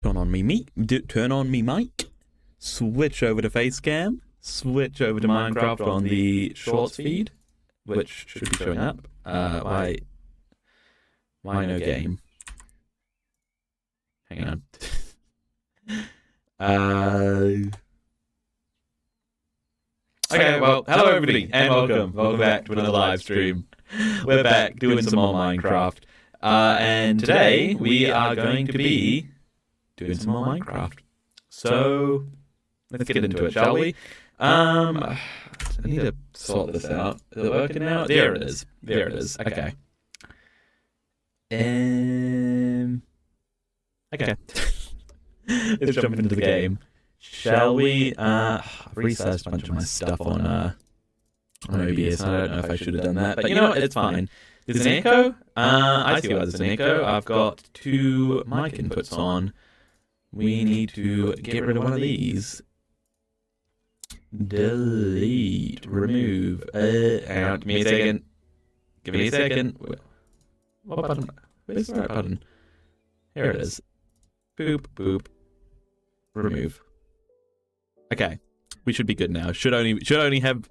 Turn on me mic. Switch over to Facecam. Switch over to Minecraft on the shorts feed, which should be showing up. Why no game? Hang on. Okay, well, hello everybody, and welcome. Welcome back to another live stream. We're back doing some more Minecraft. And today we are going to be doing some more Minecraft. So, let's get into it, shall we? I need to sort this out. Is it working now? There it is. There it is. Okay. Okay. Let's jump into the game. Shall we? I've resized a bunch of my stuff on OBS. I don't know if I should have done that, but you know what? It's fine. There's an echo. I see why there's an echo. I've got two mic inputs on. We need to get rid of one of these. Delete. Remove. Hang on, give me a second. Give me a second. What button? Where's the right button? Here it is. Boop, boop. Remove. Okay, we should be good now. Should only have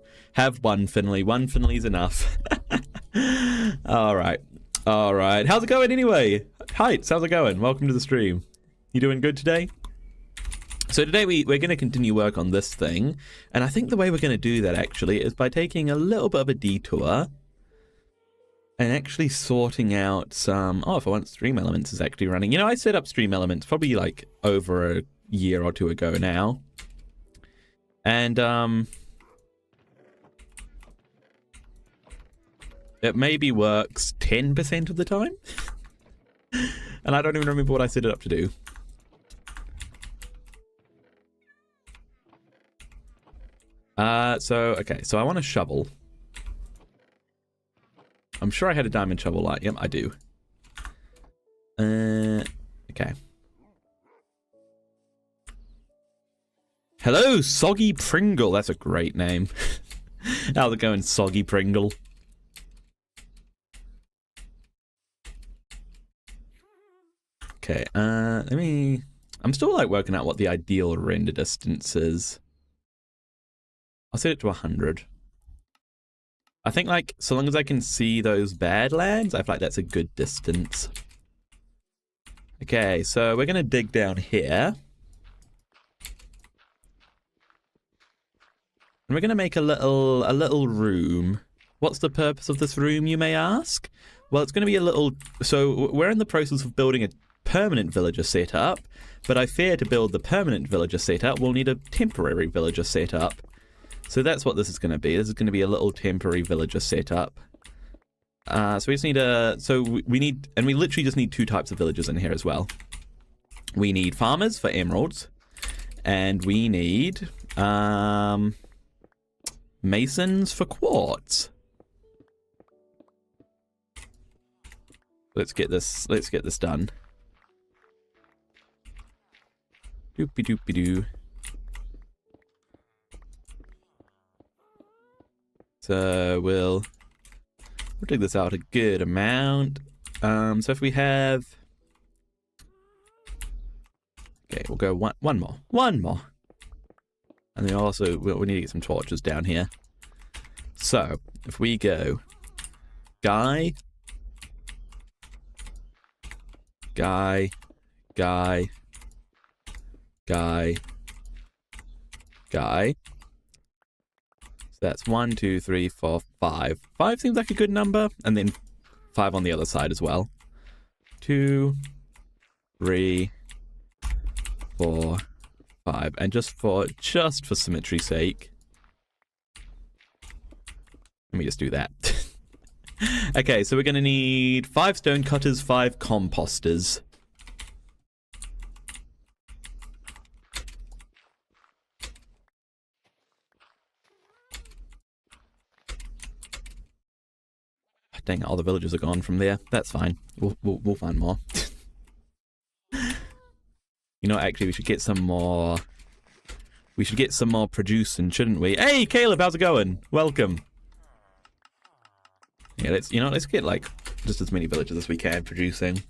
one Finley. One Finley's enough. All right. How's it going anyway? Heights, how's it going? Welcome to the stream. You doing good today? So today we're going to continue work on this thing, and I think the way we're going to do that actually is by taking a little bit of a detour and actually sorting out some. Oh, for once, Stream Elements is actually running. You know, I set up Stream Elements probably like over a year or two ago now. And it maybe works 10% of the time. And I don't even remember what I set it up to do. So I want a shovel. I'm sure I had a diamond shovel light. Yep, I do. Okay. Hello, Soggy Pringle. That's a great name. How's it going, Soggy Pringle? Okay, I'm still like working out what the ideal render distance is. I'll set it to 100. I think like, so long as I can see those Badlands, I feel like that's a good distance. Okay, so we're gonna dig down here. And we're going to make a little room. What's the purpose of this room, you may ask? Well, it's going to be a little... So we're in the process of building a permanent villager setup, but I fear to build the permanent villager setup, we'll need a temporary villager setup. So that's what this is going to be. This is going to be a little temporary villager setup. So we just need a... So we need... And we literally just need two types of villagers in here as well. We need farmers for emeralds. And we need... masons for quartz. Let's get this done. Doopy doopy doo. So we'll dig this out a good amount. So if we have, okay, we'll go one more. And then also, we need to get some torches down here. So, if we go guy, so that's 1, 2, 3, 4, 5. 5 seems like a good number. And then 5 on the other side as well. 2, 3, 4, 5, and just for symmetry's sake, let me just do that. Okay, so we're going to need 5 stone cutters, 5 composters. Dang it, all the villagers are gone from there. That's fine. We'll find more. You know, actually, we should get some more. We should get some more producing, shouldn't we? Hey, Caleb, how's it going? Welcome. Yeah, let's get like just as many villagers as we can producing.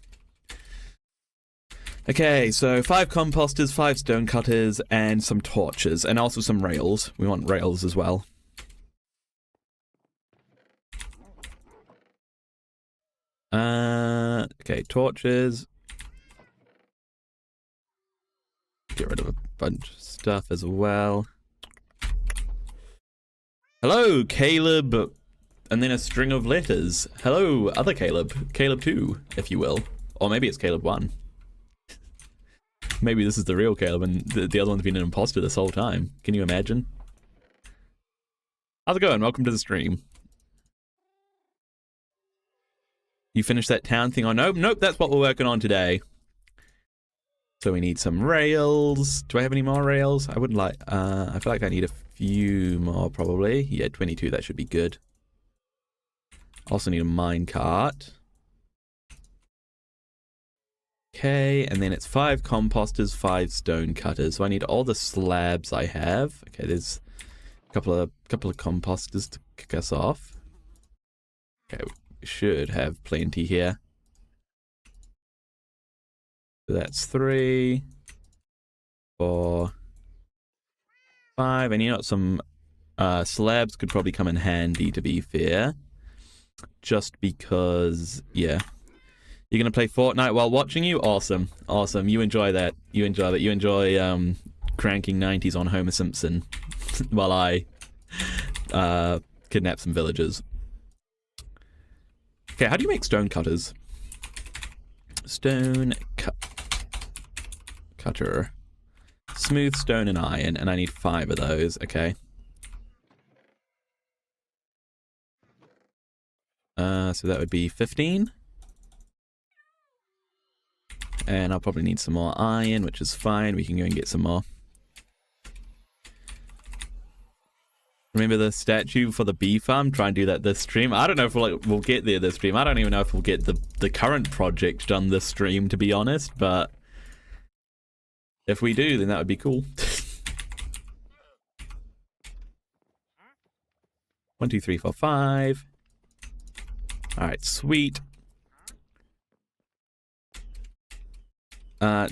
Okay, so 5 composters, 5 stone cutters, and some torches, and also some rails. We want rails as well. Okay, torches. Get rid of a bunch of stuff as well. Hello, Caleb. And then a string of letters. Hello, other Caleb. Caleb 2, if you will. Or maybe it's Caleb 1. Maybe this is the real Caleb and the other one's been an imposter this whole time. Can you imagine? How's it going? Welcome to the stream. You finished that town thing? Oh, nope, that's what we're working on today. So we need some rails. Do I have any more rails? I wouldn't like, I feel like I need a few more probably. Yeah, 22, that should be good. Also need a minecart. Okay, and then it's 5 composters, 5 stone cutters. So I need all the slabs I have. Okay, there's a couple of composters to kick us off. Okay, we should have plenty here. So that's 3, 4, 5, and you know what, some slabs could probably come in handy, to be fair. Just because, yeah. You're gonna play Fortnite while watching you? Awesome. Awesome. You enjoy that. You enjoy that. You enjoy cranking 90s on Homer Simpson while I kidnap some villagers. Okay, how do you make stone cutters? Stone cutter. Smooth stone and iron, and I need 5 of those. Okay. So that would be 15. And I'll probably need some more iron, which is fine. We can go and get some more. Remember the statue for the bee farm? Try and do that this stream. I don't know if we'll get there this stream. I don't even know if we'll get the current project done this stream, to be honest. But if we do, then that would be cool. 1, 2, 3, 4, 5. All right, sweet.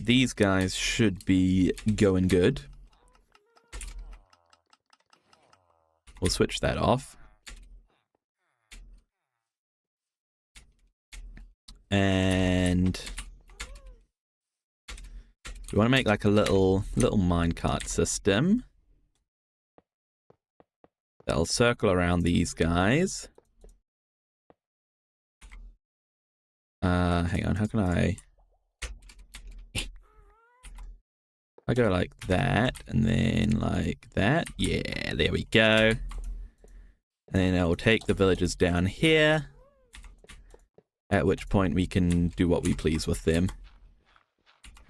These guys should be going good. We'll switch that off. And we want to make like a little minecart system that'll circle around these guys. Hang on, how can I go like that, and then like that. Yeah, there we go. And then I will take the villagers down here, at which point we can do what we please with them.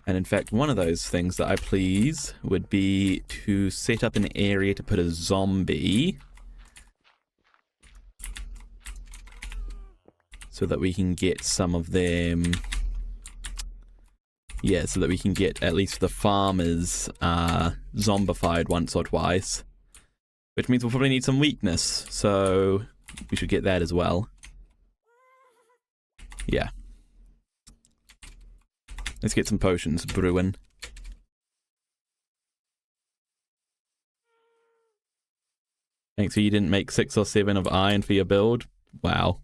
And in fact, one of those things that I please would be to set up an area to put a zombie, so that we can get some of them. Yeah, so that we can get at least the farmers zombified once or twice. Which means we'll probably need some weakness, so we should get that as well. Yeah. Let's get some potions brewing. Thanks, so you didn't make 6 or 7 of iron for your build? Wow.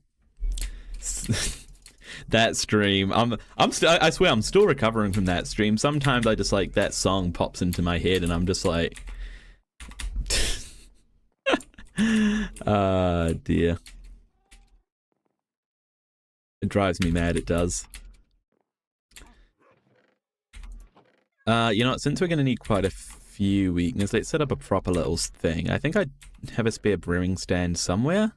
That stream, I swear I'm still recovering from that stream. Sometimes I just like that song pops into my head and I'm just like, ah, dear. It drives me mad, it does. You know what, since we're gonna need quite a few weakness, let's set up a proper little thing. I think I have a spare brewing stand somewhere.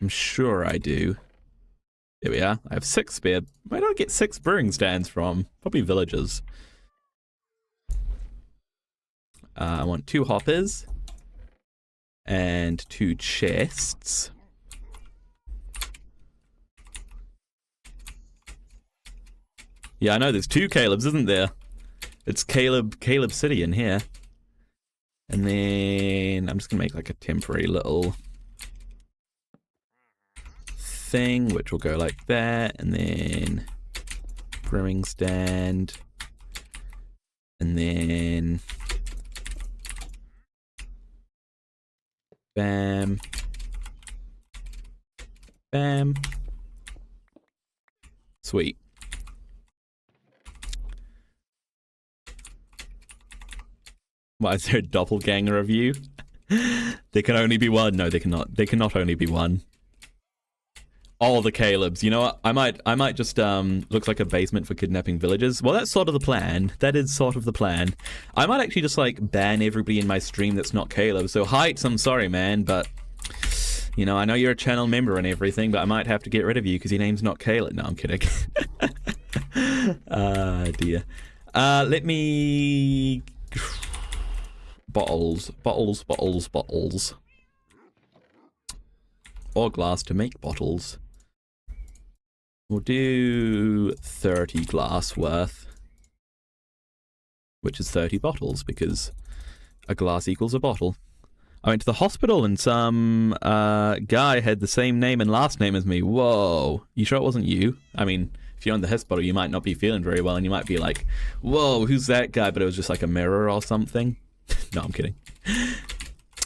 I'm sure I do. There we are. I have 6 spare. Where did I get 6 brewing stands from? Probably villagers. I want 2 hoppers. And 2 chests. Yeah, I know, there's 2 Calebs, isn't there? It's Caleb City in here. And then I'm just gonna make like a temporary little thing, which will go like that, and then brewing stand. And then... Bam. Bam. Sweet. Why is there a doppelganger of you? There can only be one. No, they cannot. They cannot only be one. All the Calebs. You know what? I might just looks like a basement for kidnapping villagers. Well, that's sort of the plan. That is sort of the plan. I might actually just like ban everybody in my stream that's not Caleb. So Heights, I'm sorry, man, but you know, I know you're a channel member and everything, but I might have to get rid of you because your name's not Caleb. No, I'm kidding. Dear. Let me bottles. Or glass to make bottles. We'll do 30 glass worth, which is 30 bottles, because a glass equals a bottle. I went to the hospital and some guy had the same name and last name as me. Whoa. You sure it wasn't you? I mean, if you're in the hospital, you might not be feeling very well, and you might be like, whoa, who's that guy? But it was just like a mirror or something. No, I'm kidding.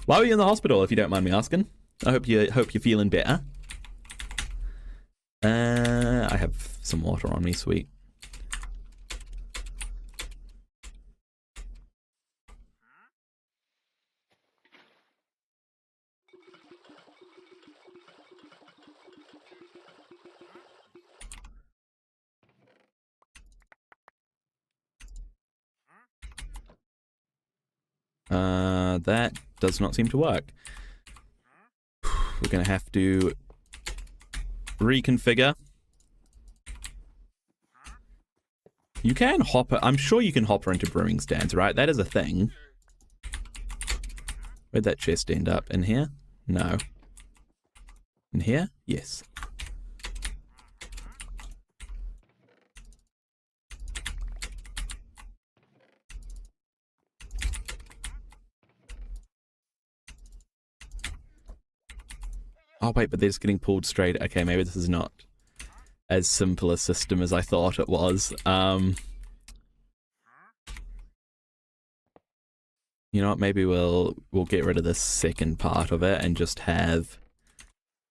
Why were you in the hospital, if you don't mind me asking? I hope you're feeling better. I have some water on me, sweet. That does not seem to work. We're gonna have to reconfigure. You can hopper. I'm sure you can hopper into brewing stands, right? That is a thing. Where'd that chest end up? In here? No. In here? Yes. Oh wait, but they're just getting pulled straight. Okay, maybe this is not as simple a system as I thought it was. You know what, maybe we'll get rid of this second part of it and just have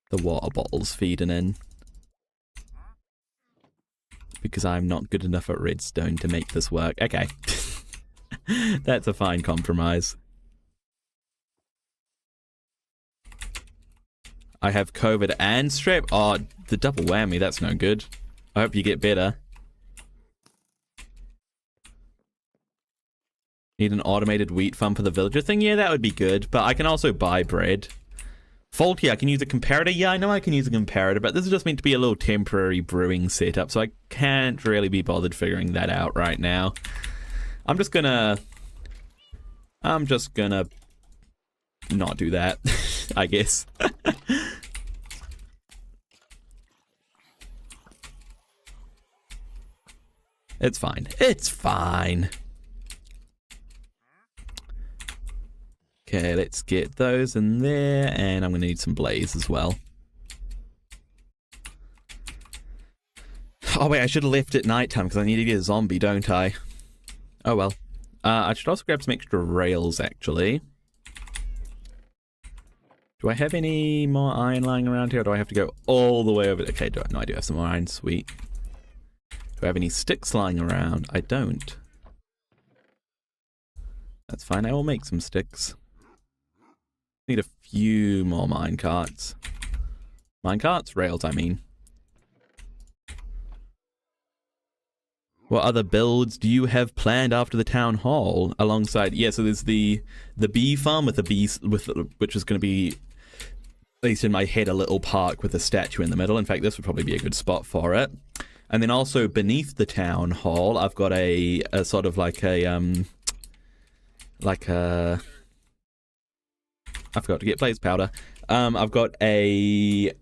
the water bottles feeding in. Because I'm not good enough at redstone to make this work. Okay. That's a fine compromise. I have COVID and strep. Oh, the double whammy, that's no good. I hope you get better. Need an automated wheat farm for the villager thing? Yeah, that would be good, but I can also buy bread. Faulty, I can use a comparator? Yeah, I know I can use a comparator, but this is just meant to be a little temporary brewing setup, so I can't really be bothered figuring that out right now. I'm just gonna not do that, I guess. It's fine. It's fine. Okay, let's get those in there, and I'm going to need some blaze as well. Oh wait, I should have left it nighttime because I need to get a zombie, don't I? Oh well. I should also grab some extra rails, actually. Do I have any more iron lying around here, or do I have to go all the way over? Okay, no, I do have some more iron, sweet. Do I have any sticks lying around? I don't. That's fine, I will make some sticks. Need a few more minecarts. Minecarts? Rails, I mean. What other builds do you have planned after the town hall? Alongside, yeah, so there's the bee farm with the bees, which is going to be, at least in my head, a little park with a statue in the middle. In fact, this would probably be a good spot for it. And then also beneath the town hall, I've got a sort of like a I forgot to get blaze powder. I've got a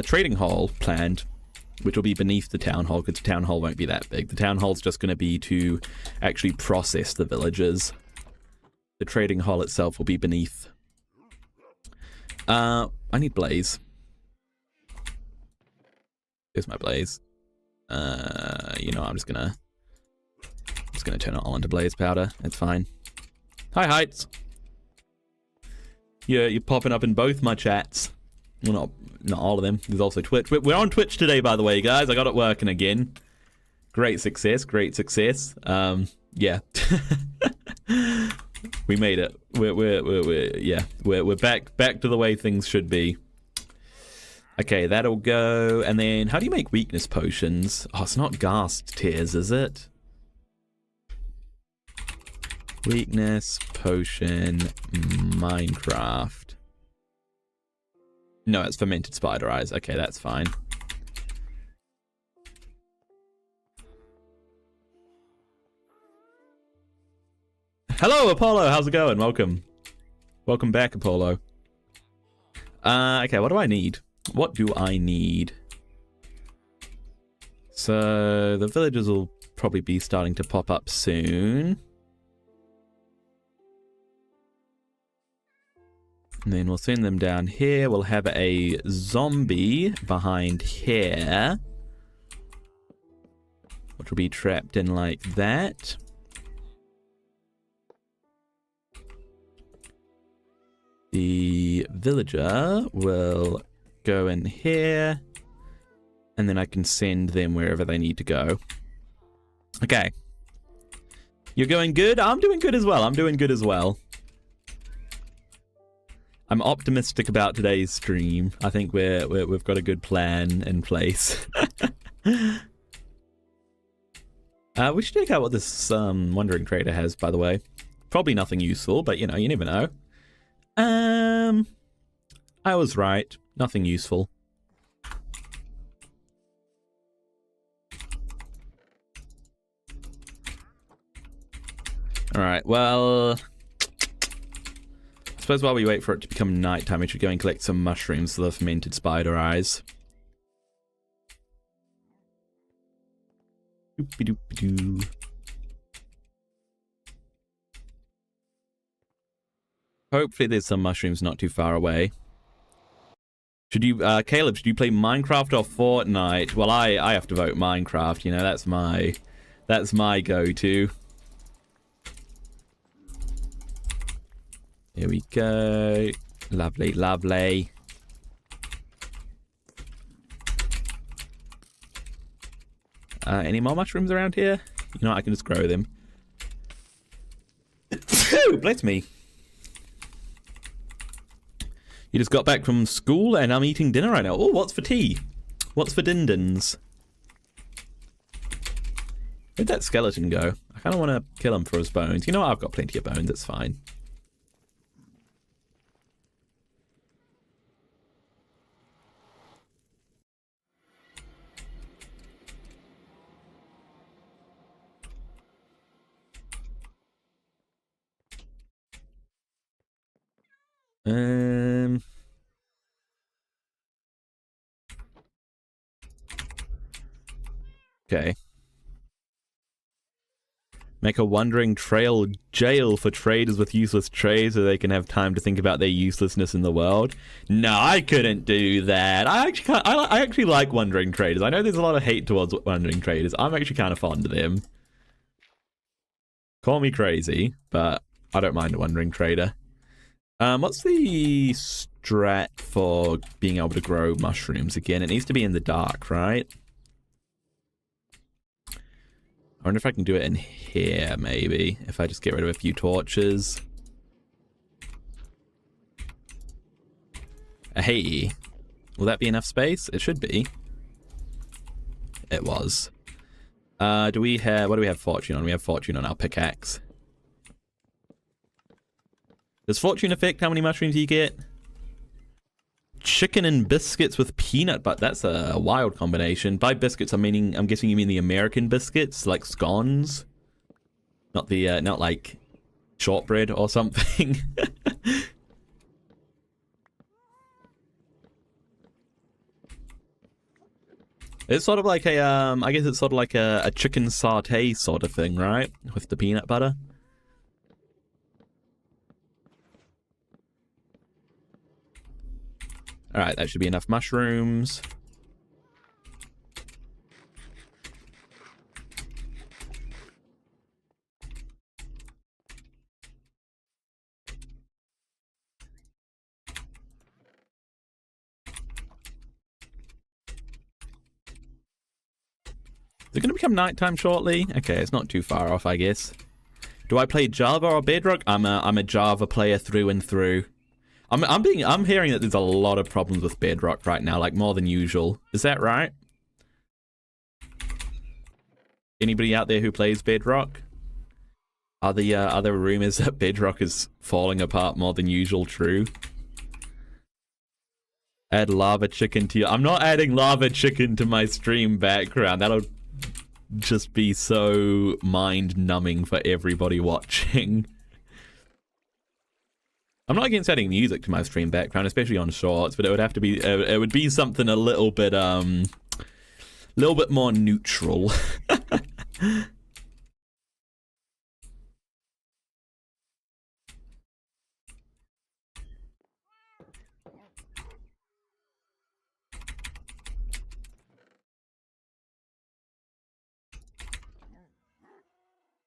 trading hall planned, which will be beneath the town hall, because the town hall won't be that big. The town hall's just going to be to actually process the villagers. The trading hall itself will be beneath. I need blaze. Here's my blaze. You know, I'm just gonna turn it all into blaze powder. It's fine. Hi, Heights. Yeah, you're popping up in both my chats. Well, not all of them. There's also Twitch. We're on Twitch today, by the way, guys. I got it working again. Great success. Great success. Yeah. We made it. We're back to the way things should be. Okay, that'll go. And then, how do you make weakness potions? Oh, it's not Ghast Tears, is it? Weakness potion Minecraft. No, it's fermented spider eyes. Okay, that's fine. Hello, Apollo. How's it going? Welcome. Welcome back, Apollo. Okay, what do I need? What do I need? So, the villagers will probably be starting to pop up soon. And then we'll send them down here. We'll have a zombie behind here, which will be trapped in like that. The villager will go in here, and then I can send them wherever they need to go. Okay. You're going good? I'm doing good as well. I'm doing good as well. I'm optimistic about today's stream. I think we've got a good plan in place. We should check out what this Wandering Trader has, by the way. Probably nothing useful, but you know, you never know. I was right. Nothing useful. Alright, well, I suppose while we wait for it to become nighttime, we should go and collect some mushrooms for the fermented spider eyes. Doop-a-doop-a-doo. Hopefully there's some mushrooms not too far away. Should you, Caleb, should you play Minecraft or Fortnite? Well, I have to vote Minecraft, you know, that's my go-to. Here we go. Lovely, lovely. Any more mushrooms around here? You know what, I can just grow them. Bless me. You just got back from school and I'm eating dinner right now. Oh, what's for tea? What's for dindins? Where'd that skeleton go? I kind of want to kill him for his bones. You know what? I've got plenty of bones. It's fine. Okay. Make a wandering trail jail for traders with useless trades so they can have time to think about their uselessness in the world. No, I couldn't do that. I actually like wandering traders. I know there's a lot of hate towards wandering traders. I'm actually kind of fond of them. Call me crazy, but I don't mind a wandering trader. What's the strat for being able to grow mushrooms again? It needs to be in the dark, right? I wonder if I can do it in here, maybe. If I just get rid of a few torches. Hey. Will that be enough space? It should be. It was. What do we have fortune on? We have fortune on our pickaxe. Does fortune affect how many mushrooms you get? Chicken and biscuits with peanut butter. That's a wild combination. By biscuits, I'm guessing you mean the American biscuits, like scones, not the not like shortbread or something. It's sort of like a I guess it's sort of like a chicken sauté sort of thing, right? With the peanut butter. Alright, that should be enough mushrooms. it going to become nighttime shortly? Okay, it's not too far off, I guess. Do I play Java or Bedrock? I'm a Java player through and through. I'm hearing that there's a lot of problems with Bedrock right now, like more than usual. Is that right? Anybody out there who plays Bedrock? Are the rumors that Bedrock is falling apart more than usual true? Add lava chicken to your... I'm not adding lava chicken to my stream background. That'll just be so mind-numbing for everybody watching. I'm not against adding music to my stream background, especially on shorts, but it would have to be... it would be something a little bit more neutral.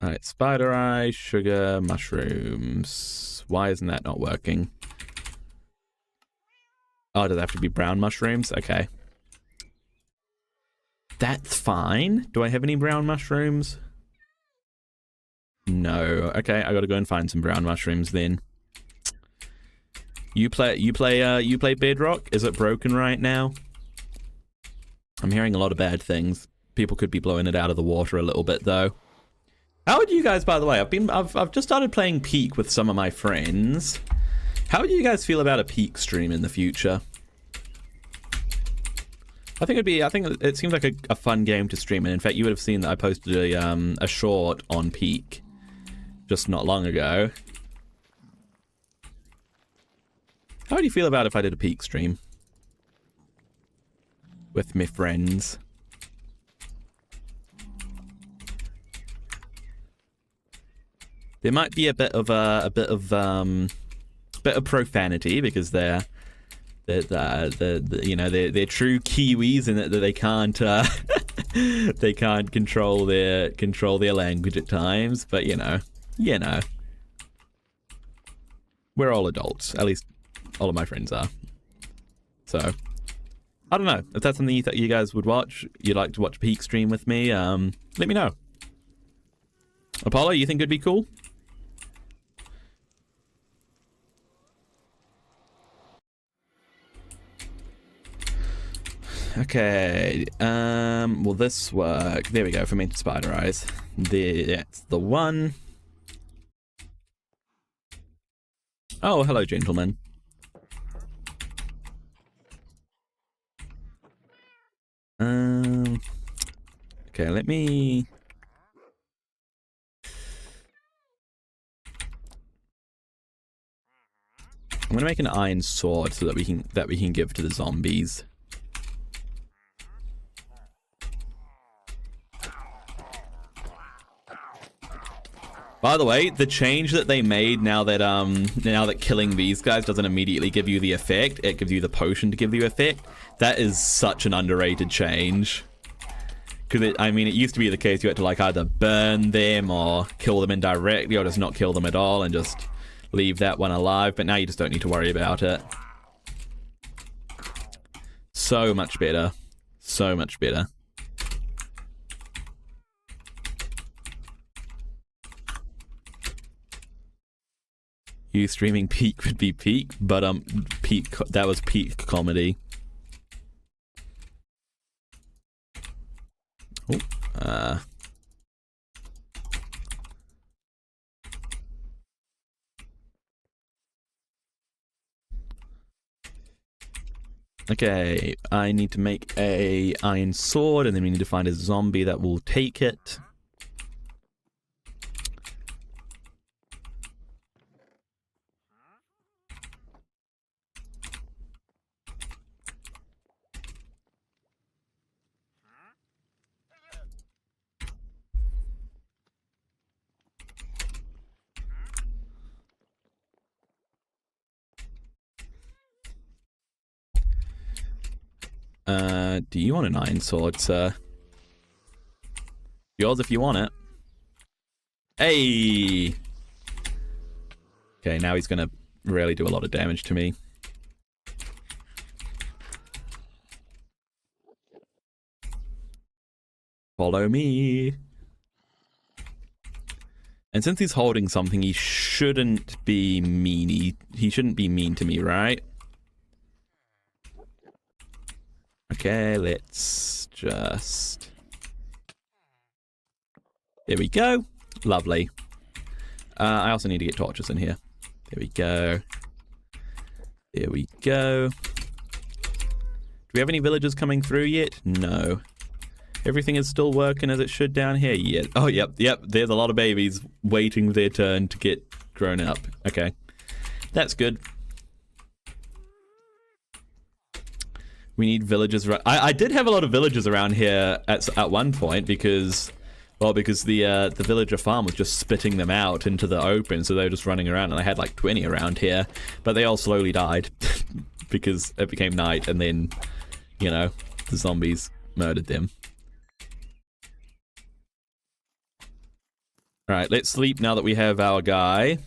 Alright, spider eye, sugar, mushrooms. Why isn't that not working? Oh, does it have to be brown mushrooms? Okay. That's fine. Do I have any brown mushrooms? No. Okay, I gotta go and find some brown mushrooms then. You play Bedrock? Is it broken right now? I'm hearing a lot of bad things. People could be blowing it out of the water a little bit though. How would you guys, by the way, I've just started playing Peak with some of my friends. How would you guys feel about a Peak stream in the future? I think it seems like a fun game to stream, and in fact you would have seen that I posted a short on Peak just not long ago. How would you feel about if I did a Peak stream with my friends? There might be a bit of profanity because they're true Kiwis and that they can't they can't control their language at times, but you know we're all adults, at least all of my friends are. So I don't know if that's something that you guys would watch. You'd like to watch Peak stream with me? Let me know. Apollo, you think it'd be cool? Okay, will this work? There we go, fermented spider eyes. That's the one. Oh, hello, gentlemen. Okay, let me... I'm gonna make an iron sword so that we can give to the zombies. By the way, the change that they made now that killing these guys doesn't immediately give you the effect, it gives you the potion to give you effect. That is such an underrated change. Because I mean, it used to be the case you had to like either burn them or kill them indirectly or just not kill them at all and just leave that one alive, but now you just don't need to worry about it. So much better. So much better. You streaming Peak would be peak, but peak, that was peak comedy. Oh, okay, I need to make a iron sword, and then we need to find a zombie that will take it. Do you want an iron sword, sir? Yours if you want it. Hey! Okay, now he's gonna really do a lot of damage to me. Follow me. And since he's holding something, he shouldn't be mean. He shouldn't be mean to me, right? Okay, let's just... There we go. Lovely. I also need to get torches in here. There we go. There we go. Do we have any villagers coming through yet? No. Everything is still working as it should down here. Yeah. Oh, yep. There's a lot of babies waiting their turn to get grown up. Okay. That's good. We need villagers. I did have a lot of villagers around here at one point because the villager farm was just spitting them out into the open, so they were just running around, and I had like 20 around here, but they all slowly died because it became night, and then, you know, the zombies murdered them. Alright, let's sleep now that we have our guy.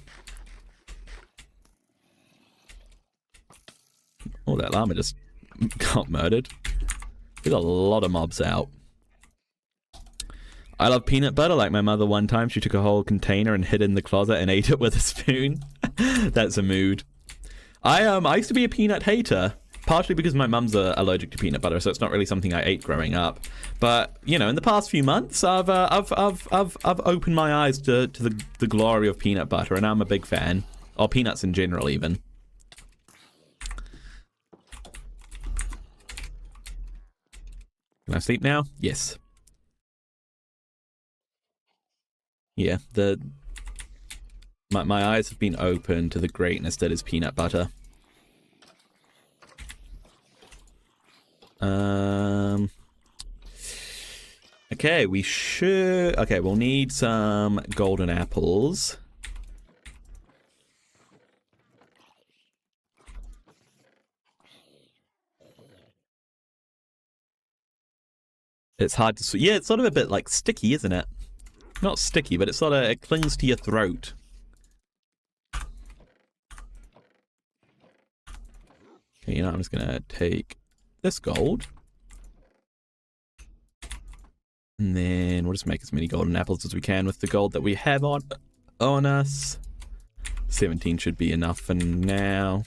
Oh, that llama just got murdered. There's a lot of mobs out. I love peanut butter. Like my mother one time, she took a whole container and hid it in the closet and ate it with a spoon. That's a mood. I used to be a peanut hater. Partially because my mum's allergic to peanut butter, so it's not really something I ate growing up. But you know, in the past few months, I've opened my eyes to the glory of peanut butter, and I'm a big fan, or peanuts in general, even. Can I sleep now? Yes. Yeah, my eyes have been opened to the greatness that is peanut butter. Okay, we'll need some golden apples. It's hard to... Yeah, it's sort of a bit like sticky, isn't it? Not sticky, but it clings to your throat. Okay, you know, I'm just gonna take this gold. And then we'll just make as many golden apples as we can with the gold that we have on us. 17 should be enough for now.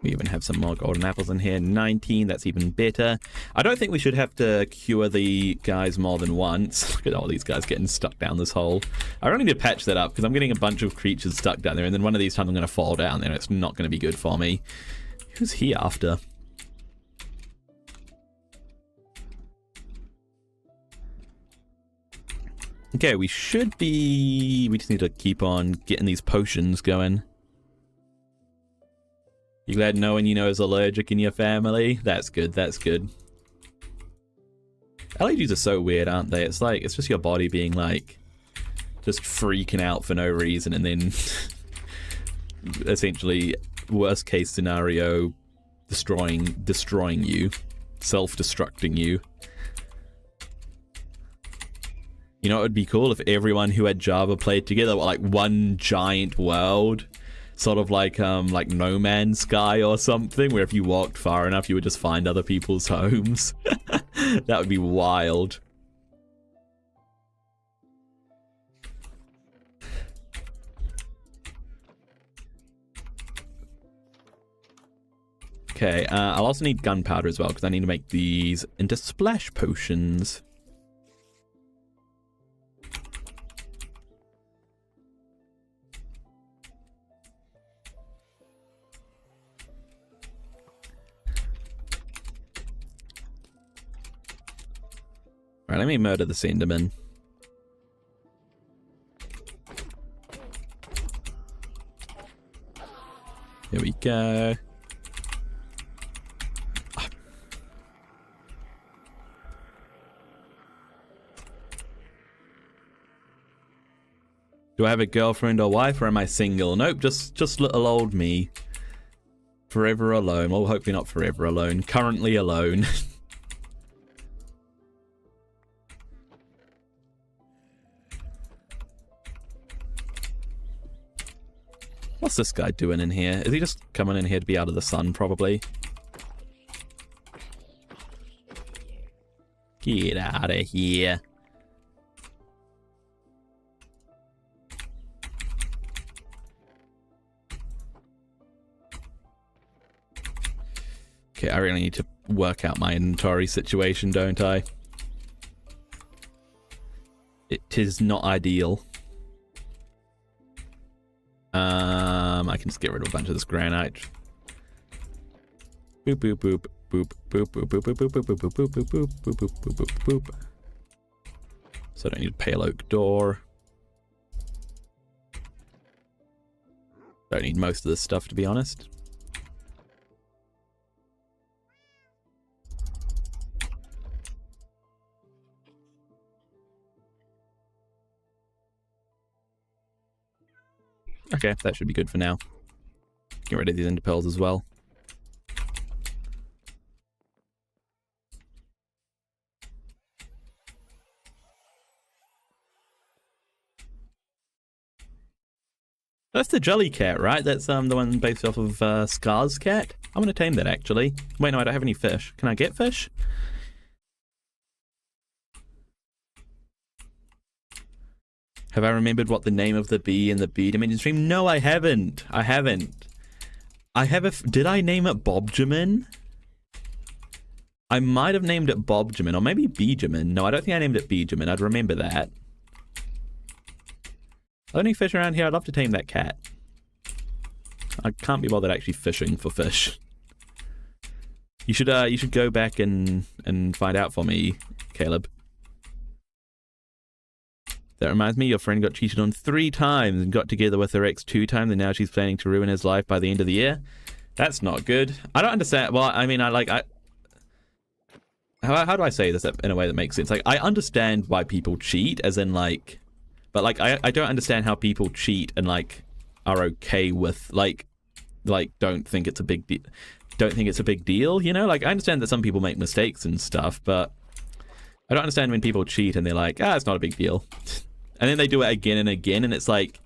We even have some more golden apples in here. 19, that's even better. I don't think we should have to cure the guys more than once. Look at all these guys getting stuck down this hole. I really need to patch that up because I'm getting a bunch of creatures stuck down there, and then one of these times I'm going to fall down there and it's not going to be good for me. Who's he after? Okay, we should be... We just need to keep on getting these potions going. You glad no one you know is allergic in your family? That's good, that's good. Allergies are so weird, aren't they? It's like, it's just your body being like, just freaking out for no reason, and then essentially, worst case scenario, destroying you, self-destructing you. You know, it would be cool if everyone who had Java played together were like one giant world. Sort of like No Man's Sky or something, where if you walked far enough, you would just find other people's homes. That would be wild. Okay, I'll also need gunpowder as well, because I need to make these into splash potions. Alright, let me murder the Enderman. Here we go. Do I have a girlfriend or wife, or am I single? Nope, just little old me. Forever alone. Well, hopefully not forever alone. Currently alone. What's this guy doing in here? Is he just coming in here to be out of the sun, probably? Get out of here. Okay, I really need to work out my inventory situation, don't I? It is not ideal. I can just get rid of a bunch of this granite. Boop boop boop boop boop boop boop boop boop boop boop boop boop boop boop boop boop boop. So I don't need a pale oak door. Don't need most of this stuff, to be honest. Okay, that should be good for now. Get rid of these ender pearls as well. That's the Jelly Cat, right? That's the one based off of Scar's cat. I'm gonna tame that actually. Wait, no, I don't have any fish. Can I get fish? Have I remembered what the name of the bee in the bee dimension stream? No, I haven't. I haven't. Did I name it Bobjamin? I might have named it Bobjamin, or maybe Beejamin. No, I don't think I named it Beejamin. I'd remember that. Are there any fish around here? I'd love to tame that cat. I can't be bothered actually fishing for fish. You should go back and find out for me, Caleb. That reminds me, your friend got cheated on 3 times and got together with her ex 2 times, and now she's planning to ruin his life by the end of the year. That's not good. I don't understand. Well, I mean, how do I say this in a way that makes sense? Like, I understand why people cheat, as in, like, but, like, I don't understand how people cheat and, like, are okay with, like, don't think it's a big deal. Don't think it's a big deal, you know? Like, I understand that some people make mistakes and stuff, but I don't understand when people cheat and they're like, it's not a big deal. And then they do it again and again, and it's like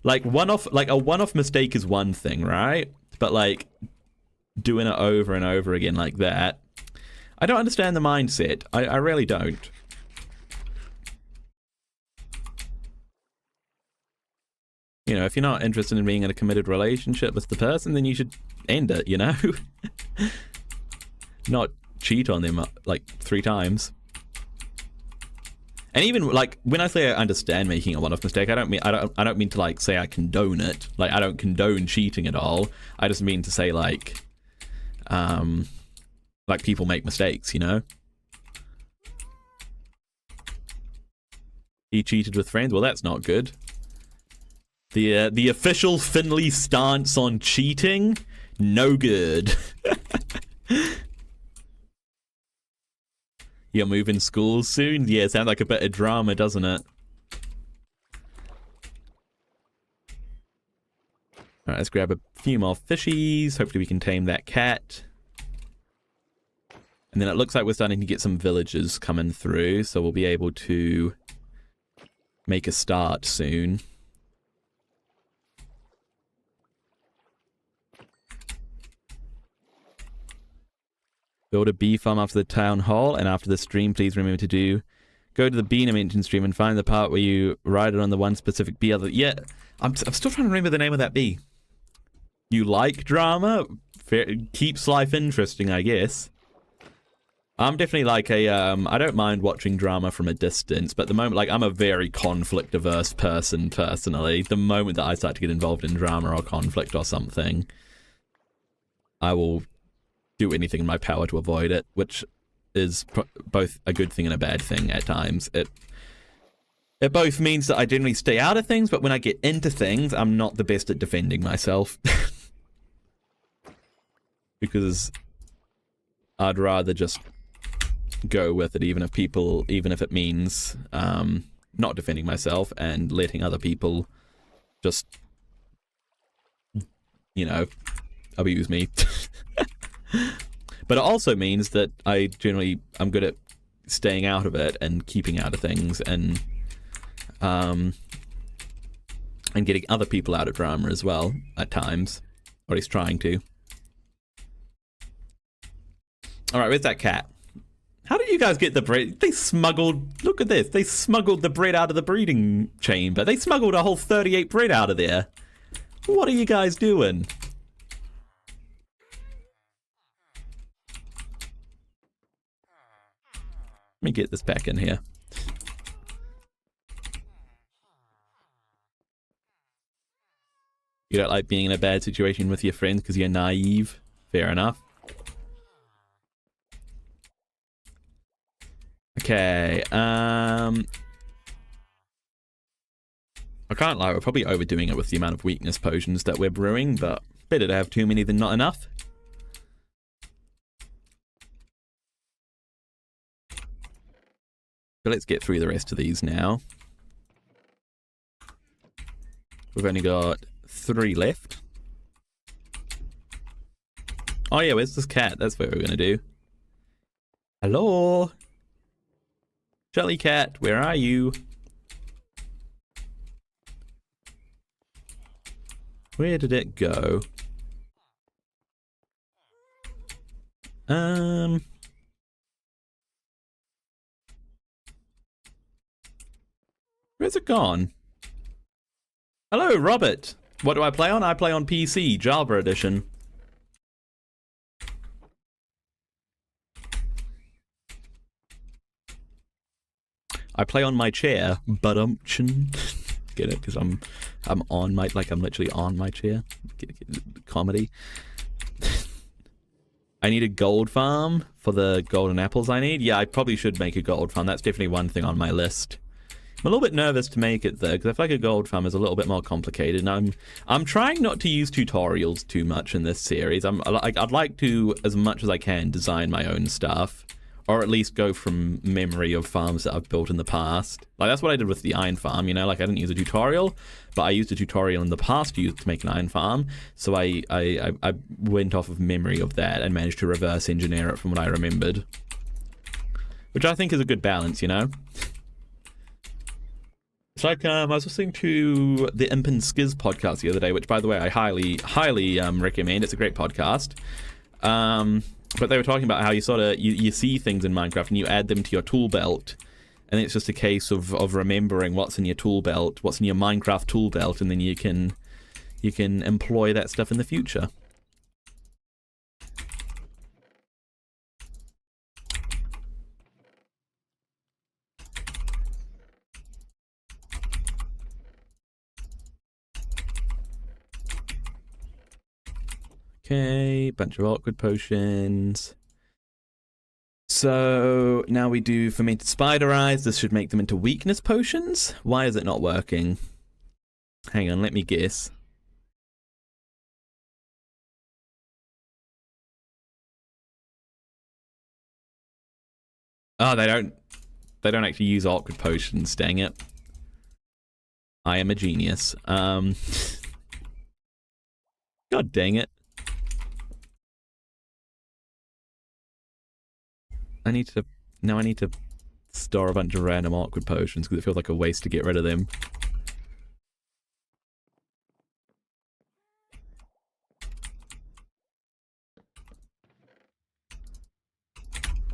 a one-off mistake is one thing, right? But, like, doing it over and over again like that, I don't understand the mindset. I really don't. You know, if you're not interested in being in a committed relationship with the person, then you should end it, you know? Not cheat on them, like, 3 times. And even, like, when I say I understand making a one-off mistake, I don't mean to, like, say I condone it. Like, I don't condone cheating at all. I just mean to say, like people make mistakes, you know? He cheated with friends. Well, that's not good. The official Finley stance on cheating, no good. You're moving schools soon? Yeah, sounds like a bit of drama, doesn't it? Alright, let's grab a few more fishies. Hopefully we can tame that cat. And then it looks like we're starting to get some villagers coming through, so we'll be able to make a start soon. Build a bee farm after the town hall, and after the stream, please remember to go to the bee dimension stream and find the part where you ride it on the one specific bee. Yeah, I'm still trying to remember the name of that bee. You like drama? Keeps life interesting, I guess. I'm definitely like I don't mind watching drama from a distance, but the moment, like, I'm a very conflict-averse person, personally. The moment that I start to get involved in drama or conflict or something, I will do anything in my power to avoid it, which is both a good thing and a bad thing at times. It both means that I generally stay out of things, but when I get into things, I'm not the best at defending myself. Because I'd rather just go with it, even if it means not defending myself and letting other people just, you know, abuse me. But it also means that I'm good at staying out of it and keeping out of things and getting other people out of drama as well at times, or at least trying to. All right, where's that cat? How did you guys get the bread? They smuggled... Look at this. They smuggled the bread out of the breeding chamber. They smuggled a whole 38 bread out of there. What are you guys doing? Let me get this back in here. You don't like being in a bad situation with your friends because you're naive. Fair enough. Okay, I can't lie, we're probably overdoing it with the amount of weakness potions that we're brewing, but better to have too many than not enough. So let's get through the rest of these now. We've only got 3 left. Oh yeah, where's this cat? That's what we're gonna do. Hello? Jellycat, where are you? Where did it go? Where's it gone? Hello, Robert. What do I play on? I play on PC, Java Edition. I play on my chair, but get it? Because I'm on my, like I'm literally on my chair. Get comedy. I need a gold farm for the golden apples I need. Yeah, I probably should make a gold farm. That's definitely one thing on my list. I'm a little bit nervous to make it though, because I feel like a gold farm is a little bit more complicated. And I'm trying not to use tutorials too much in this series. I'd like to, as much as I can, design my own stuff, or at least go from memory of farms that I've built in the past. Like that's what I did with the iron farm. You know, like I didn't use a tutorial, but I used a tutorial in the past to make an iron farm. So I went off of memory of that and managed to reverse engineer it from what I remembered, which I think is a good balance. You know. It's like I was listening to the Imp and Skiz podcast the other day, which, by the way, I highly recommend. It's a great podcast. But they were talking about how you sort of you see things in Minecraft and you add them to your tool belt, and it's just a case of remembering what's in your tool belt, what's in your Minecraft tool belt, and then you can employ that stuff in the future. Okay, bunch of awkward potions. So now we do fermented spider eyes. This should make them into weakness potions. Why is it not working? Hang on, let me guess. Oh, they don't actually use awkward potions, dang it. I am a genius. God dang it. I need to store a bunch of random awkward potions because it feels like a waste to get rid of them.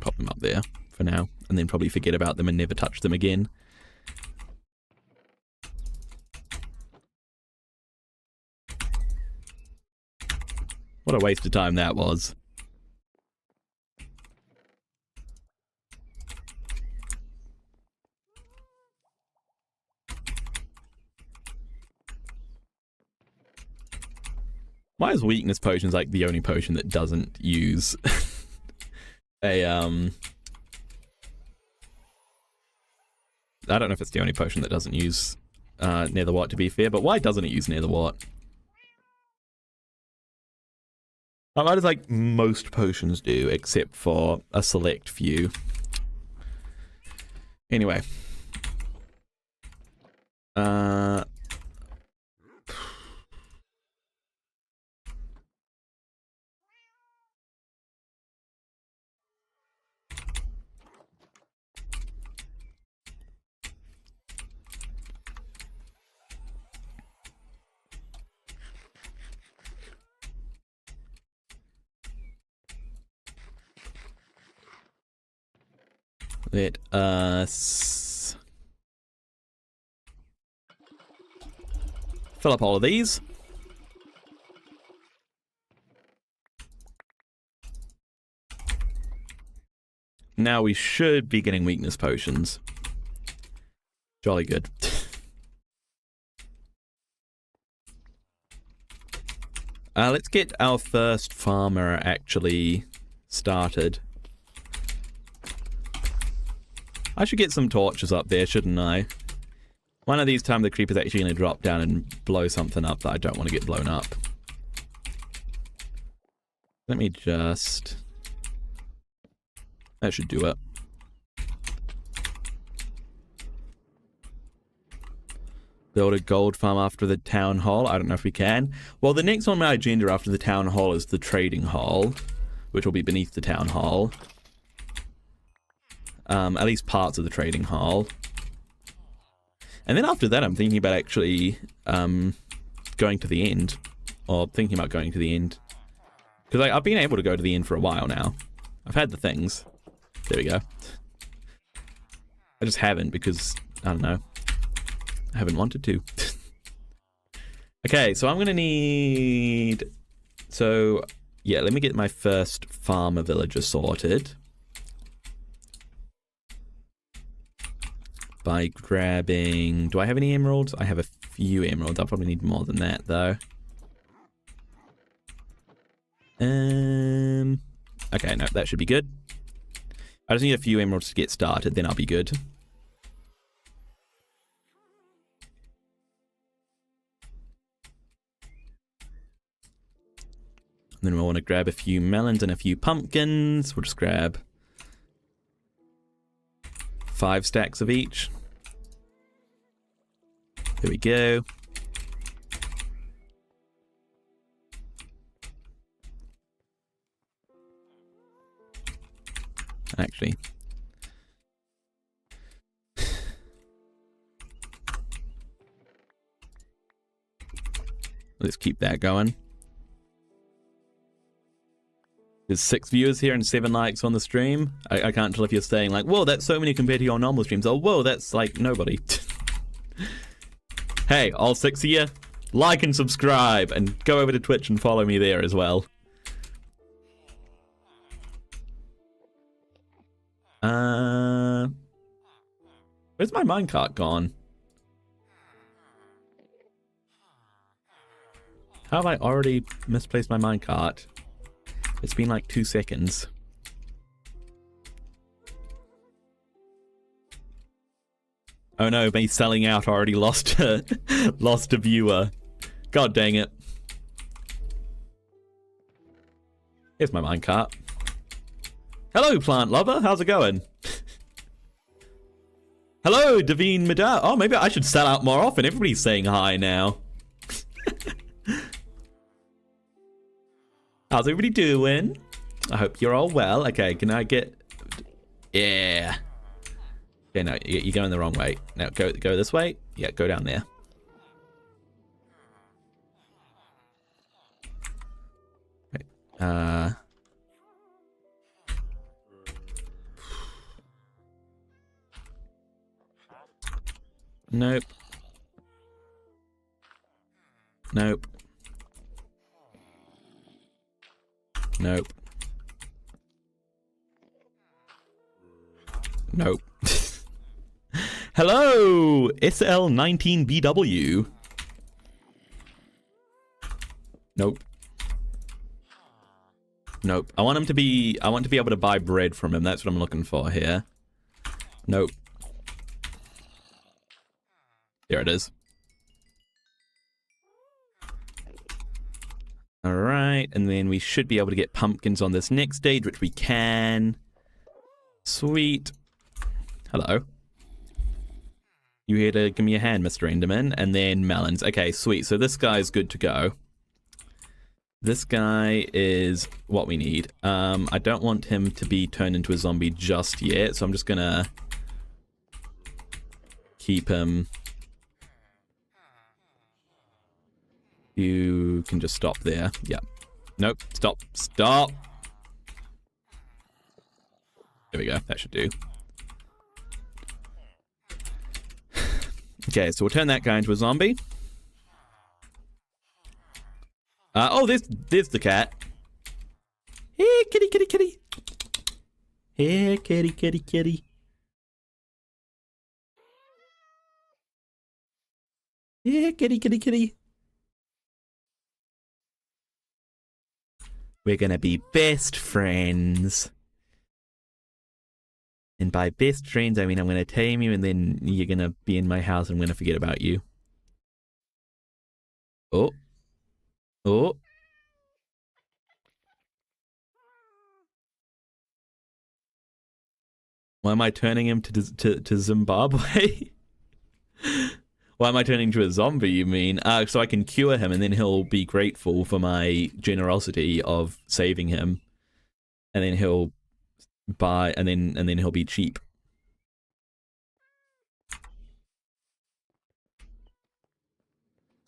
Pop them up there for now, and then probably forget about them and never touch them again. What a waste of time that was. Why is weakness potions like the only potion that doesn't use a I don't know if it's the only potion that doesn't use Netherwort, to be fair, but why doesn't it use Netherwort? Why does like most potions do, except for a select few? Anyway. Let us fill up all of these. Now we should be getting weakness potions. Jolly good. Let's get our first farmer actually started. I should get some torches up there, shouldn't I? One of these times the creeper's actually going to drop down and blow something up that I don't want to get blown up. Let me just... That should do it. Build a gold farm after the town hall. I don't know if we can. Well, the next on my agenda after the town hall is the trading hall, which will be beneath the town hall. At least parts of the trading hall. And then after that, I'm thinking about actually going to the end. Or thinking about going to the end. Because I've been able to go to the end for a while now. I've had the things. There we go. I just haven't because, I don't know. I haven't wanted to. Okay, so I'm going to need... So, yeah, let me get my first farmer villager sorted. By grabbing... Do I have any emeralds? I have a few emeralds. I'll probably need more than that, though. Okay, no, that should be good. I just need a few emeralds to get started, then I'll be good. And then we'll want to grab a few melons and a few pumpkins. We'll just grab 5 stacks of each. There we go. Actually, let's keep that going. There's 6 viewers here and 7 likes on the stream. I can't tell if you're saying like, whoa, that's so many compared to your normal streams. Oh, whoa, that's like nobody. Hey, all 6 of you, like and subscribe and go over to Twitch and follow me there as well. Where's my minecart gone? How have I already misplaced my minecart? It's been like 2 seconds. Oh no, me selling out already lost a, lost a viewer. God dang it. Here's my minecart. Hello, plant lover. How's it going? Hello, Davine Madar. Oh, maybe I should sell out more often. Everybody's saying hi now. How's everybody doing? I hope you're all well. Okay, can I get... Yeah. Yeah, no, you're going the wrong way. Now, go this way. Yeah, go down there. Okay. Nope. Nope. Nope. Nope. Hello, SL19BW. Nope. Nope. I want him to be... I want to be able to buy bread from him. That's what I'm looking for here. Nope. There it is. Alright, and then we should be able to get pumpkins on this next stage, which we can. Sweet. Hello. You here to give me a hand, Mr. Enderman? And then melons. Okay, sweet. So this guy's good to go. This guy is what we need. I don't want him to be turned into a zombie just yet, so I'm just gonna keep him. You can just stop there. Yeah. Nope. Stop. Stop. There we go. That should do. Okay, so we'll turn that guy into a zombie. Oh, there's the cat. Hey, kitty, kitty, kitty. Hey, kitty, kitty, kitty. Yeah, kitty, kitty, kitty. We're gonna be best friends. And by best friends, I mean I'm gonna tame you and then you're gonna be in my house and I'm gonna forget about you. Oh. Oh. Why am I turning him to Zimbabwe? Why am I turning to a zombie, you mean? So I can cure him and then he'll be grateful for my generosity of saving him. And then he'll buy, and then he'll be cheap.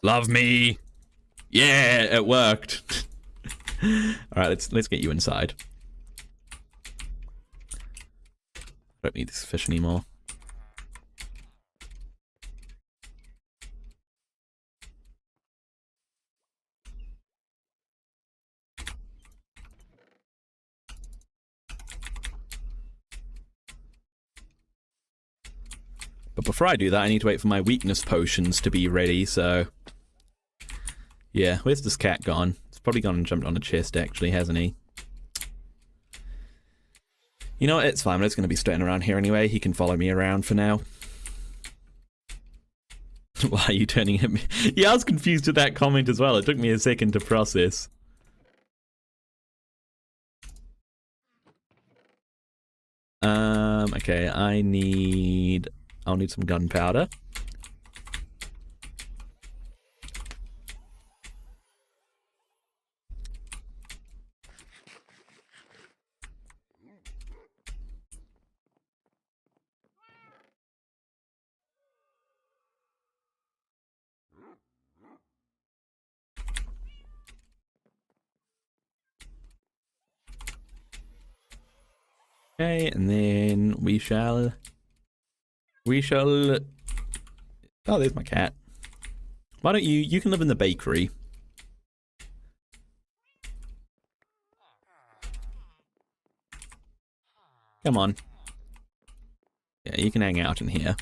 Love me! Yeah, it worked. Alright, let's get you inside. I don't need this fish anymore. But before I do that, I need to wait for my weakness potions to be ready, so... Yeah, where's this cat gone? It's probably gone and jumped on a chest, actually, hasn't he? You know what, it's fine, I'm just going to be standing around here anyway. He can follow me around for now. Why are you turning at me? Yeah, I was confused with that comment as well. It took me a second to process. Okay, I'll need some gunpowder. Okay, and then we shall... Oh, there's my cat. Why don't you can live in the bakery. Come on. Yeah, you can hang out in here.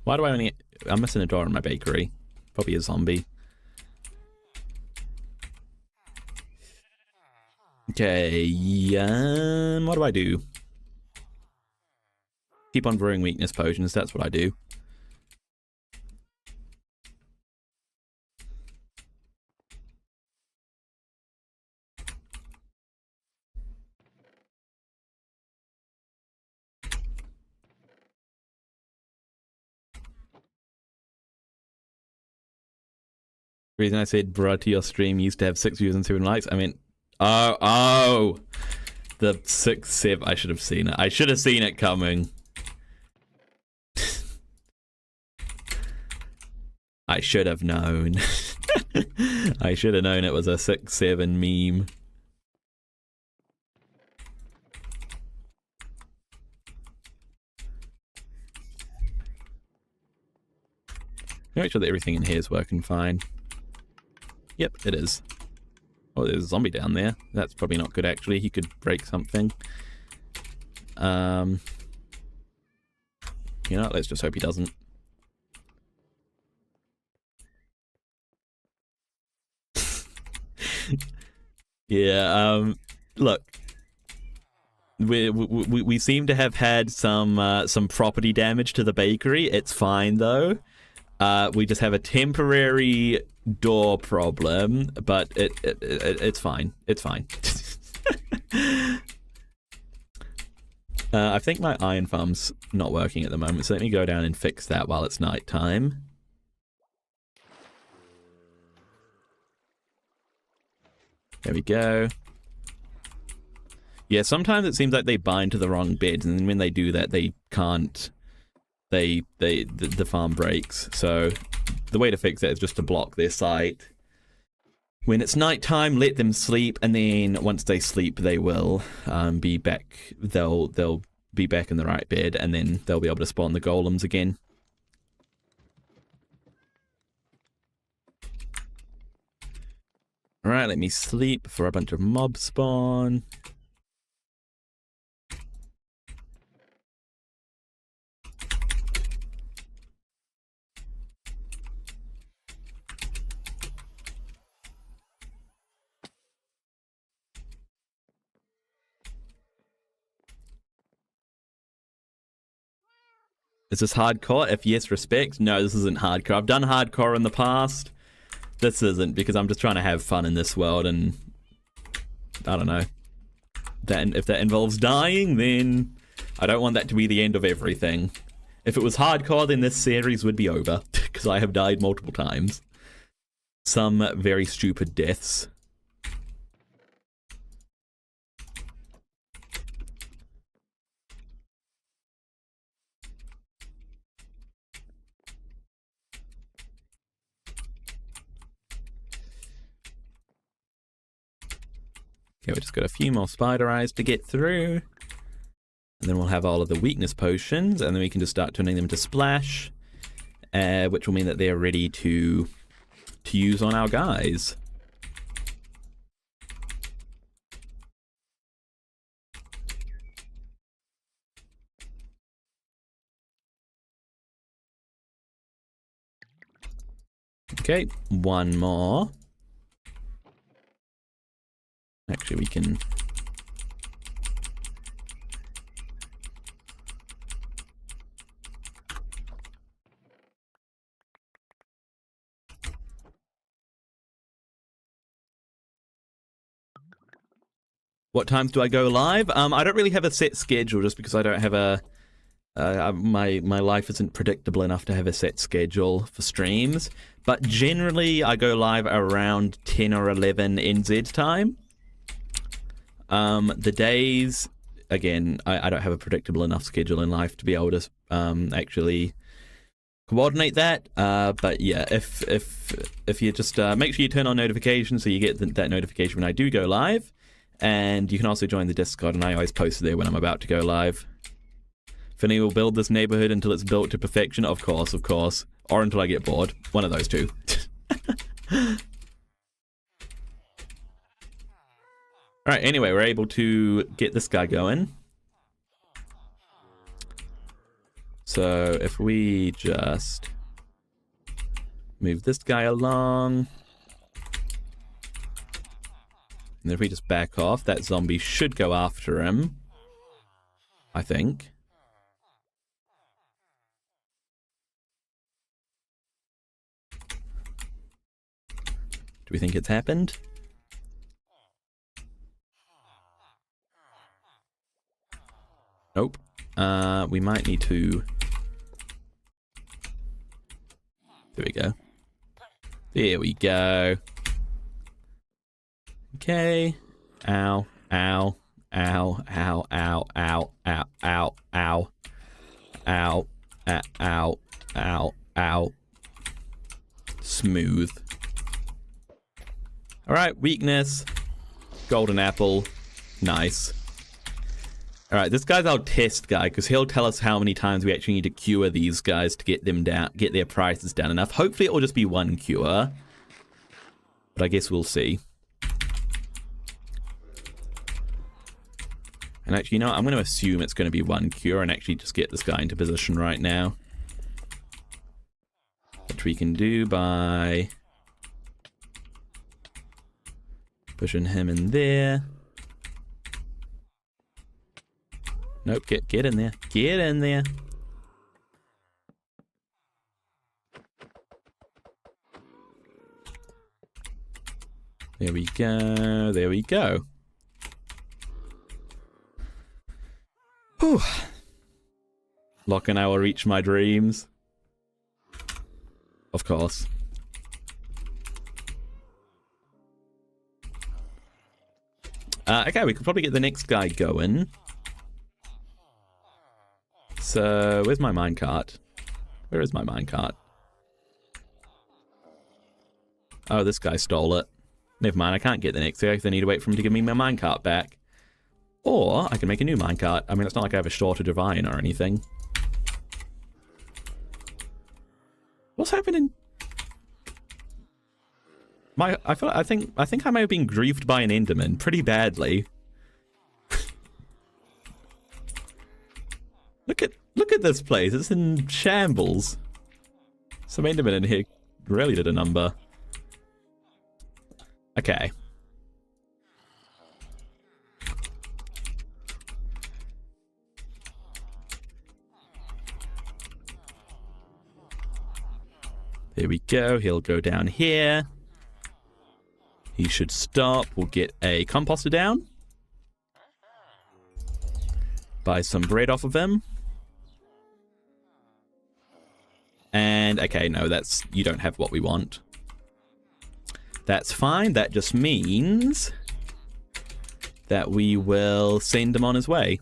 Why do I only... I'm missing a door in my bakery. Probably a zombie. Okay, what do I do? Keep on brewing weakness potions, that's what I do. The reason I said bruh to your stream used to have 6 views and 7 likes, I mean... Oh! The 6, 7... I should have seen it. I should have seen it coming. I should have known. I should have known it was a 6, 7 meme. Make sure that everything in here is working fine. Yep, it is. Oh, there's a zombie down there. That's probably not good, actually. He could break something. You know what? Let's just hope he doesn't. Yeah, look. We seem to have had some property damage to the bakery. It's fine, though. We just have a temporary door problem, but it's fine. It's fine. I think my iron farm's not working at the moment, so let me go down and fix that while it's night time. There we go. Yeah, sometimes it seems like they bind to the wrong beds, and when they do that, they can't. The farm breaks. So the way to fix that is just to block their sight. When it's nighttime, let them sleep, and then once they sleep, they will be back. They'll be back in the right bed, and then they'll be able to spawn the golems again. Alright, let me sleep before a bunch of mobs spawn. Is this hardcore? If yes, respect. No, this isn't hardcore. I've done hardcore in the past. This isn't, because I'm just trying to have fun in this world, and I don't know. If that involves dying, then I don't want that to be the end of everything. If it was hardcore, then this series would be over, because I have died multiple times. Some very stupid deaths. Okay, we just got a few more spider eyes to get through. And then we'll have all of the weakness potions, and then we can just start turning them to splash, which will mean that they're ready to use on our guys. Okay, one more. Actually, we can... What times do I go live? I don't really have a set schedule, just because I don't have a... my life isn't predictable enough to have a set schedule for streams. But generally, I go live around 10 or 11 NZ time. The days, again, I don't have a predictable enough schedule in life to be able to actually coordinate that. But yeah, if you just make sure you turn on notifications so you get that notification when I do go live. And you can also join the Discord, and I always post there when I'm about to go live. Finny will build this neighborhood until it's built to perfection. Of course, of course. Or until I get bored. One of those two. Alright, anyway, we're able to get this guy going. So, if we just move this guy along. And if we just back off, that zombie should go after him. I think. Do we think it's happened? Nope. We might need to... There we go. There we go. Okay. Ow. Ow. Ow. Ow. Ow. Ow. Ow. Ow. Ow. Ow. Ow. Ow. Ow. Smooth. Alright, weakness. Golden apple. Nice. Alright, this guy's our test guy, because he'll tell us how many times we actually need to cure these guys to get them down, get their prices down enough. Hopefully it will just be one cure. But I guess we'll see. And actually, you know what? I'm going to assume it's going to be one cure and actually just get this guy into position right now. Which we can do by pushing him in there. Nope, get in there. Get in there. There we go. There we go. Whew. Locke and I will reach my dreams. Of course. Okay, we could probably get the next guy going. So, where's my minecart? Where is my minecart? Oh, this guy stole it. Never mind, I can't get the next guy because I need to wait for him to give me my minecart back. Or, I can make a new minecart. I mean, it's not like I have a shortage of iron or anything. What's happening? I think I may have been griefed by an Enderman pretty badly. Look at this place. It's in shambles. Some Enderman in here really did a number. Okay. There we go. He'll go down here. He should stop. We'll get a composter down. Buy some bread off of him. And, okay, no, you don't have what we want. That's fine. That just means that we will send him on his way.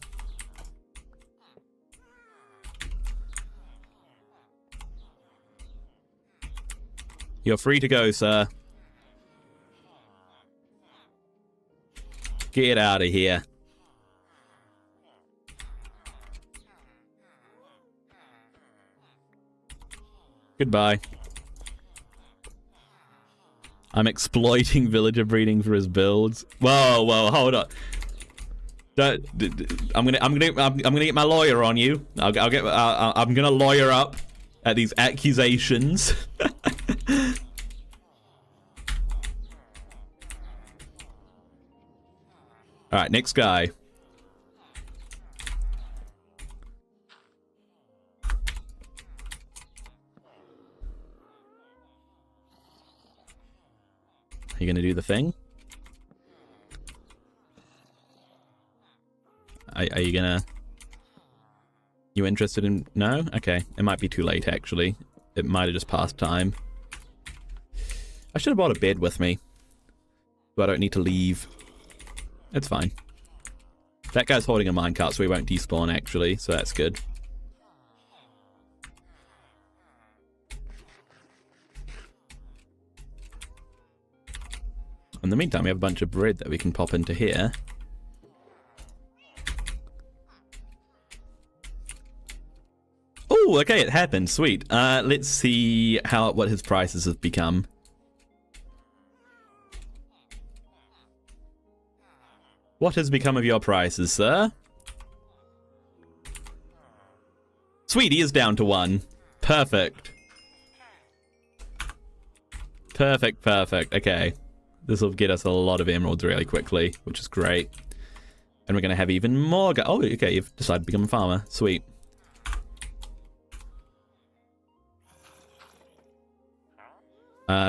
You're free to go, sir. Get out of here. Goodbye. I'm exploiting villager breeding for his builds. Whoa, hold on. I'm gonna get my lawyer on you. I'm gonna lawyer up at these accusations. All right, next guy. Are you gonna do the thing? Are you gonna... You interested in... No? Okay. It might be too late, actually. It might have just passed time. I should have brought a bed with me. So I don't need to leave. It's fine. That guy's holding a minecart, so he won't despawn, actually. So that's good. In the meantime, we have a bunch of bread that we can pop into here. Oh, okay, it happened. Sweet. Let's see what his prices have become. What has become of your prices, sir? Sweet, he is down to 1. Perfect. Perfect. Okay. This will get us a lot of emeralds really quickly, which is great. And we're going to have even more... Oh, okay, you've decided to become a farmer. Sweet.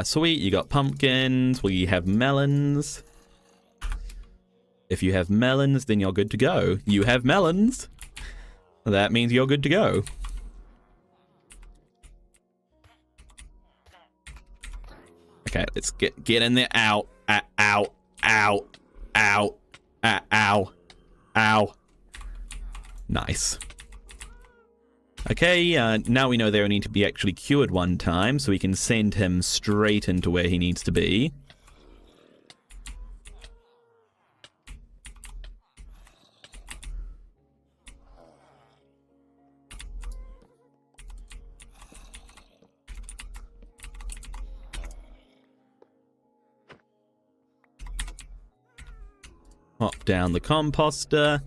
Sweet, you got pumpkins. We have melons. If you have melons, then you're good to go. You have melons. That means you're good to go. Okay, let's get in there. Ow. Ow. Ow. Ow. Ow. Ow. Nice. Okay, now we know they need to be actually cured one time, so we can send him straight into where he needs to be. Hop down the composter.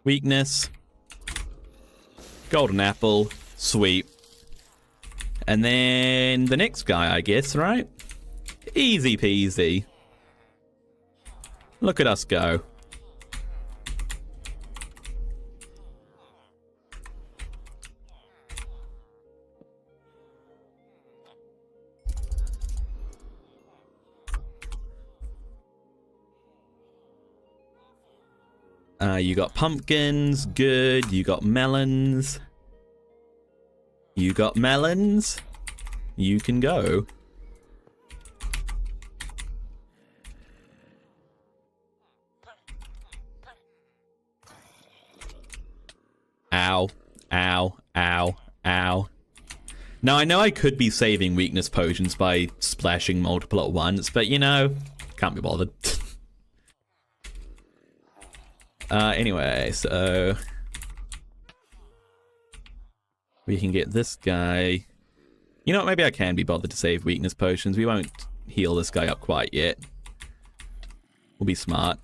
Weakness. Golden apple. Sweet. And then the next guy, I guess, right? Easy peasy. Look at us go. You got pumpkins, good. You got melons. You got melons. You can go. Ow, ow, ow, ow. Now, I know I could be saving weakness potions by splashing multiple at once, but you know, can't be bothered. Anyway, so we can get this guy You know what? Maybe I can be bothered to save weakness potions. We won't heal this guy up quite yet. We'll be smart.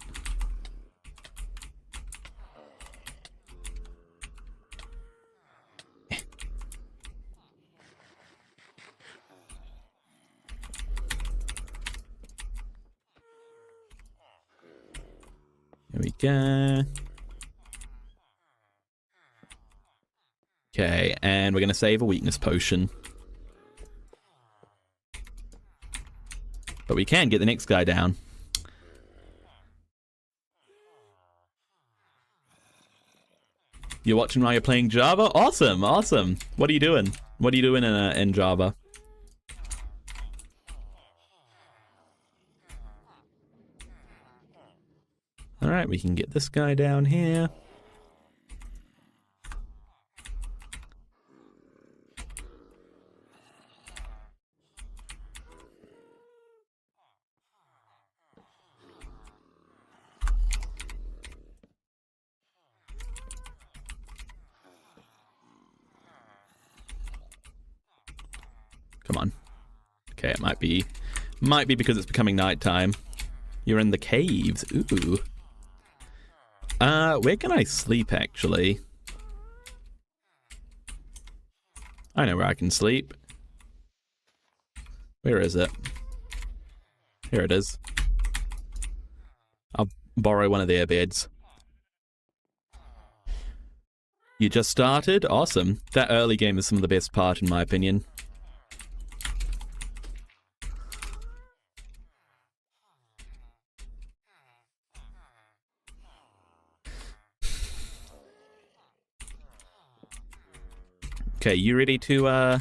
There we go. Okay, and we're going to save a weakness potion. But we can get the next guy down. You're watching while you're playing Java? Awesome, awesome. What are you doing? What are you doing in Java? Alright, we can get this guy down here. Come on. Okay, it might be because it's becoming nighttime. You're in the caves. Ooh. Where can I sleep, actually? I know where I can sleep. Where is it? Here it is. I'll borrow one of their beds. You just started? Awesome. That early game is some of the best part, in my opinion. Okay, you ready to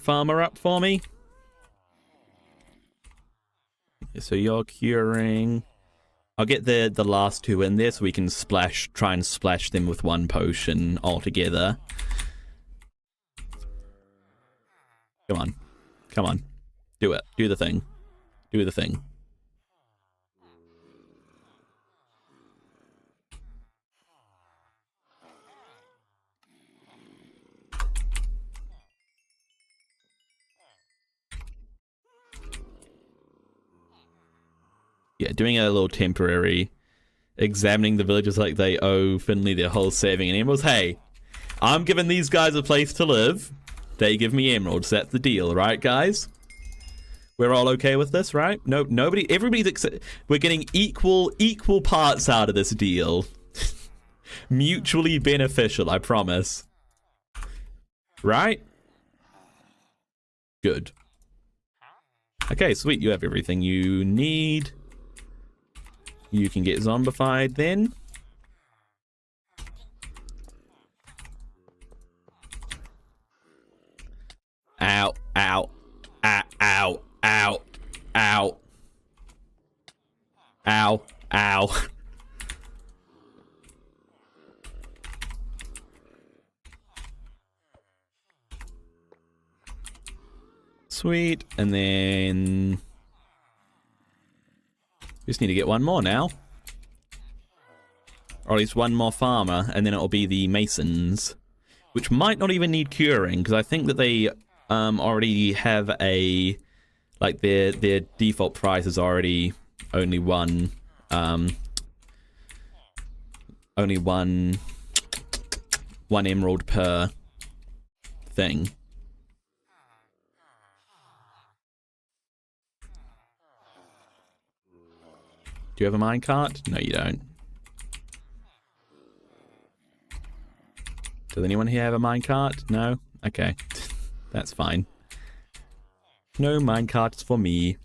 farm her up for me? So you're curing. I'll get the last two in there so we can try and splash them with one potion altogether. Come on. Come on. Do it. Do the thing. Do the thing. Yeah, doing a little temporary examining the villagers like they owe Finley their whole saving in emeralds. Hey, I'm giving these guys a place to live. They give me emeralds. That's the deal, right, guys? We're all okay with this, right? No, nobody, everybody's we're getting equal parts out of this deal. Mutually beneficial, I promise. Right? Good. Okay, sweet. You have everything you need. You can get zombified then. Ow, ow, ow, ow, ow, ow, ow, ow. Sweet, and then just need to get one more now. Or at least one more farmer, and then it'll be the masons. Which might not even need curing, because I think that they already have a... Like, their default price is already only one... only one emerald per thing. Do you have a minecart? No, you don't. Does anyone here have a minecart? No? Okay. That's fine. No minecarts for me.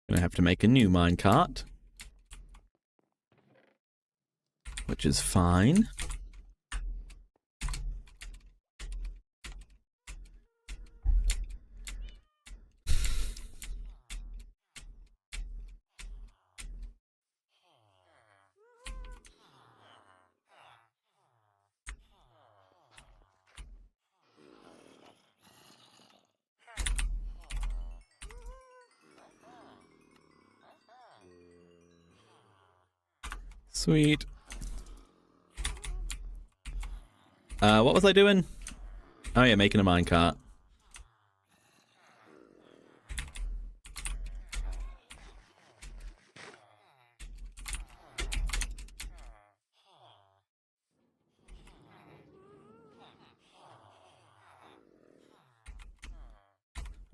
Gonna have to make a new minecart. Which is fine. Sweet. What was I doing? Oh yeah, making a minecart.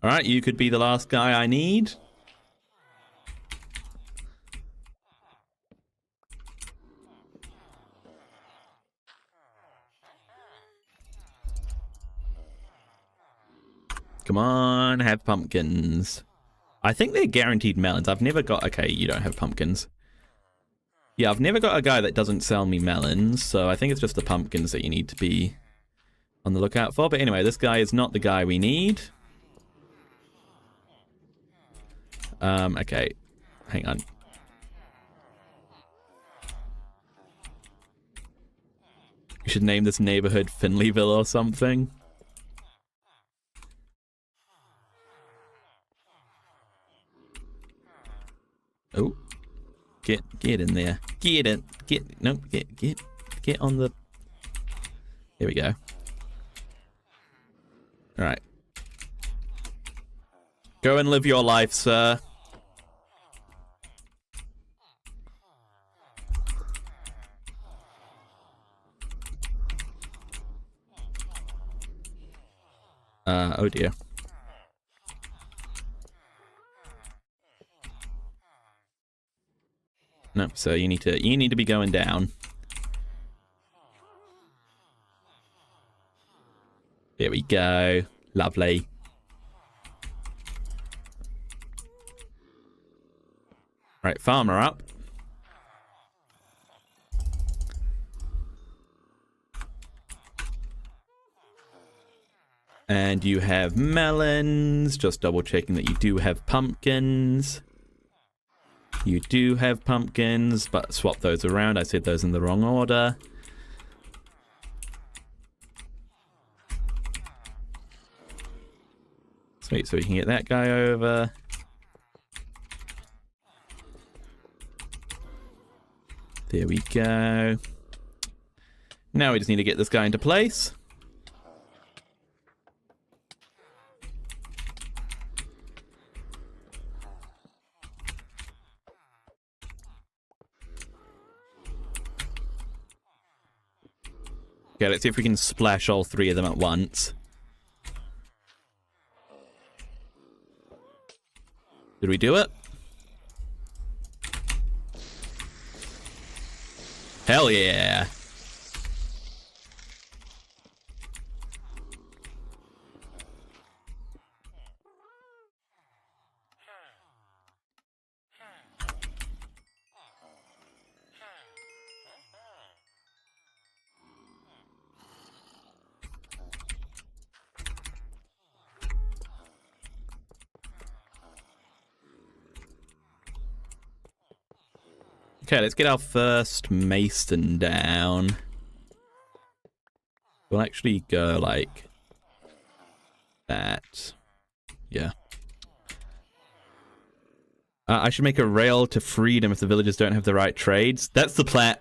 Alright, you could be the last guy I need. Come on, have pumpkins. I think they're guaranteed melons. I've never got... Okay, you don't have pumpkins. Yeah, I've never got a guy that doesn't sell me melons, so I think it's just the pumpkins that you need to be on the lookout for. But anyway, this guy is not the guy we need. Okay. Hang on. You should name this neighborhood Finleyville or something. Oh. Get in there. Get on the... There we go. Alright. Go and live your life, sir. Oh dear. No, so you need to be going down. There we go. Lovely. Right, farmer up. And you have melons. Just double checking that you do have pumpkins. You do have pumpkins, but swap those around. I said those in the wrong order. Sweet, so we can get that guy over. There we go. Now we just need to get this guy into place. Okay, let's see if we can splash all three of them at once. Did we do it? Hell yeah! Okay, let's get our first mason down. We'll actually go like that. Yeah. I should make a rail to freedom if the villagers don't have the right trades. That's the plan.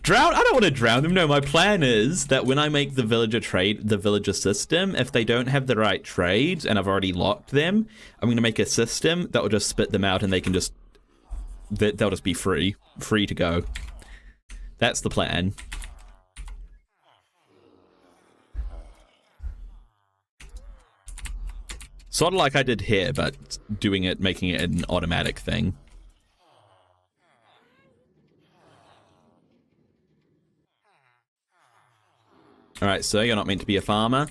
Drown? I don't want to drown them. No, my plan is that when I make the villager system, if they don't have the right trades and I've already locked them, I'm going to make a system that will just spit them out and they can just... They'll just be free to go. That's the plan. Sort of like I did here, but making it an automatic thing. Alright, so you're not meant to be a farmer.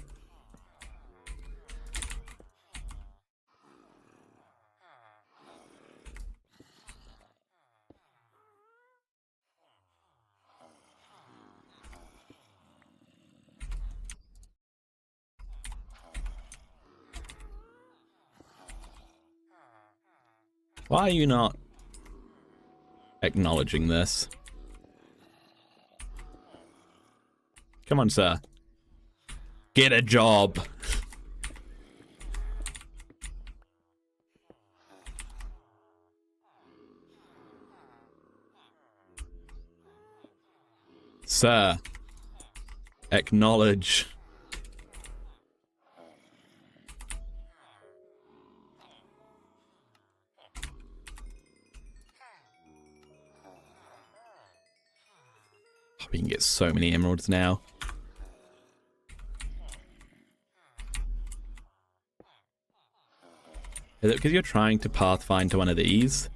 Why are you not acknowledging this? Come on, sir. Get a job. Sir, acknowledge. Oh, we can get so many emeralds now. Is it because you're trying to pathfind to one of these?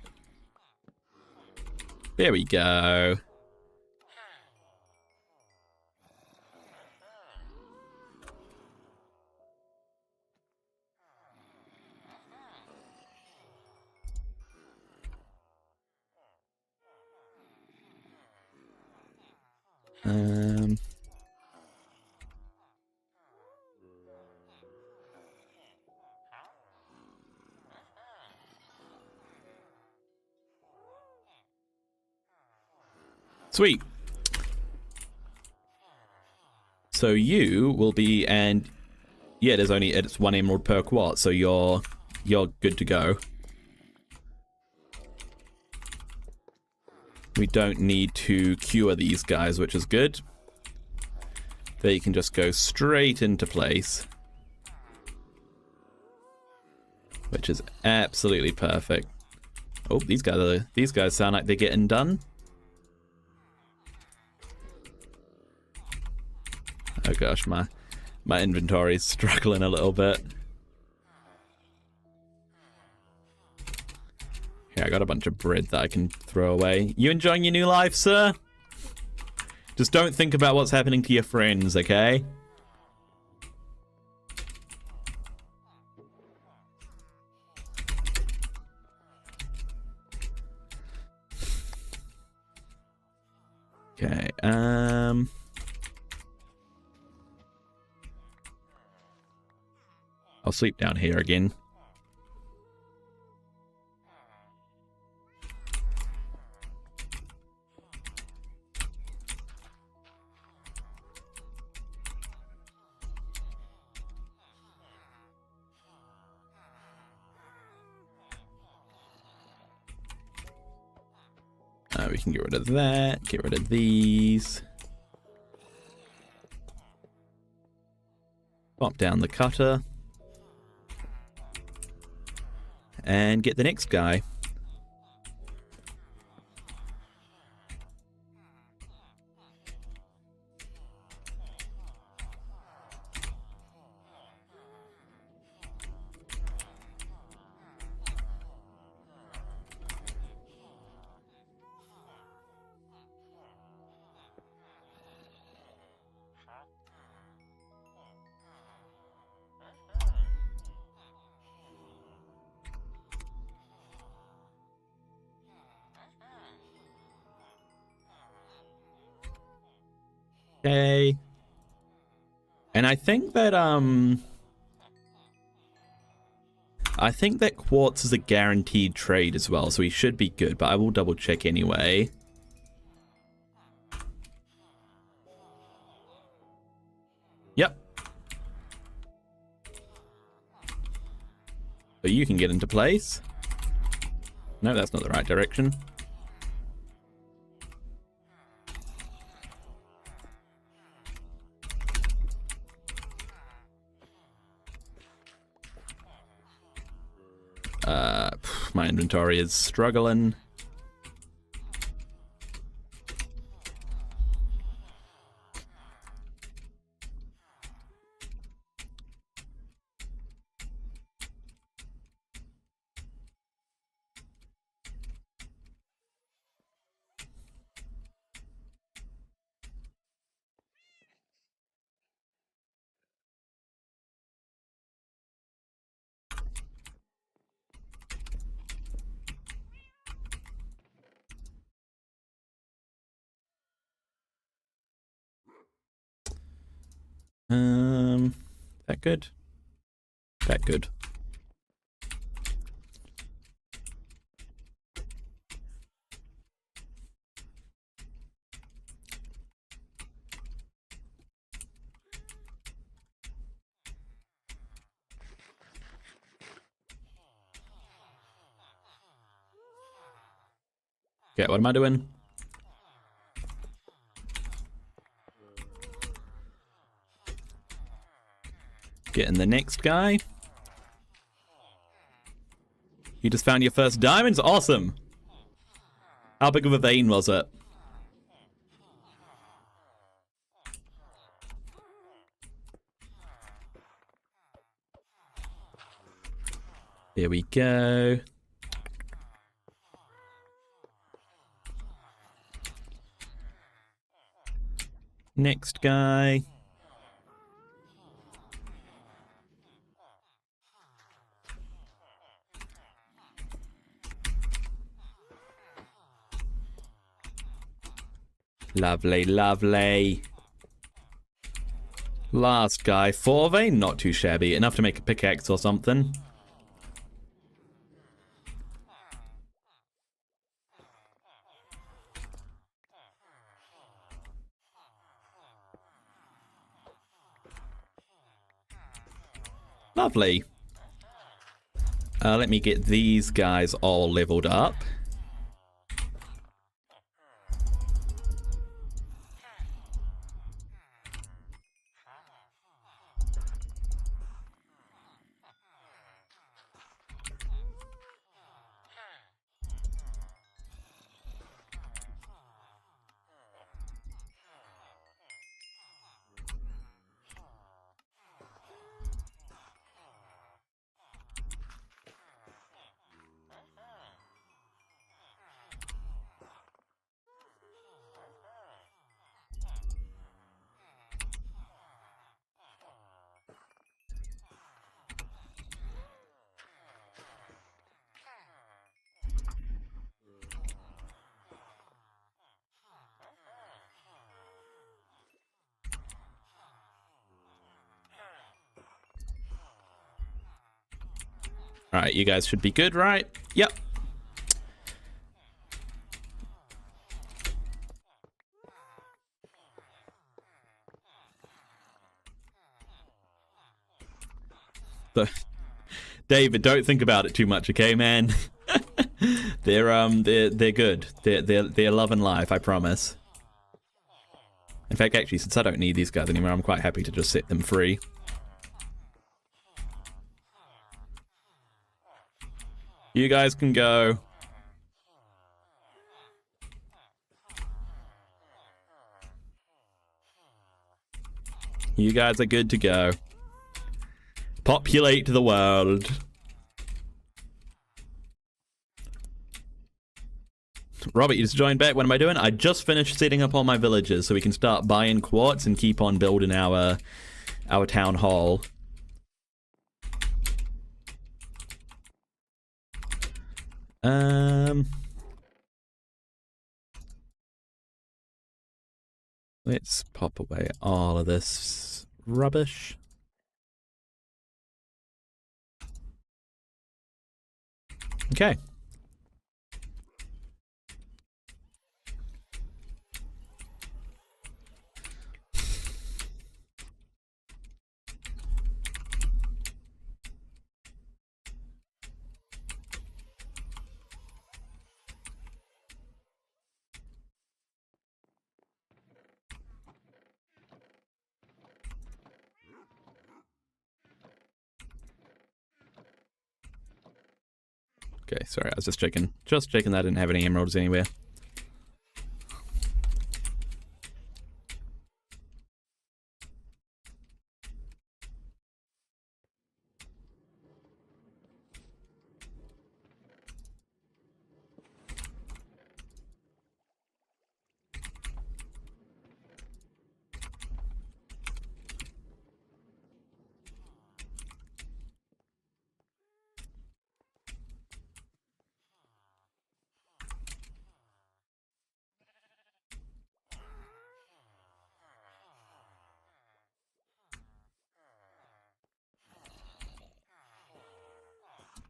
There we go. Sweet. So you will be, and yeah, it's 1 emerald per quart, so you're good to go. We don't need to cure these guys, which is good. They can just go straight into place, which is absolutely perfect. Oh, these guys sound like they're getting done. Oh gosh, my inventory is struggling a little bit. Here, I got a bunch of bread that I can throw away. You enjoying your new life, sir? Just don't think about what's happening to your friends, okay? Okay, I'll sleep down here again. We can get rid of that, get rid of these. Pop down the cutter. And get the next guy. Okay. And I think that quartz is a guaranteed trade as well, so we should be good, but I will double check anyway. Yep. So you can get into place. No, that's not the right direction. My inventory is struggling. That good? That good. Okay, what am I doing? Getting the next guy. You just found your first diamonds? Awesome! How big of a vein was it? There we go. Next guy. Lovely, lovely. Last guy. 4 vein, not too shabby. Enough to make a pickaxe or something. Lovely. Let me get these guys all leveled up. Alright, you guys should be good, right? Yep. David, don't think about it too much, okay, man? they're good. They're loving life, I promise. In fact, actually, since I don't need these guys anymore, I'm quite happy to just set them free. You guys can go. You guys are good to go. Populate the world. Robert, you just joined back. What am I doing? I just finished setting up all my villages so we can start buying quartz and keep on building our town hall. Let's pop away all of this rubbish. Okay. Okay, sorry, I was just checking. Just checking that I didn't have any emeralds anywhere.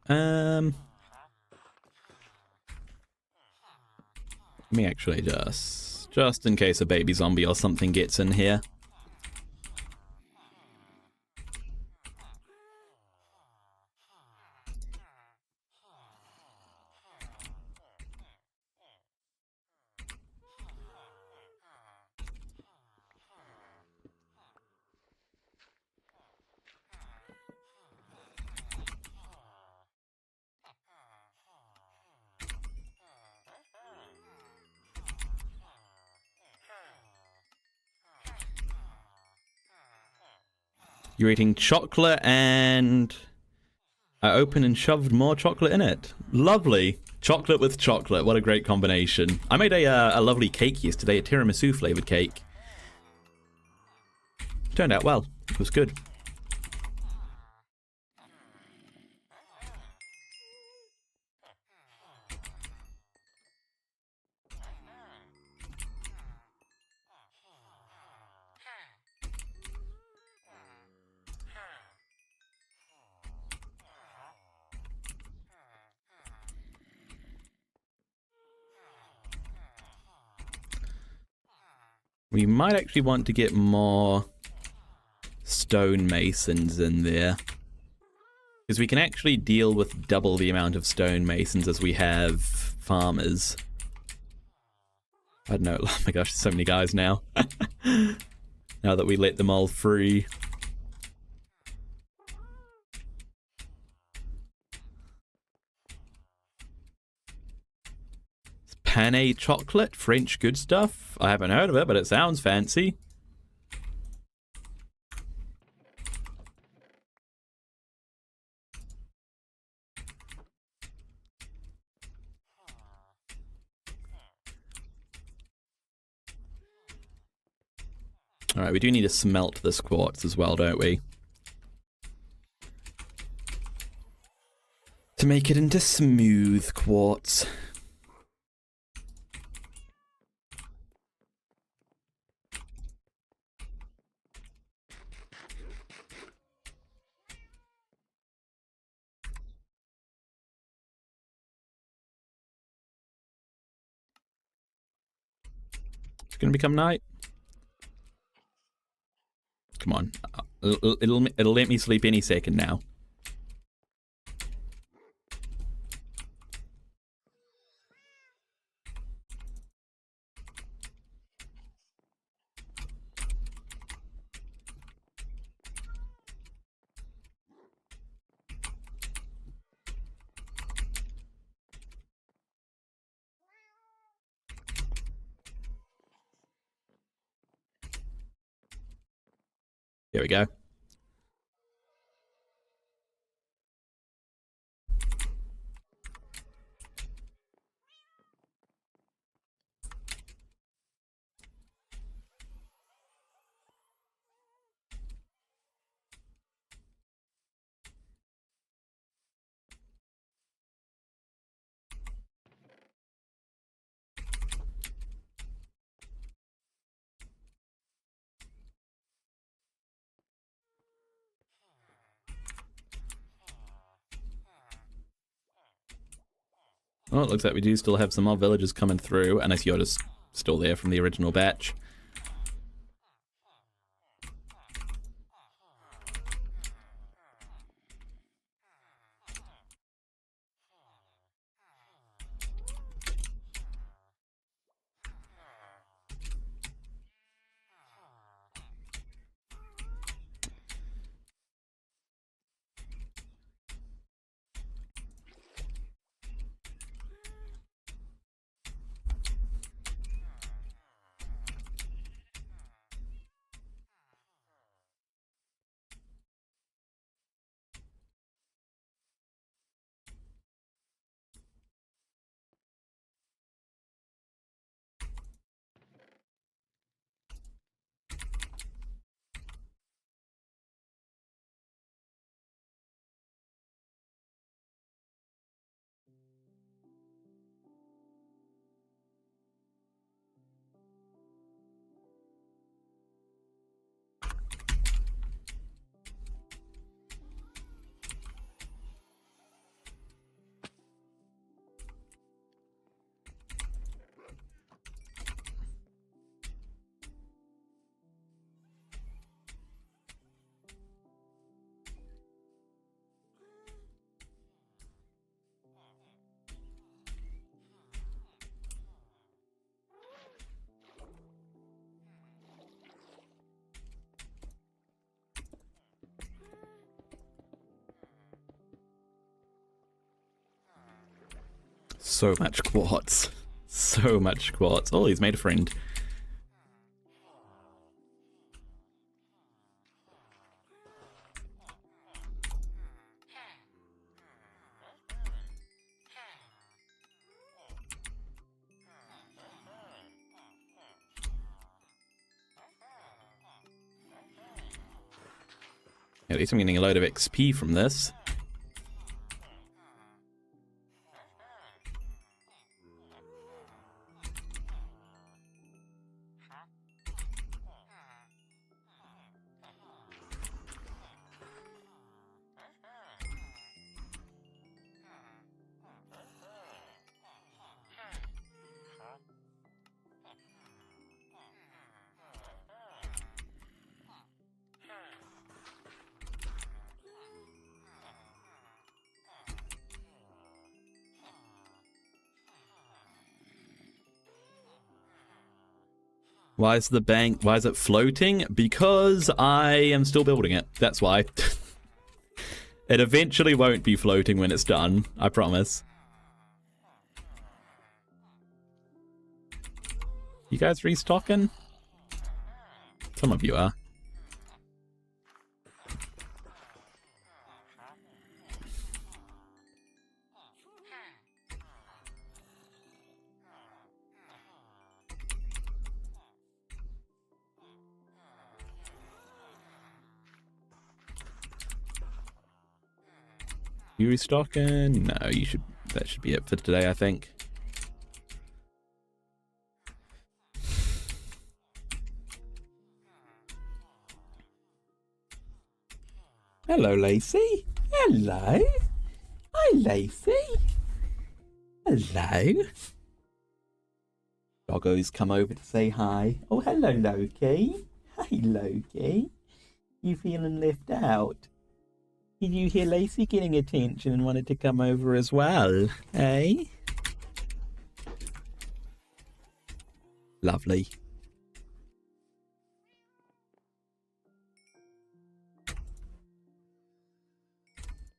Let me actually just in case a baby zombie or something gets in here. You're eating chocolate and I opened and shoved more chocolate in it. Lovely. Chocolate with chocolate. What a great combination. I made a lovely cake yesterday, a tiramisu flavored cake. Turned out well. It was good. We might actually want to get more stonemasons in there. Because we can actually deal with double the amount of stonemasons as we have farmers. I don't know, oh my gosh, so many guys now. Now that we let them all free. Panay chocolate, French good stuff. I haven't heard of it, but it sounds fancy. Alright, we do need to smelt this quartz as well, don't we? To make it into smooth quartz. It's gonna become night. Come on, it'll let me sleep any second now. There we go. Well, it looks like we do still have some more villagers coming through, unless you're just still there from the original batch. So much quartz. So much quartz. Oh, he's made a friend. At least I'm getting a load of XP from this. Why is the bank, why is it floating? Because I am still building it. That's why. It eventually won't be floating when it's done. I promise. You guys restocking? Some of you are. You restocking? No, you should. That should be it for today, I think. Hello, Lacey. Hello. Hi, Lacey. Hello. Doggo's come over to say hi. Oh, hello, Loki. Hi, Loki. You feeling left out? Did you hear Lacey getting attention and wanted to come over as well, eh? Lovely.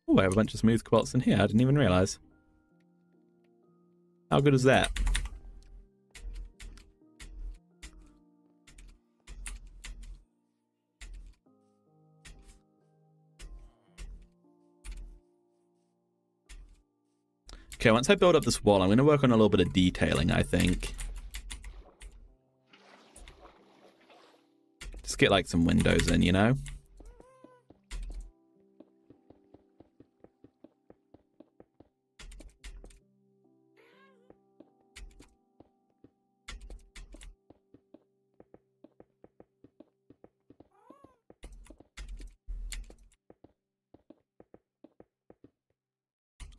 Oh, I have a bunch of smooth quartz in here. I didn't even realise. How good is that? Okay, once I build up this wall, I'm going to work on a little bit of detailing, I think. Just get like some windows in, you know?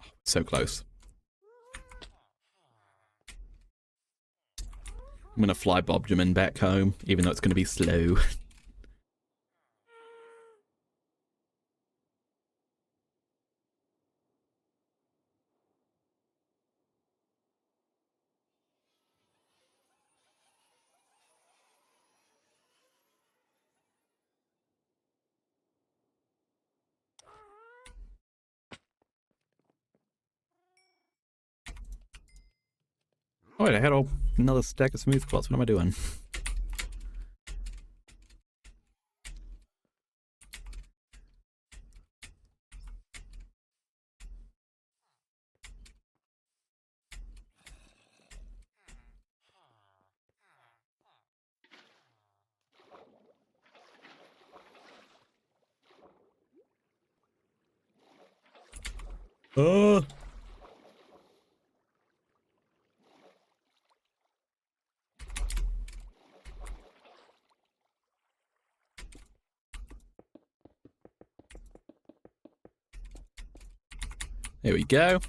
Oh, so close. I'm going to fly Bobjamin back home, even though it's going to be slow. Oh wait, I had another stack of smooth quartz. What am I doing? Oh! There we go.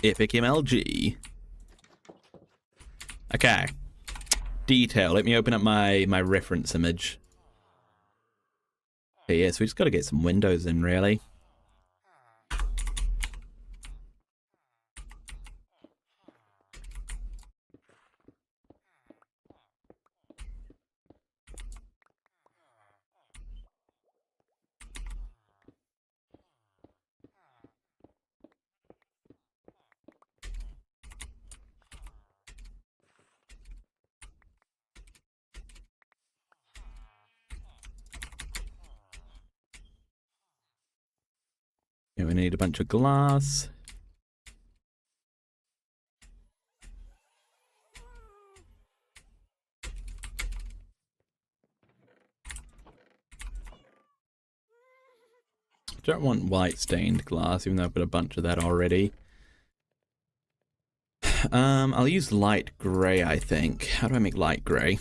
Epic MLG. Okay. Detail. Let me open up my reference image. Okay, yeah, so we just got to get some windows in, really. Yeah, we need a bunch of glass. Don't want white stained glass, even though I've got a bunch of that already. I'll use light grey, I think. How do I make light grey?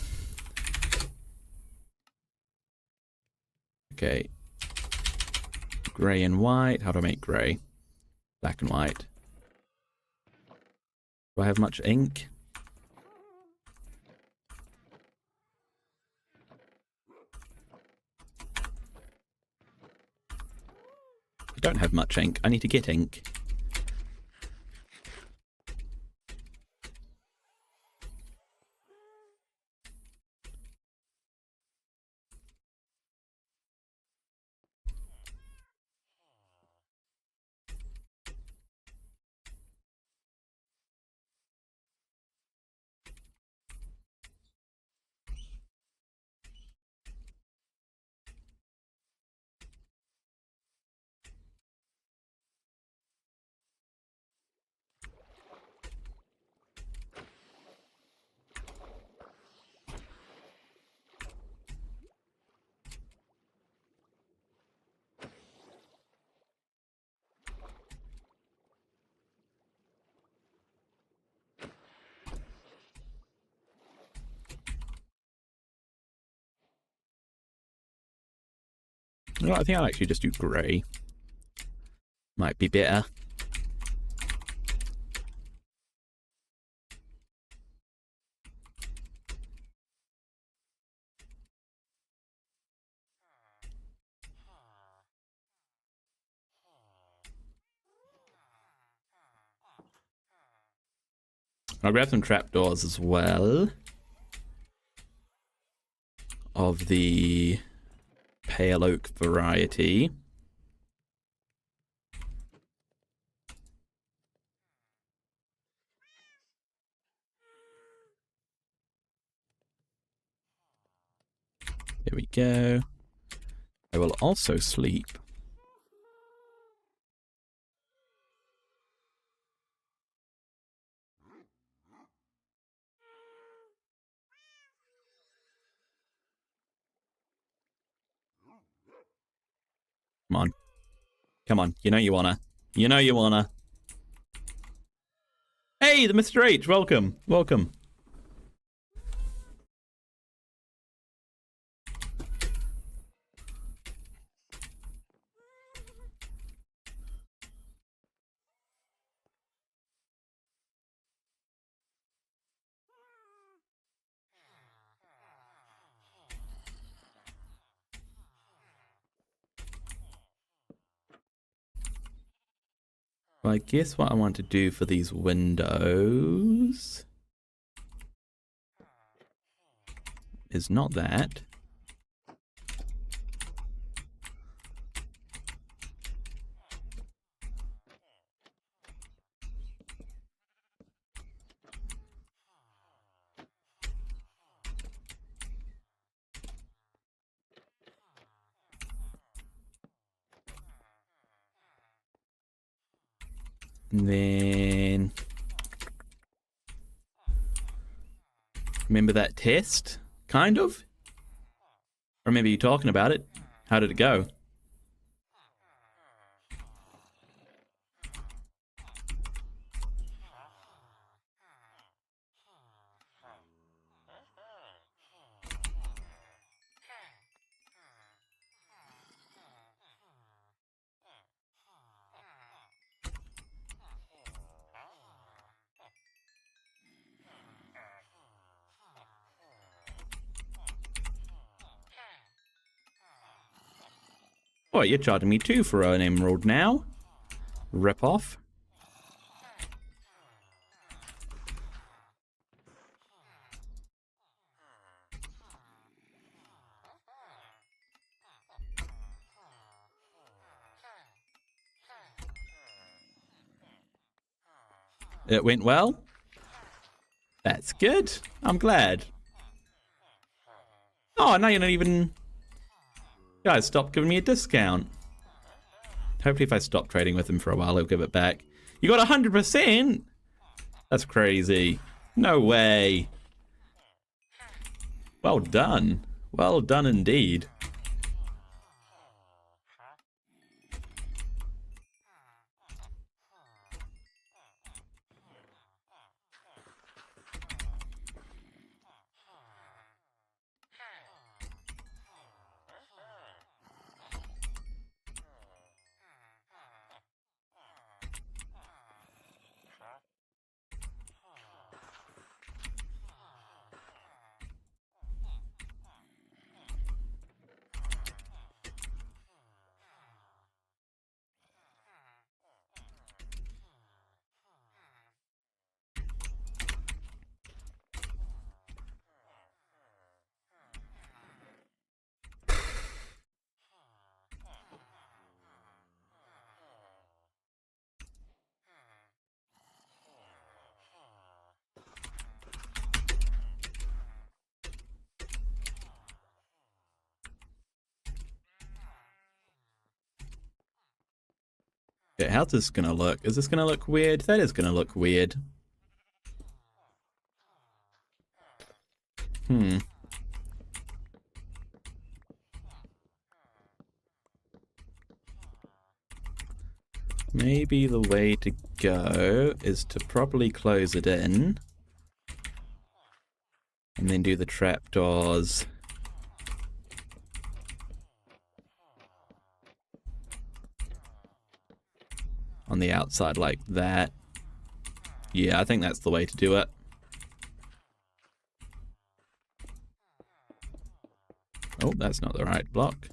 Okay. Grey and white. How do I make grey? Black and white. Do I have much ink? I don't have much ink. I need to get ink. Well, I think I'll actually just do grey. Might be better. I'll grab some trapdoors as well. Of the pale oak variety. There we go. I will also sleep. Come on. Come on. You know you wanna. You know you wanna. Hey, the Mr. H. Welcome. Welcome. Well, I guess what I want to do for these windows is not that. And then remember that test? Kind of? Remember you talking about it? How did it go? Oh, you're charging me 2 for an emerald now? Rip off. It went well? That's good. I'm glad. Oh, now you're not even... Guys, stop giving me a discount. Hopefully if I stop trading with him for a while, he'll give it back. You got 100%? That's crazy. No way. Well done. Well done indeed. Okay, how's this gonna look? Is this gonna look weird? That is gonna look weird. Maybe the way to go is to properly close it in. And then do the trapdoors. On the outside like that. Yeah, I think that's the way to do it. Oh, that's not the right block.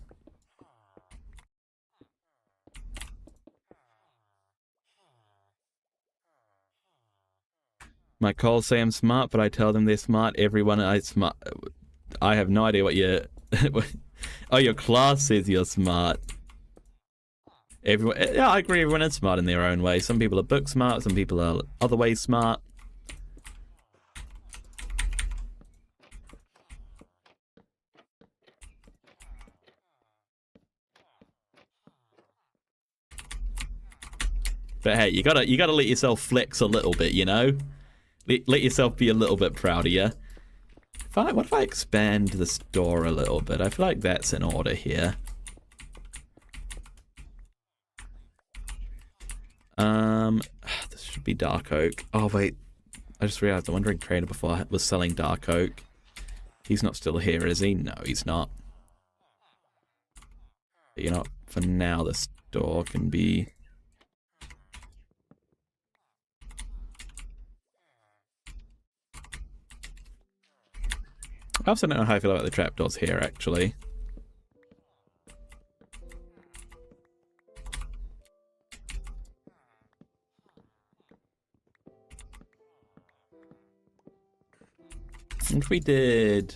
My calls say I'm smart, but I tell them they're smart. Everyone is smart. I have no idea what you're... Oh, your class says you're smart. Everyone... Yeah, I agree. Everyone is smart in their own way. Some people are book smart. Some people are other ways smart. But hey, you gotta let yourself flex a little bit, you know? Let yourself be a little bit proud of you. What if I expand the store a little bit? I feel like that's in order here. This should be dark oak. Oh wait, I just realized the Wandering Trader before was selling dark oak. He's not still here, is he? No, he's not. But you know, for now the store can be... I also don't know how I feel about the trapdoors here, actually. What if we did...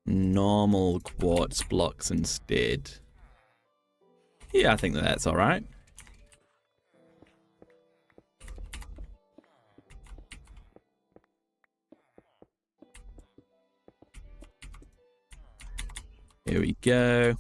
normal quartz blocks instead? Yeah, I think that's alright. Here we go.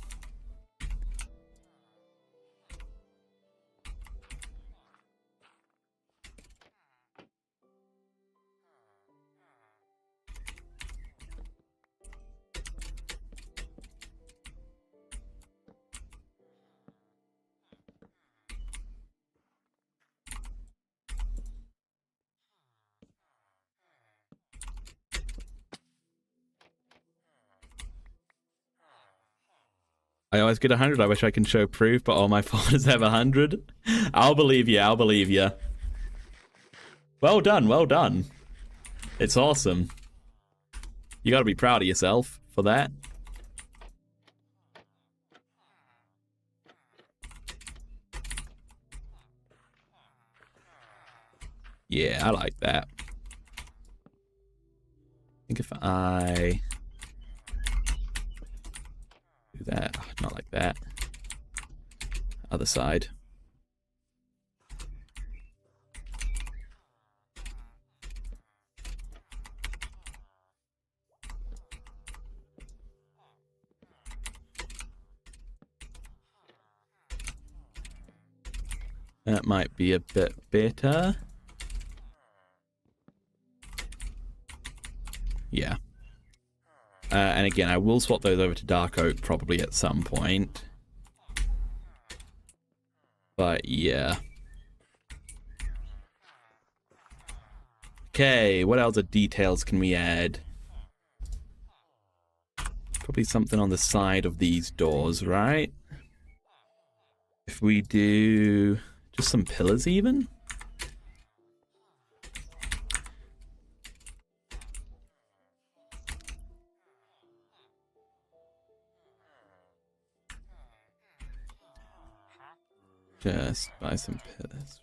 I always get 100. I wish I can show proof, but all my followers have 100. I'll believe you. I'll believe you. Well done. Well done. It's awesome. You gotta be proud of yourself for that. Yeah, I like that. I think if I... do that. Oh, not like that. Other side. That might be a bit better. Yeah. And again, I will swap those over to dark oak probably at some point. But yeah. Okay, what else of details can we add? Probably something on the side of these doors, right? If we do just some pillars even? Just buy some pillars.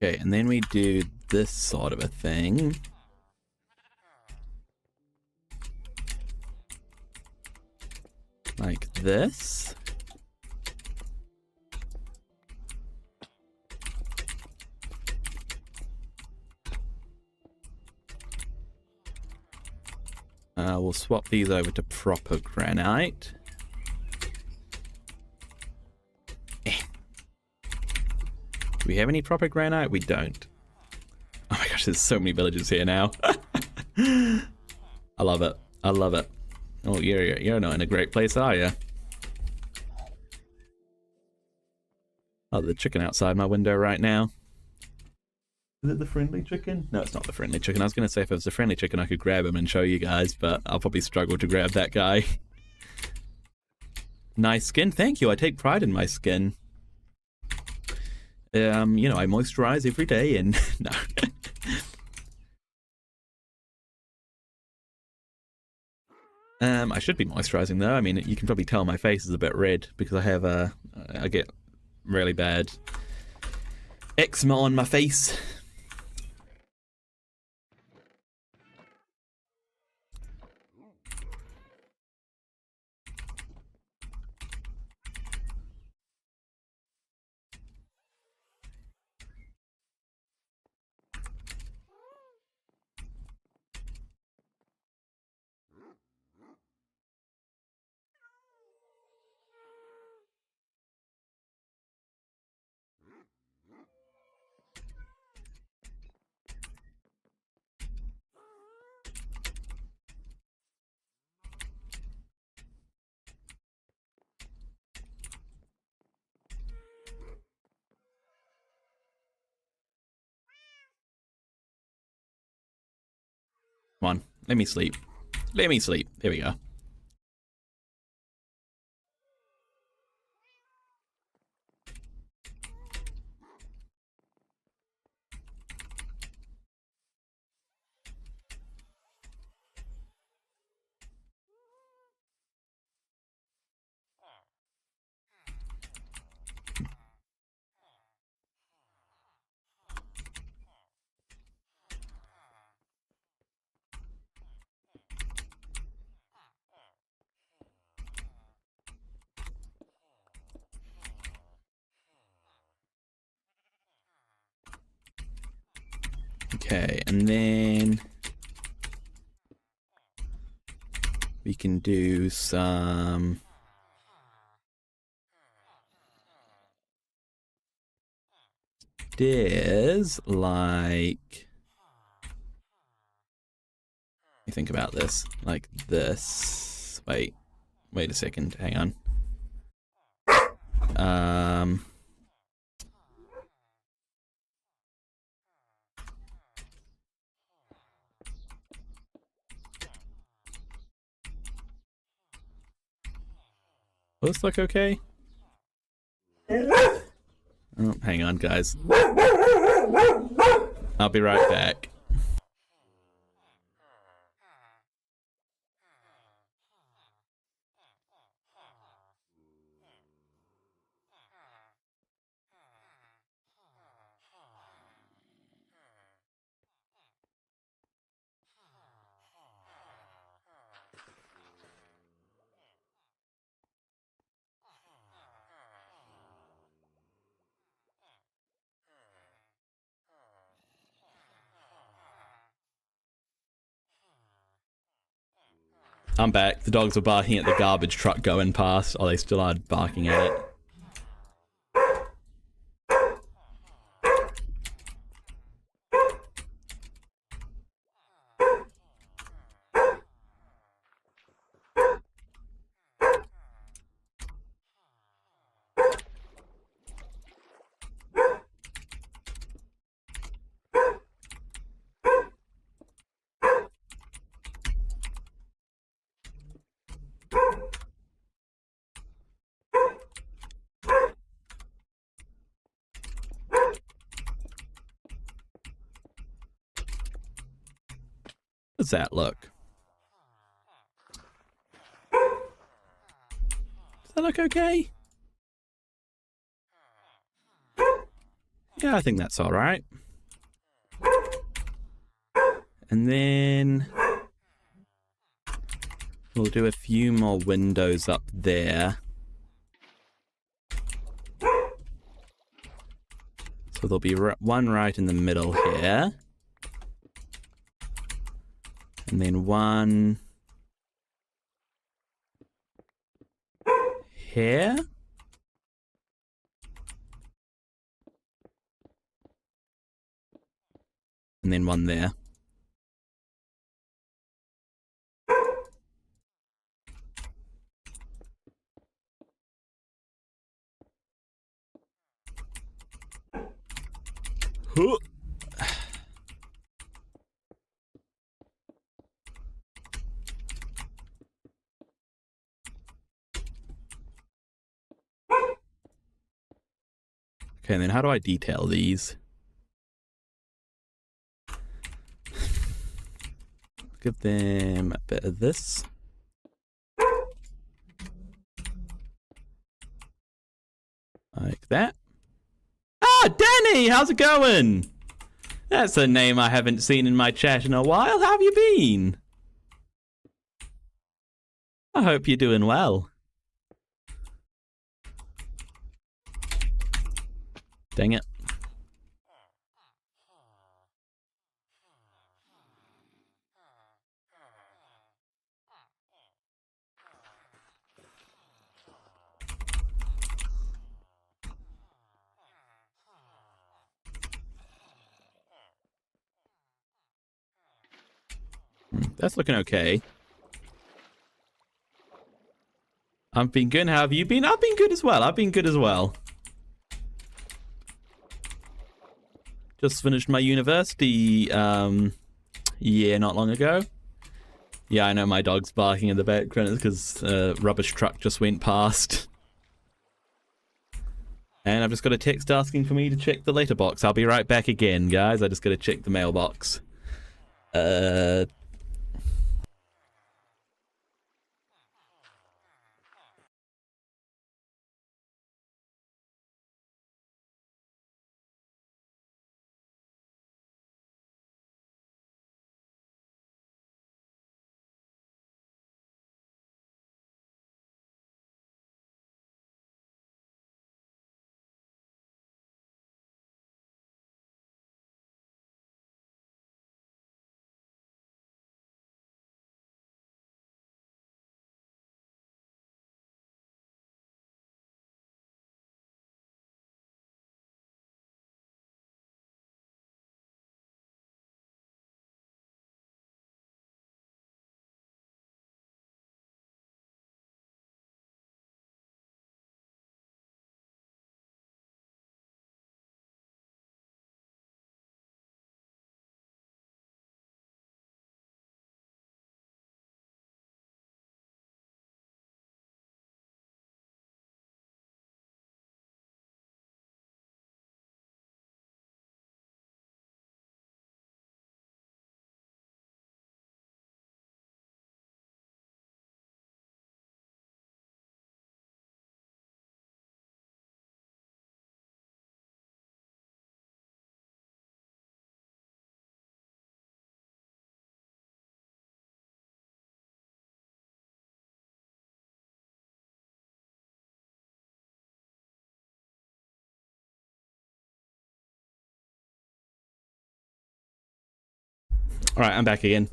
Okay, and then we do this sort of a thing. Like this. We'll swap these over to proper granite. Do we have any proper granite? We don't. Oh my gosh, there's so many villages here now. I love it. I love it. Oh, you're not in a great place, are you? Oh, the chicken outside my window right now. Is it the friendly chicken? No, it's not the friendly chicken. I was going to say if it was the friendly chicken, I could grab him and show you guys, but I'll probably struggle to grab that guy. Nice skin. Thank you. I take pride in my skin. You know, I moisturize every day and... no. I should be moisturizing though. I mean, you can probably tell my face is a bit red because I have I get really bad eczema on my face. Come on, let me sleep. Let me sleep. There we go. Okay, and then we can do some stairs, like, let me think about this, like this. Wait a second, hang on. Will this look okay? Oh, hang on, guys. I'll be right back. I'm back. The dogs were barking at the garbage truck going past. Oh, they still are barking at it. Does that look? Does that look okay? Yeah, I think that's all right. And then we'll do a few more windows up there. So there'll be one right in the middle here. And then one here. And then one there. Huh. Okay, and then how do I detail these? Give them a bit of this. Like that. Ah, Danny, how's it going? That's a name I haven't seen in my chat in a while. How have you been? I hope you're doing well. Dang it. That's looking okay. I've been good. How have you been? I've been good as well. Just finished my university year not long ago. Yeah, I know my dog's barking in the background. It's because a rubbish truck just went past. And I've just got a text asking for me to check the letterbox. I'll be right back again, guys. I just got to check the mailbox. Alright, I'm back again.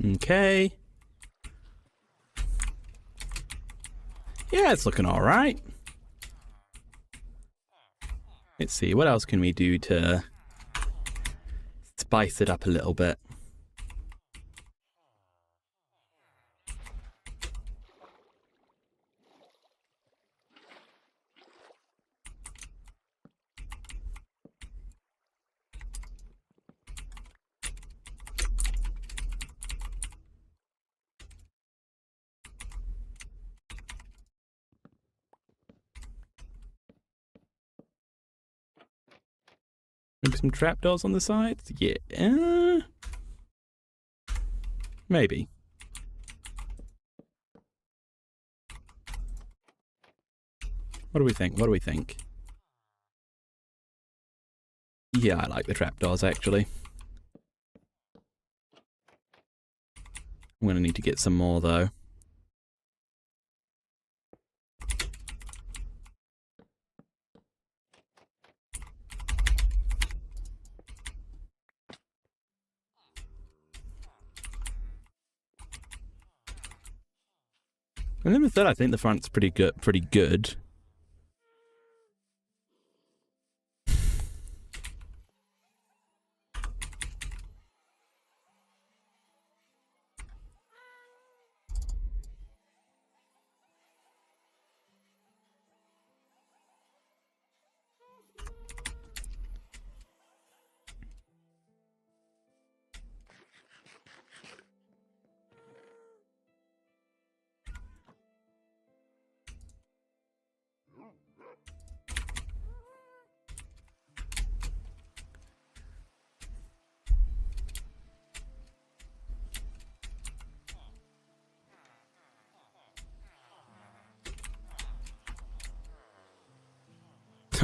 Okay. Yeah, it's looking all right. Let's see, what else can we do to spice it up a little bit? Maybe some trapdoors on the sides? Yeah. Maybe. What do we think? What do we think? Yeah, I like the trapdoors, actually. I'm gonna need to get some more, though. And then with that, I think the front's pretty good.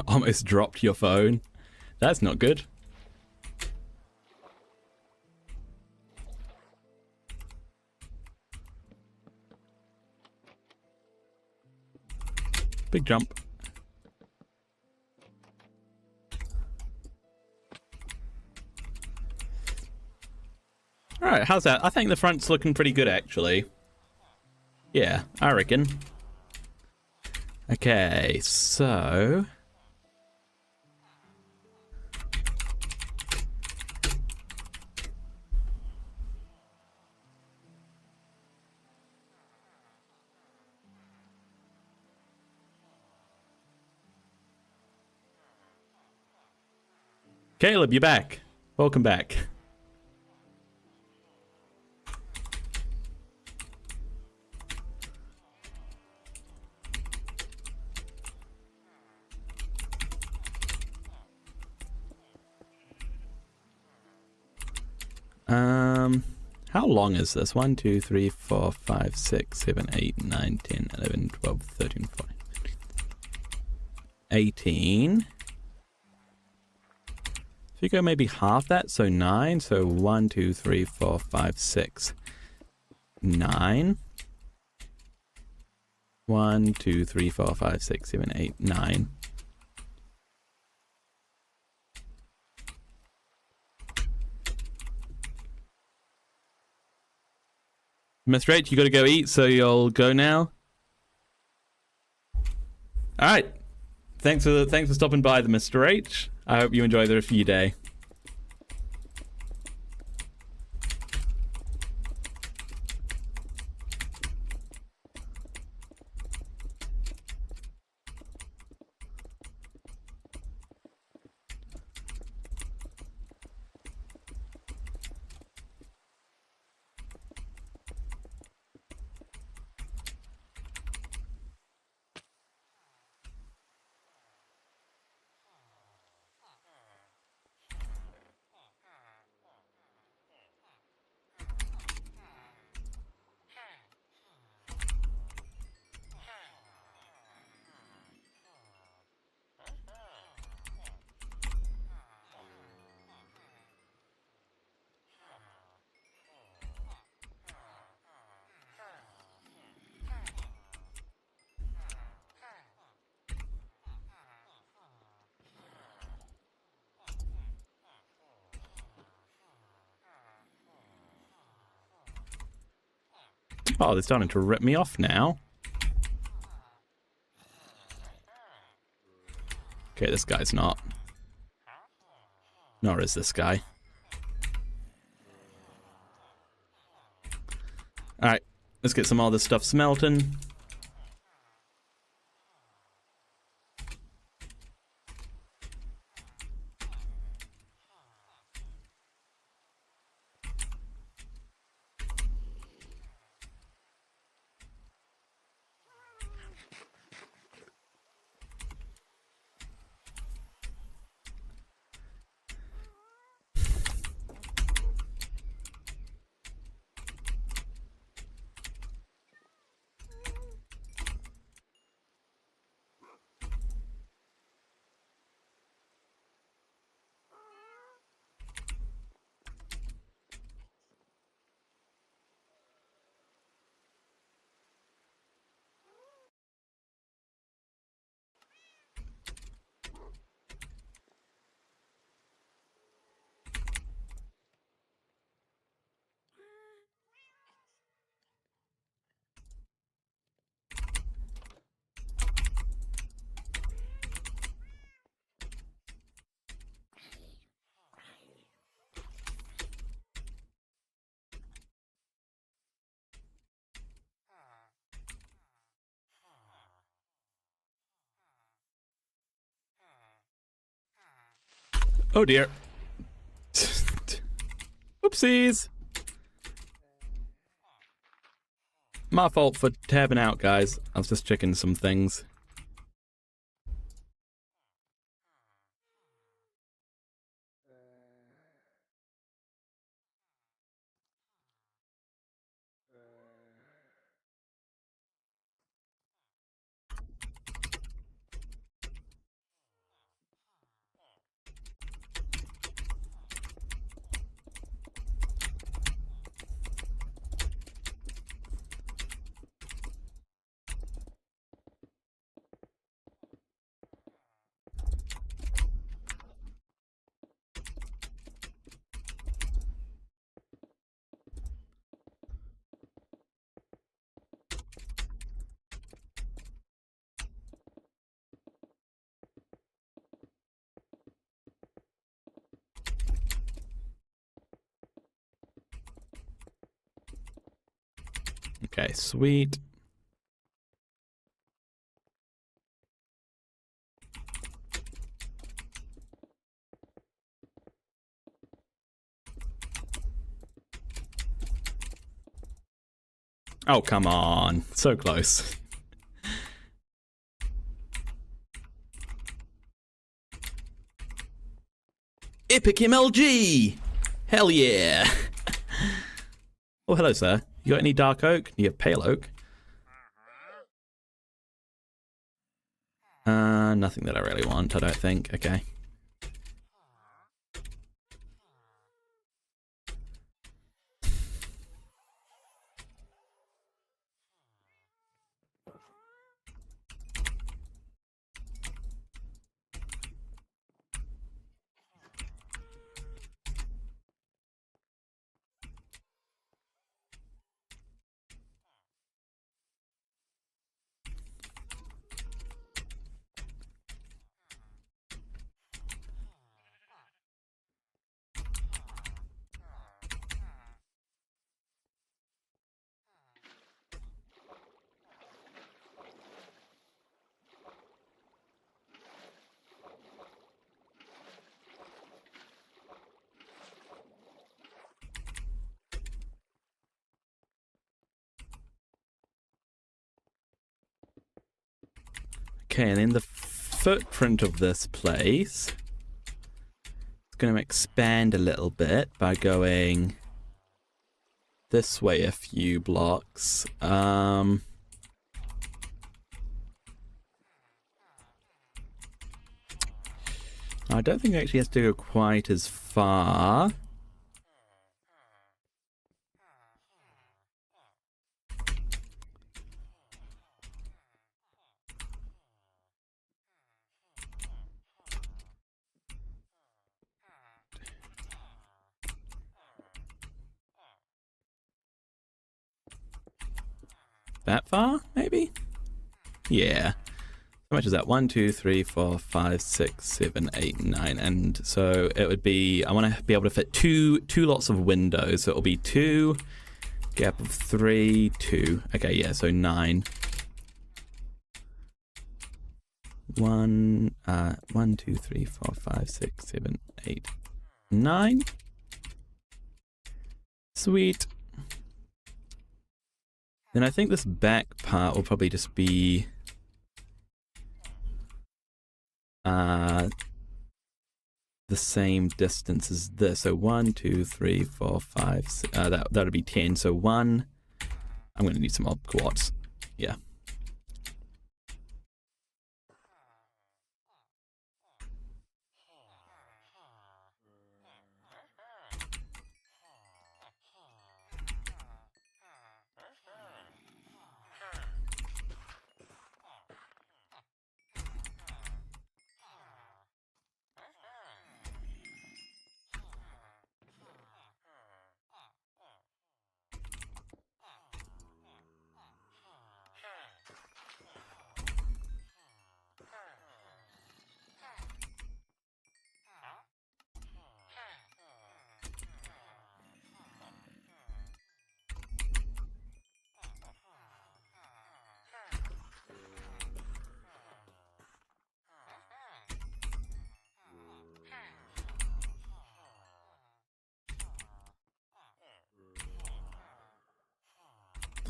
Almost dropped your phone. That's not good. Big jump. Alright, how's that? I think the front's looking pretty good, actually. Yeah, I reckon. Okay, so... Caleb, you're back. Welcome back. How long is this? 1, 2, 3, 4, 5, 6, 7, 8, 9, 10, 11, 12, 13, 14, 18. If you go maybe half that, so 9. So 1, 2, 3, 4, 5, 6, 9. 1, 2, 3, 4, 5, 6, 7, 8, 9. Mr. H, you gotta go eat, so you'll go now. Alright. Thanks for stopping by, the Mr. H. I hope you enjoy the rest of your day. Oh, they're starting to rip me off now. Okay, this guy's not. Nor is this guy. Alright, let's get some more of this stuff smelting. Oh dear. Oopsies. My fault for tabbing out, guys. I was just checking some things. Okay, sweet. Oh, come on. So close. Epic MLG! Hell yeah! Oh, hello, sir. You got any dark oak? You have pale oak? Nothing that I really want, I don't think. Okay. Okay, and in the footprint of this place, it's going to expand a little bit by going this way a few blocks. I don't think it actually has to go quite as far. that far, maybe? Yeah. How much is that? 1, 2, 3, 4, 5, 6, 7, 8, 9. And so it would be, I want to be able to fit two lots of windows. So it'll be 2, gap of 3, 2. Okay, yeah, so 9. 1, 2, 3, 4, 5, 6, 7, 8, 9. Sweet. Then I think this back part will probably just be the same distance as this. So 1, 2, 3, 4, 5, 6, that would be 10. So 1, I'm going to need some more quartz. Yeah.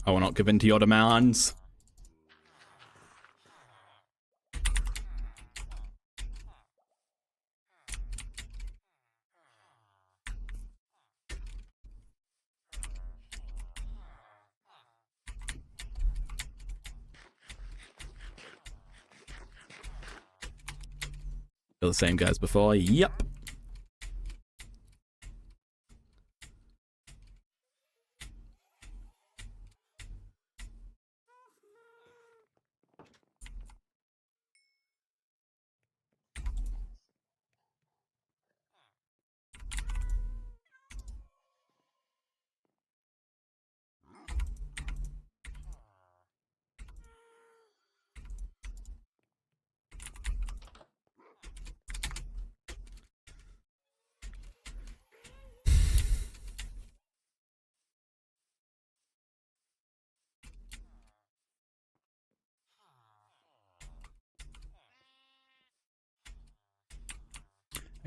I will not give in to your demands. Still the same guys before. Yep.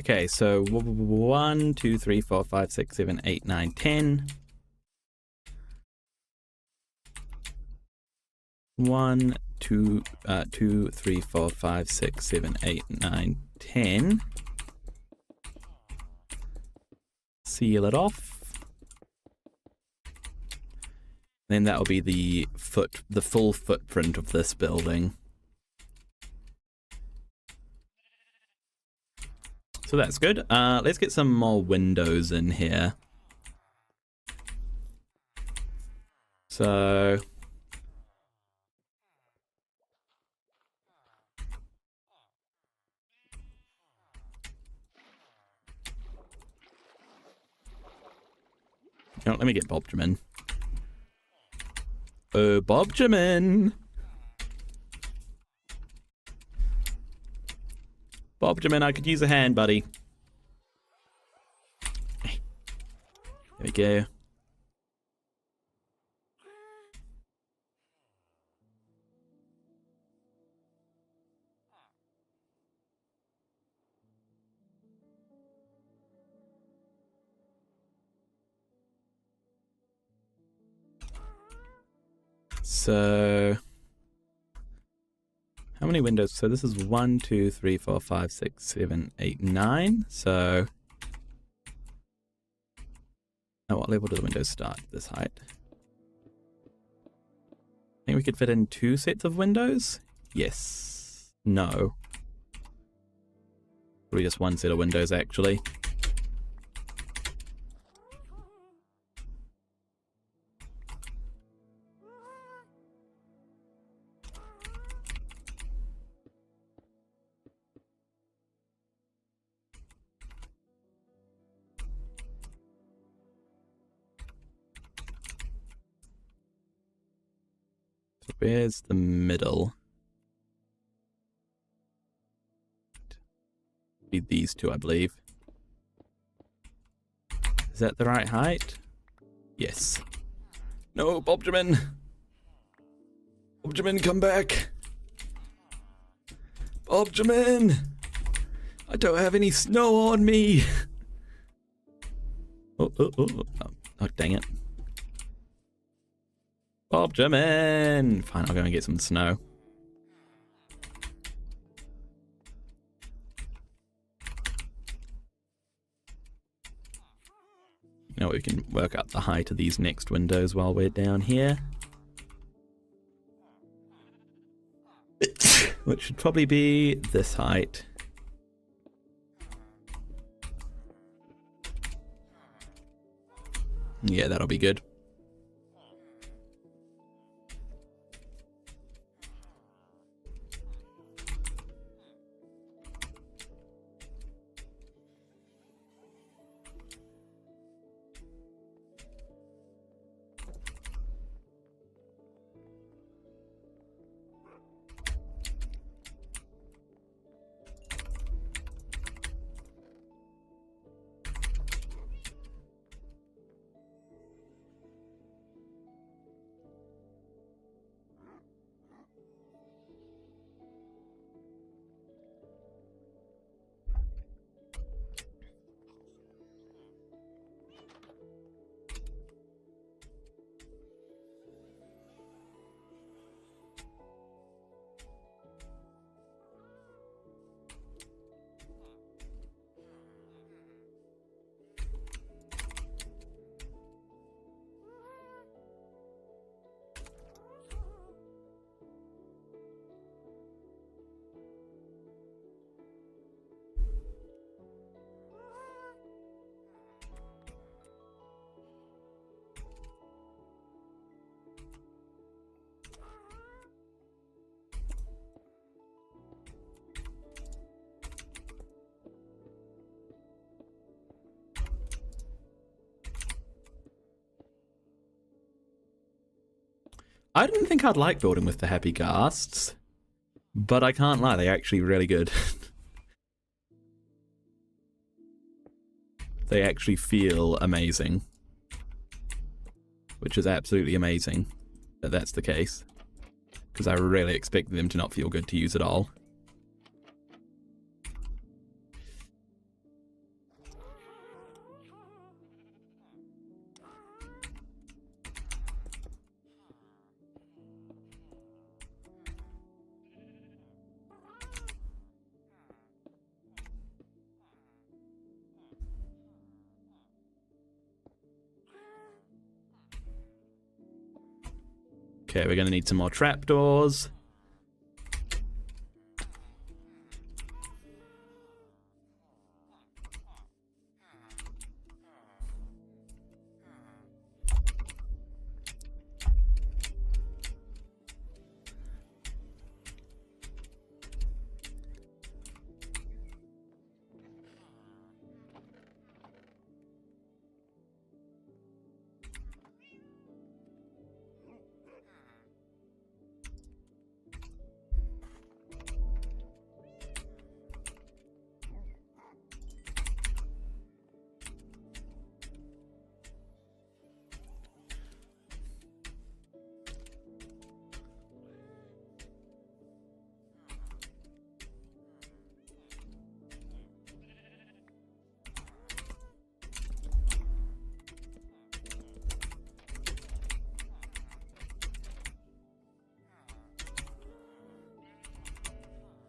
Okay, so 1, 2, 3, 4, 5, 6, 7, 8, 9, 10. 1, 2, 2, 3, 4, 5, 6, 7, 8, 9, 10. Seal it off. Then that will be the full footprint of this building. So that's good. Let's get some more windows in here. So let me get Bobjamin. Oh, Bobjamin! Bobjamin, I could use a hand, buddy. There we go. So how many windows? So this is 1, 2, 3, 4, 5, 6, 7, 8, 9. So at what level do the windows start? This height. I think we could fit in 2 sets of windows? Yes. No. Probably just 1 set of windows, actually. Where's the middle? Be these two, I believe. Is that the right height? Yes. No, Bobjamin! Bobjamin, come back! Bobjamin! I don't have any snow on me! Oh, dang it. Bobjamin! Fine, I'll go and get some snow. You know, we can work out the height of these next windows while we're down here. Which should probably be this height. Yeah, that'll be good. I didn't think I'd like building with the happy ghasts, but I can't lie, they're actually really good. They actually feel amazing. Which is absolutely amazing that that's the case. Because I really expected them to not feel good to use at all. Okay, we're going to need some more trapdoors.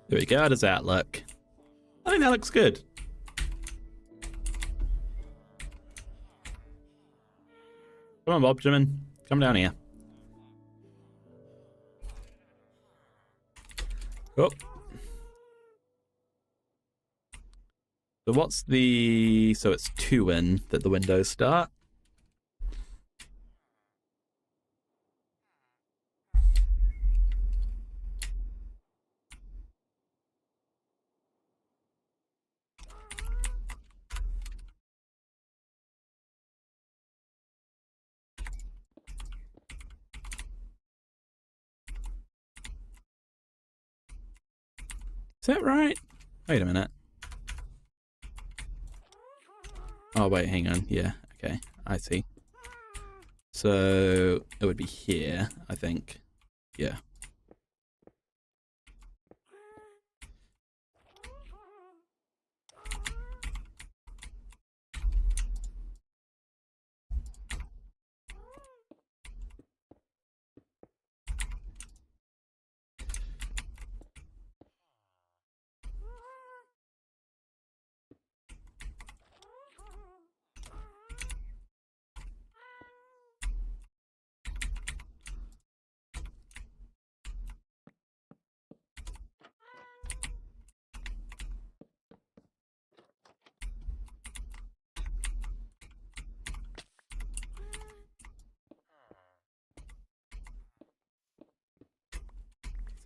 There we go, how does that look? I think that looks good. Come on, Bobjamin. Come down here. Oh. So what's the... So it's 2 in that the windows start. Is that right? Wait a minute. Oh, wait, hang on. Yeah, okay. I see. So it would be here, I think. Yeah.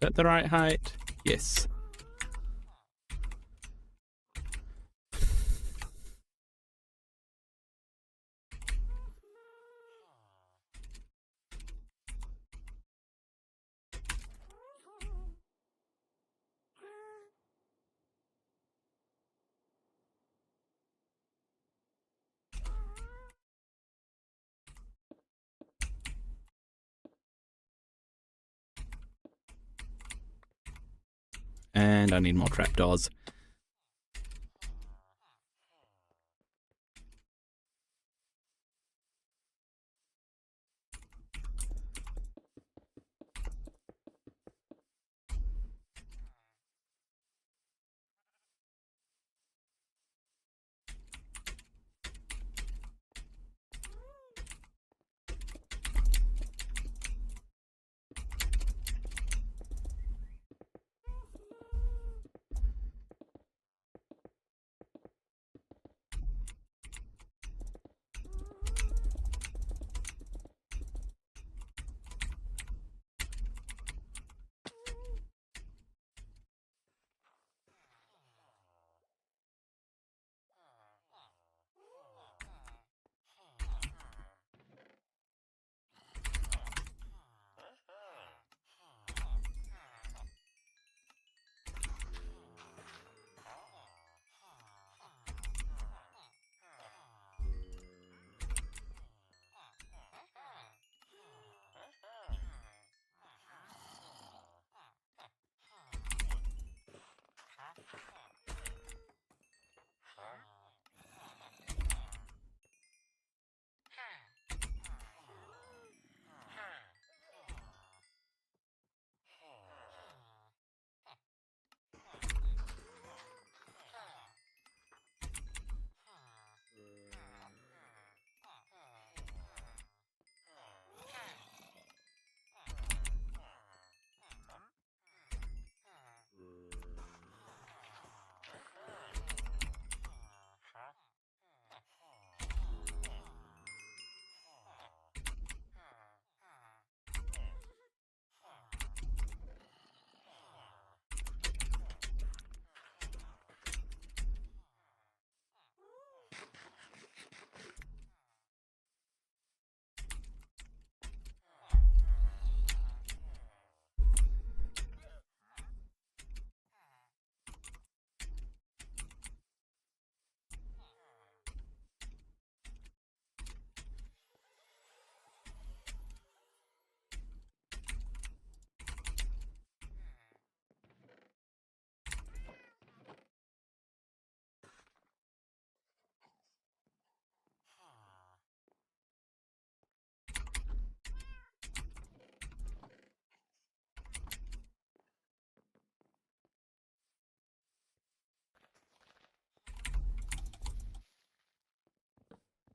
Is that the right height? Yes. And I need more trapdoors.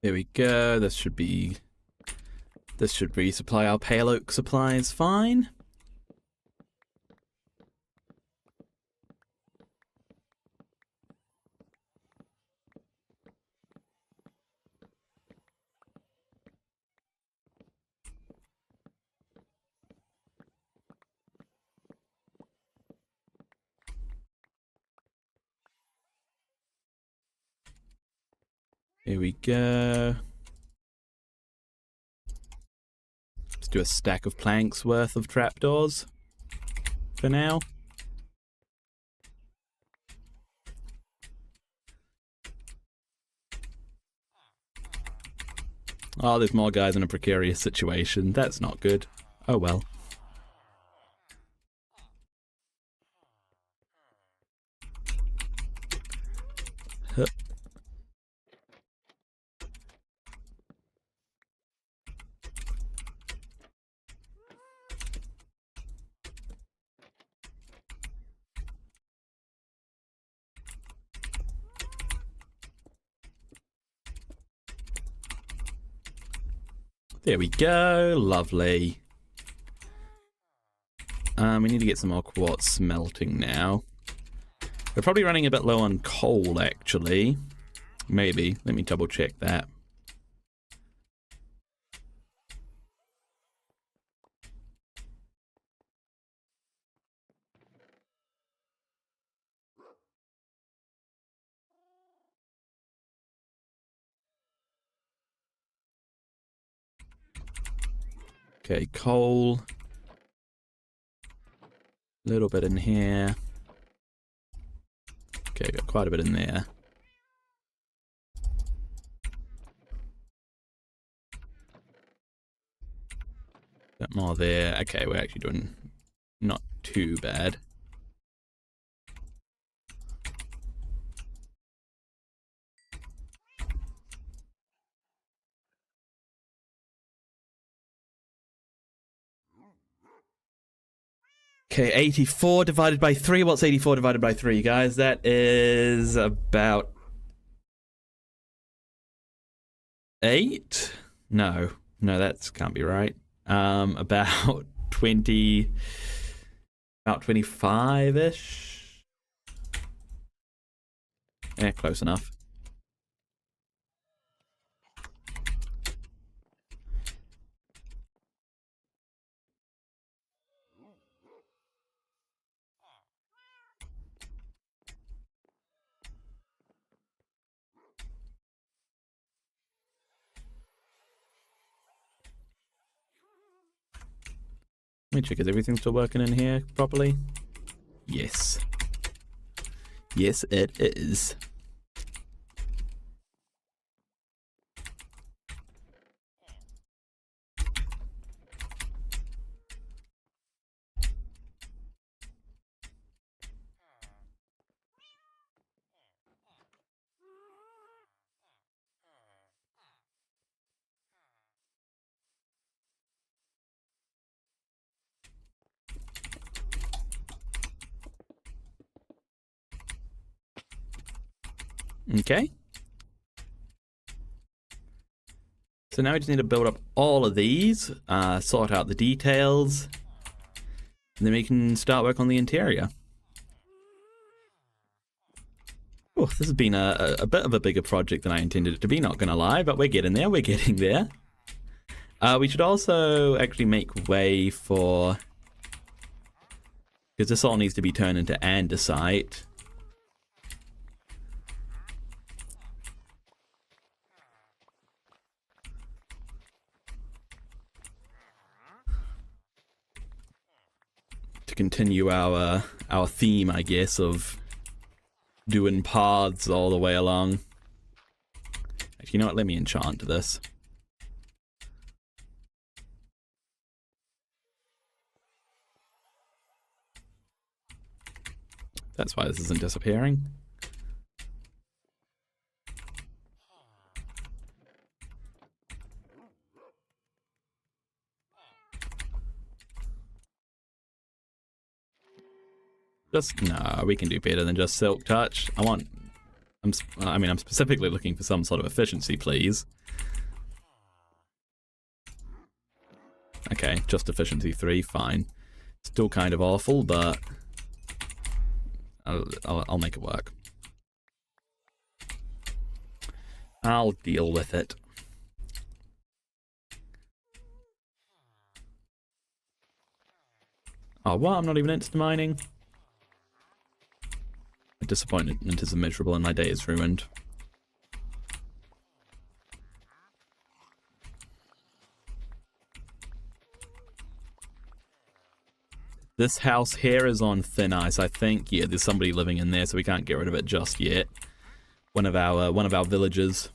There we go. This should resupply our pale oak supplies fine. Here we go. Let's do a stack of planks worth of trapdoors for now. Oh, there's more guys in a precarious situation. That's not good. Oh well. Huh. There we go. Lovely. We need to get some more quartz smelting now. We're probably running a bit low on coal, actually. Maybe. Let me double check that. Okay, coal. A little bit in here. Okay, got quite a bit in there. Bit more there. Okay, we're actually doing not too bad. Okay, 84 divided by 3. What's 84 divided by 3, guys? That is about 8? No, that can't be right. About 20, about 25-ish. Yeah, close enough. Let me check, is everything still working in here properly? Yes. Yes, it is. Okay. So now we just need to build up all of these, sort out the details, and then we can start work on the interior. Oh, this has been a bit of a bigger project than I intended it to be, not gonna lie, but we're getting there, we're getting there. We should also actually make way for... because this all needs to be turned into andesite. To continue our theme, I guess, of doing paths all the way along. Actually, you know what? Let me enchant this. That's why this isn't disappearing. No, we can do better than just Silk Touch. I'm specifically looking for some sort of efficiency, please. Okay, just efficiency 3, fine. Still kind of awful, but I'll make it work. I'll deal with it. Oh, what? I'm not even into mining? My disappointment is immeasurable and my day is ruined. This house here is on thin ice, I think. Yeah, there's somebody living in there, so we can't get rid of it just yet. One of our villagers.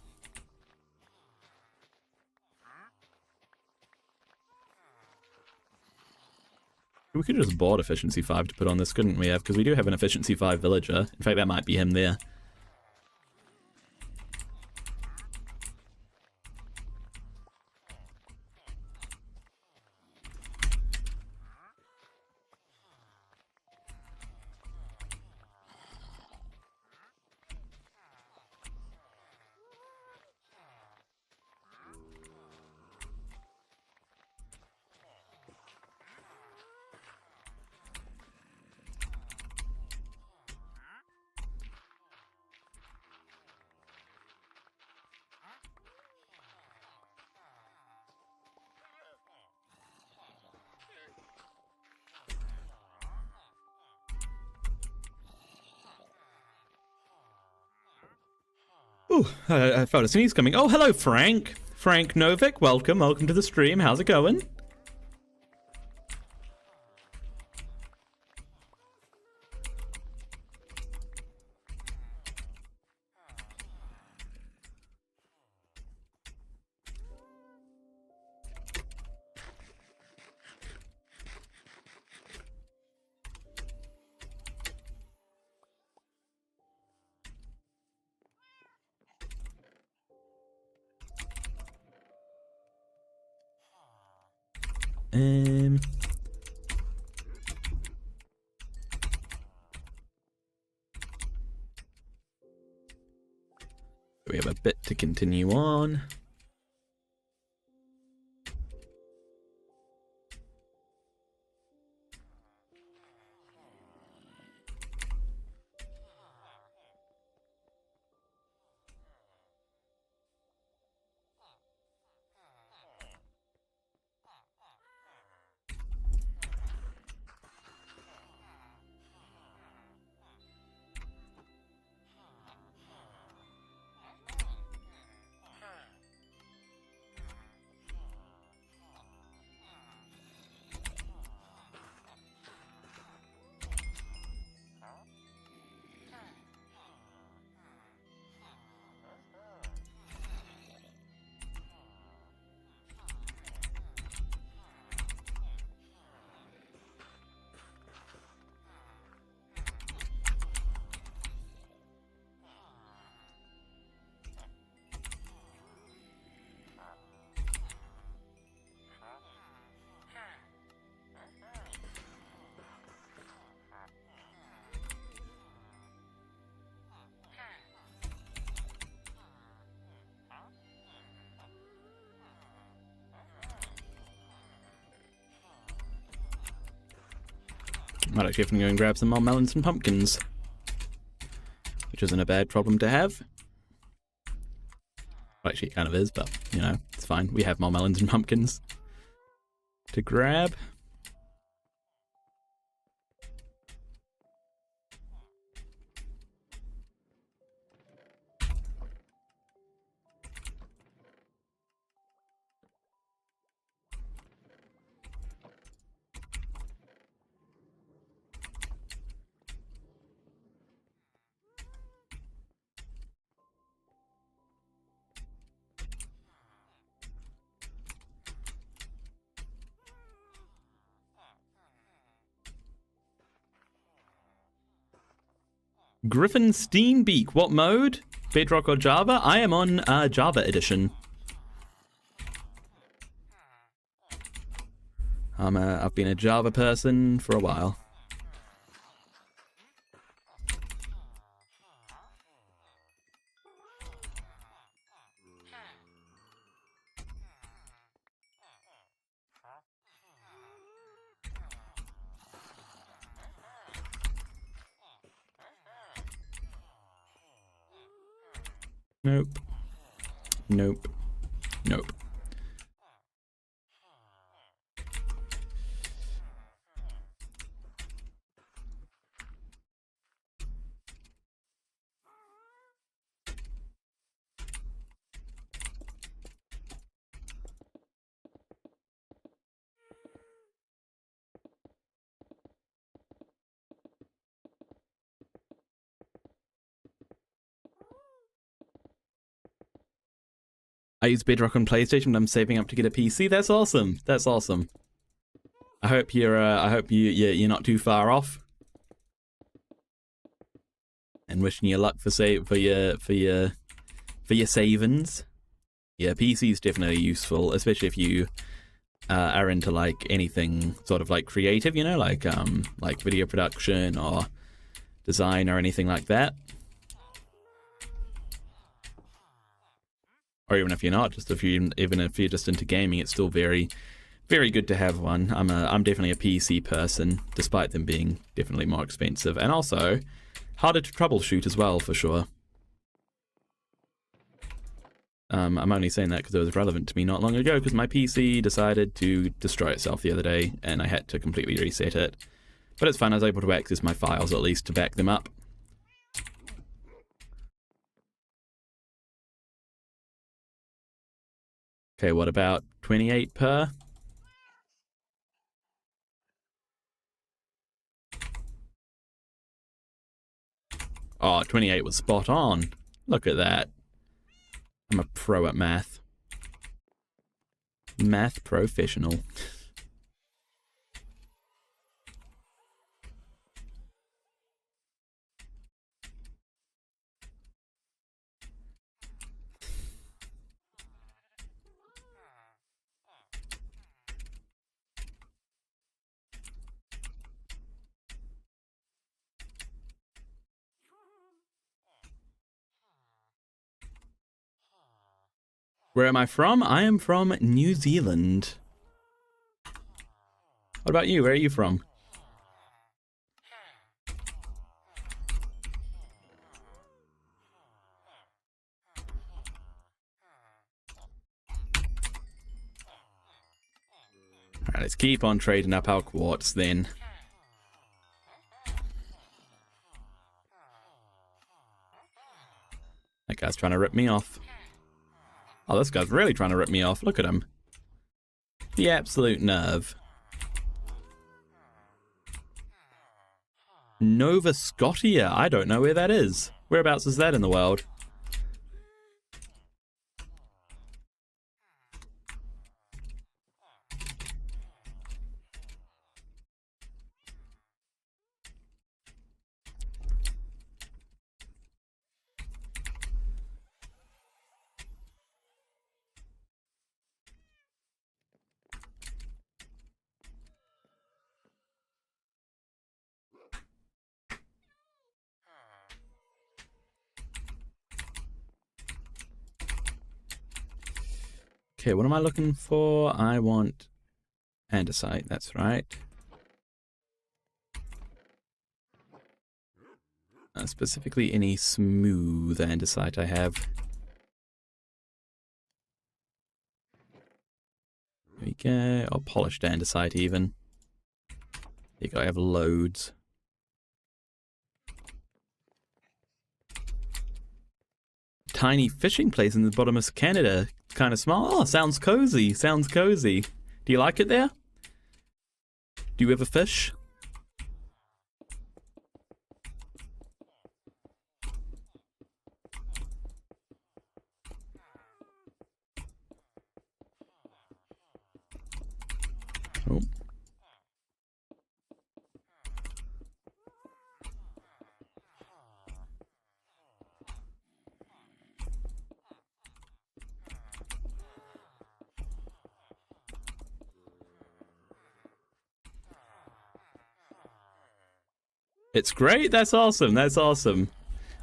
We could have just bought efficiency 5 to put on this, couldn't we have? Because we do have an efficiency 5 villager. In fact, that might be him there. Ooh, I felt a sneeze coming. Oh, hello, Frank. Frank Novik, welcome. Welcome to the stream. How's it going? We have a bit to continue on. Might actually have to go and grab some more melons and pumpkins. Which isn't a bad problem to have. Well, actually, it kind of is, but, you know, it's fine. We have more melons and pumpkins to grab. Griffin Steenbeak, what mode? Bedrock or Java? I am on Java edition. I've been a Java person for a while. Nope. Nope. Nope. I use Bedrock on PlayStation when I'm saving up to get a PC. That's awesome. That's awesome. I hope you're not too far off. And wishing you luck for your savings. Yeah, PC is definitely useful, especially if you are into like anything sort of like creative, you know, like video production or design or anything like that. Or even if you're not, even if you're just into gaming, it's still very, very good to have one. I'm definitely a PC person, despite them being definitely more expensive, and also harder to troubleshoot as well, for sure. I'm only saying that because it was relevant to me not long ago, because my PC decided to destroy itself the other day, and I had to completely reset it. But it's fine, I was able to access my files at least to back them up. Okay, what about 28 per? Oh, 28 was spot on. Look at that. I'm a pro at math. Math professional. Where am I from? I am from New Zealand. What about you? Where are you from? Alright, let's keep on trading up our quartz then. That guy's trying to rip me off. Oh, this guy's really trying to rip me off. Look at him. The absolute nerve. Nova Scotia. I don't know where that is. Whereabouts is that in the world? Okay, what am I looking for? I want andesite, that's right. Specifically any smooth andesite I have. There we go. Or polished andesite even. There you go, I have loads. Tiny fishing place in the bottom of Canada. Kind of small. Oh, sounds cozy. Sounds cozy. Do you like it there? Do you ever fish? Oh. It's great. That's awesome. That's awesome.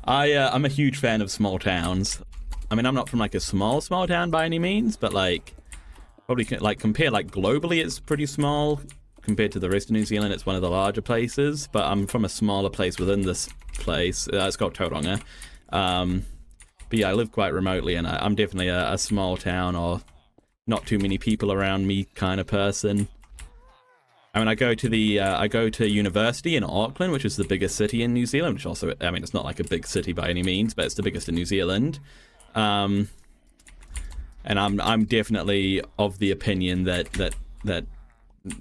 I'm a huge fan of small towns. I mean, I'm not from like a small town by any means, but like probably like compare like globally, it's pretty small compared to the rest of New Zealand. It's one of the larger places, but I'm from a smaller place within this place. It's called Tauranga. But yeah, I live quite remotely, and I'm definitely a small town or not too many people around me kind of person. I mean, I go to university in Auckland, which is the biggest city in New Zealand, which also, I mean, it's not like a big city by any means, but it's the biggest in New Zealand. And I'm definitely of the opinion that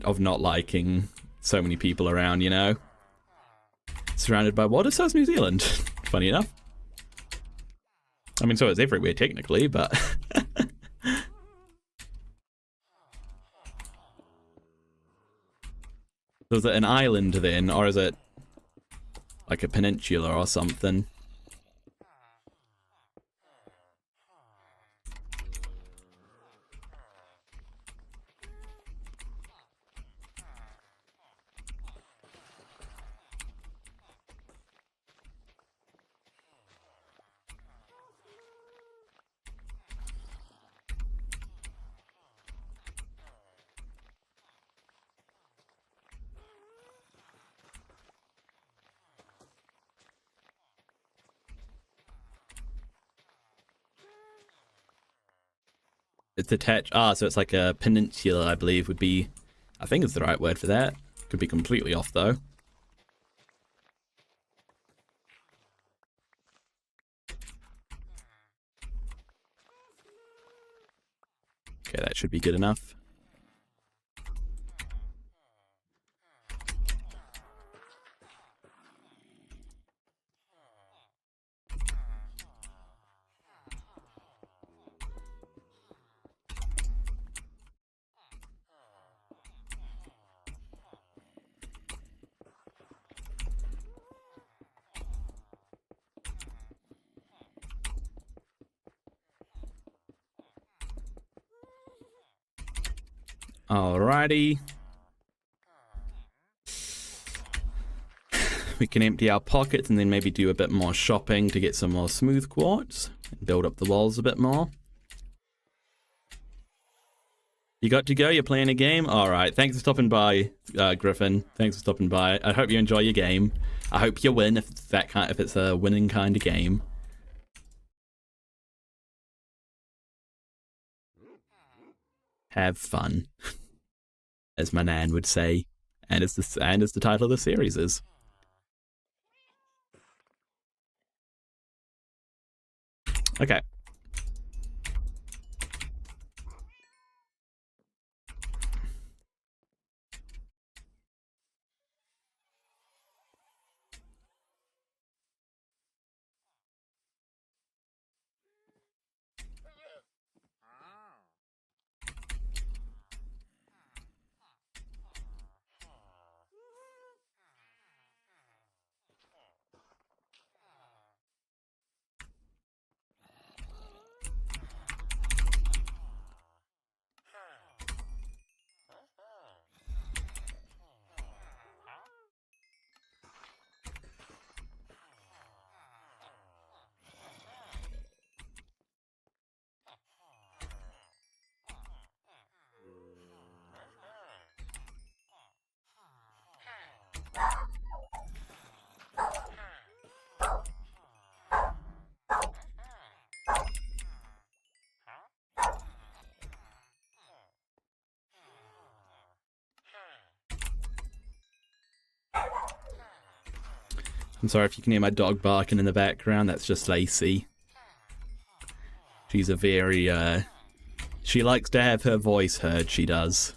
of not liking so many people around, you know? Surrounded by water, so is New Zealand. Funny enough. I mean, so is everywhere technically, but So is it an island then, or is it like a peninsula or something? It's attached. Ah, so it's like a peninsula, I believe, would be. I think it's the right word for that. Could be completely off, though. Okay, that should be good enough. Alrighty. We can empty our pockets and then maybe do a bit more shopping to get some more smooth quartz and build up the walls a bit more. You got to go? You're playing a game? Alright, thanks for stopping by, Griffin. Thanks for stopping by. I hope you enjoy your game. I hope you win if it's a winning kind of game. Have fun, as my nan would say, and as the title of the series is. Okay. I'm sorry if you can hear my dog barking in the background. That's just Lacey. She's a very, she likes to have her voice heard, she does.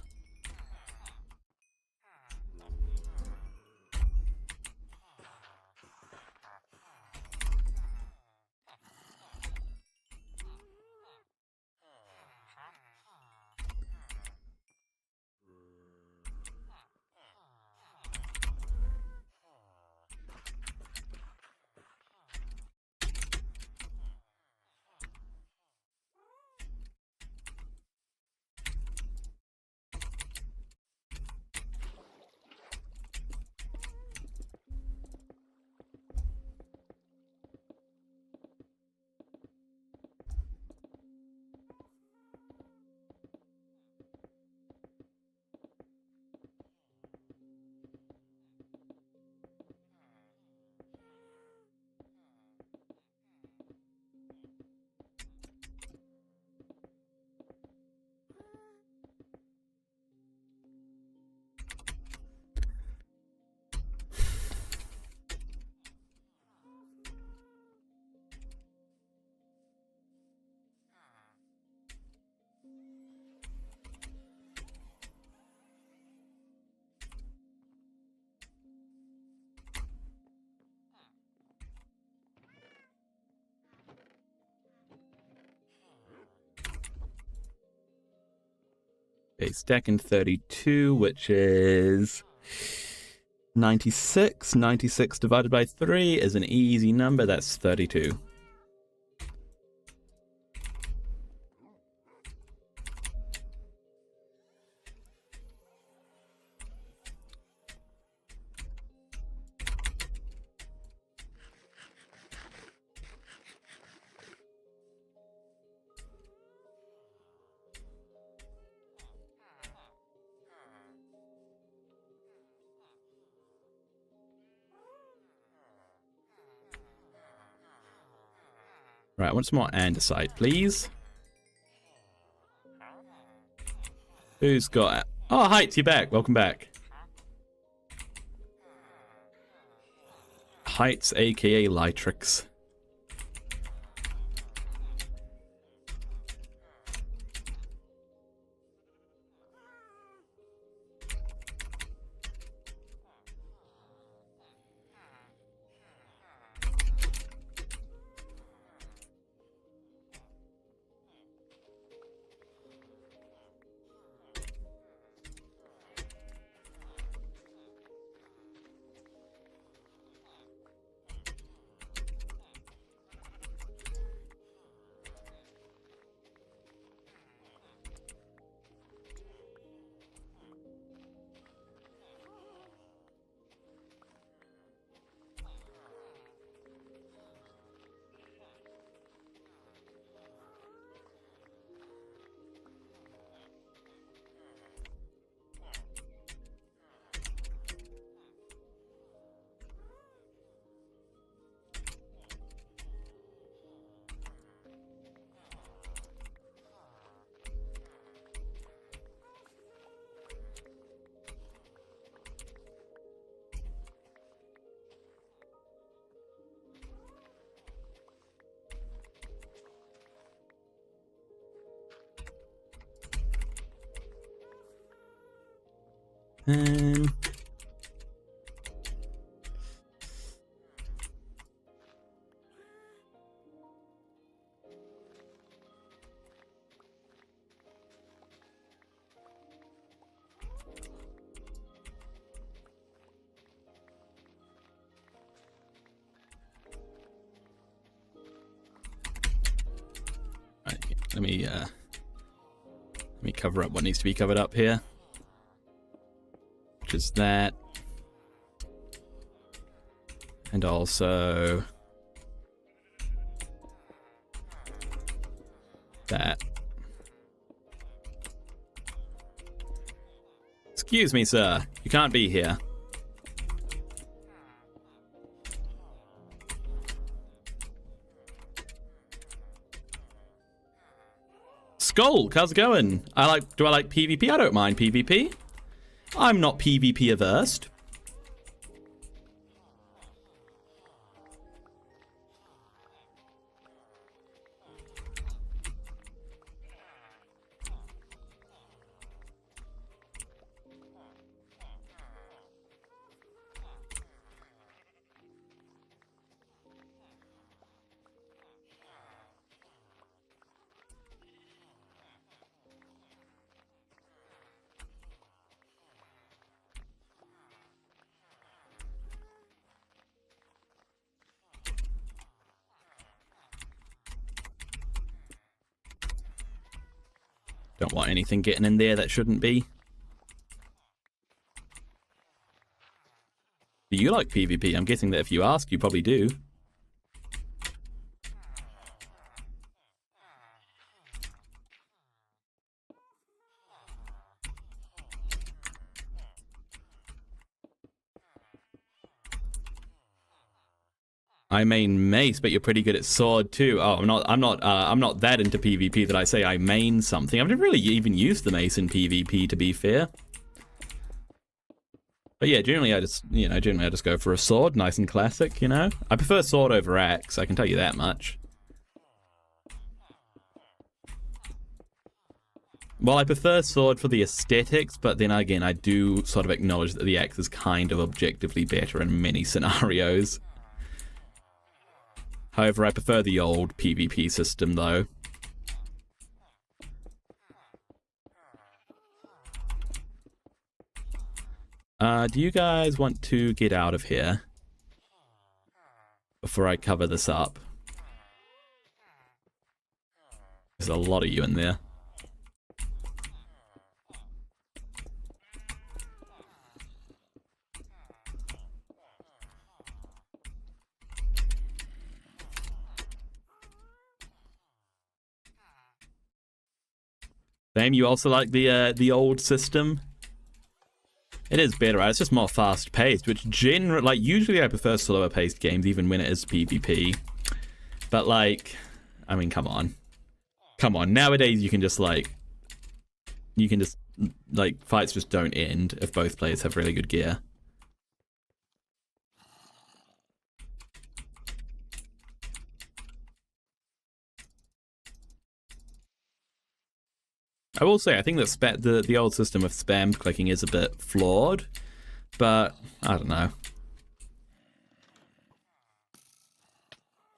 Okay, stacking 32, which is 96. 96 divided by 3 is an easy number. That's 32. Right, I want some more andesite, please. Who's got... Oh, Heights, you're back. Welcome back. Heights, aka Litrix. Let me cover up what needs to be covered up here. Which is that. And also that. Excuse me, sir. You can't be here. Skulk, how's it going? Do I like PvP? I don't mind PvP. I'm not PvP averse. Don't want anything getting in there that shouldn't be. Do you like PvP? I'm guessing that if you ask, you probably do. I main mace, but you're pretty good at sword too. Oh, I'm not that into PvP that I say I main something. I've never really even used the mace in PvP, to be fair. But yeah, generally I just go for a sword, nice and classic, you know. I prefer sword over axe, I can tell you that much. Well, I prefer sword for the aesthetics, but then again, I do sort of acknowledge that the axe is kind of objectively better in many scenarios. However, I prefer the old PvP system, though. Do you guys want to get out of here before I cover this up? There's a lot of you in there. Same, you also like the old system? It is better, right? It's just more fast-paced, which generally, like, usually I prefer slower-paced games, even when it is PvP. But, like, I mean, come on. Come on, nowadays you can just, like, fights just don't end if both players have really good gear. I will say, I think that the old system of spam clicking is a bit flawed, but I don't know.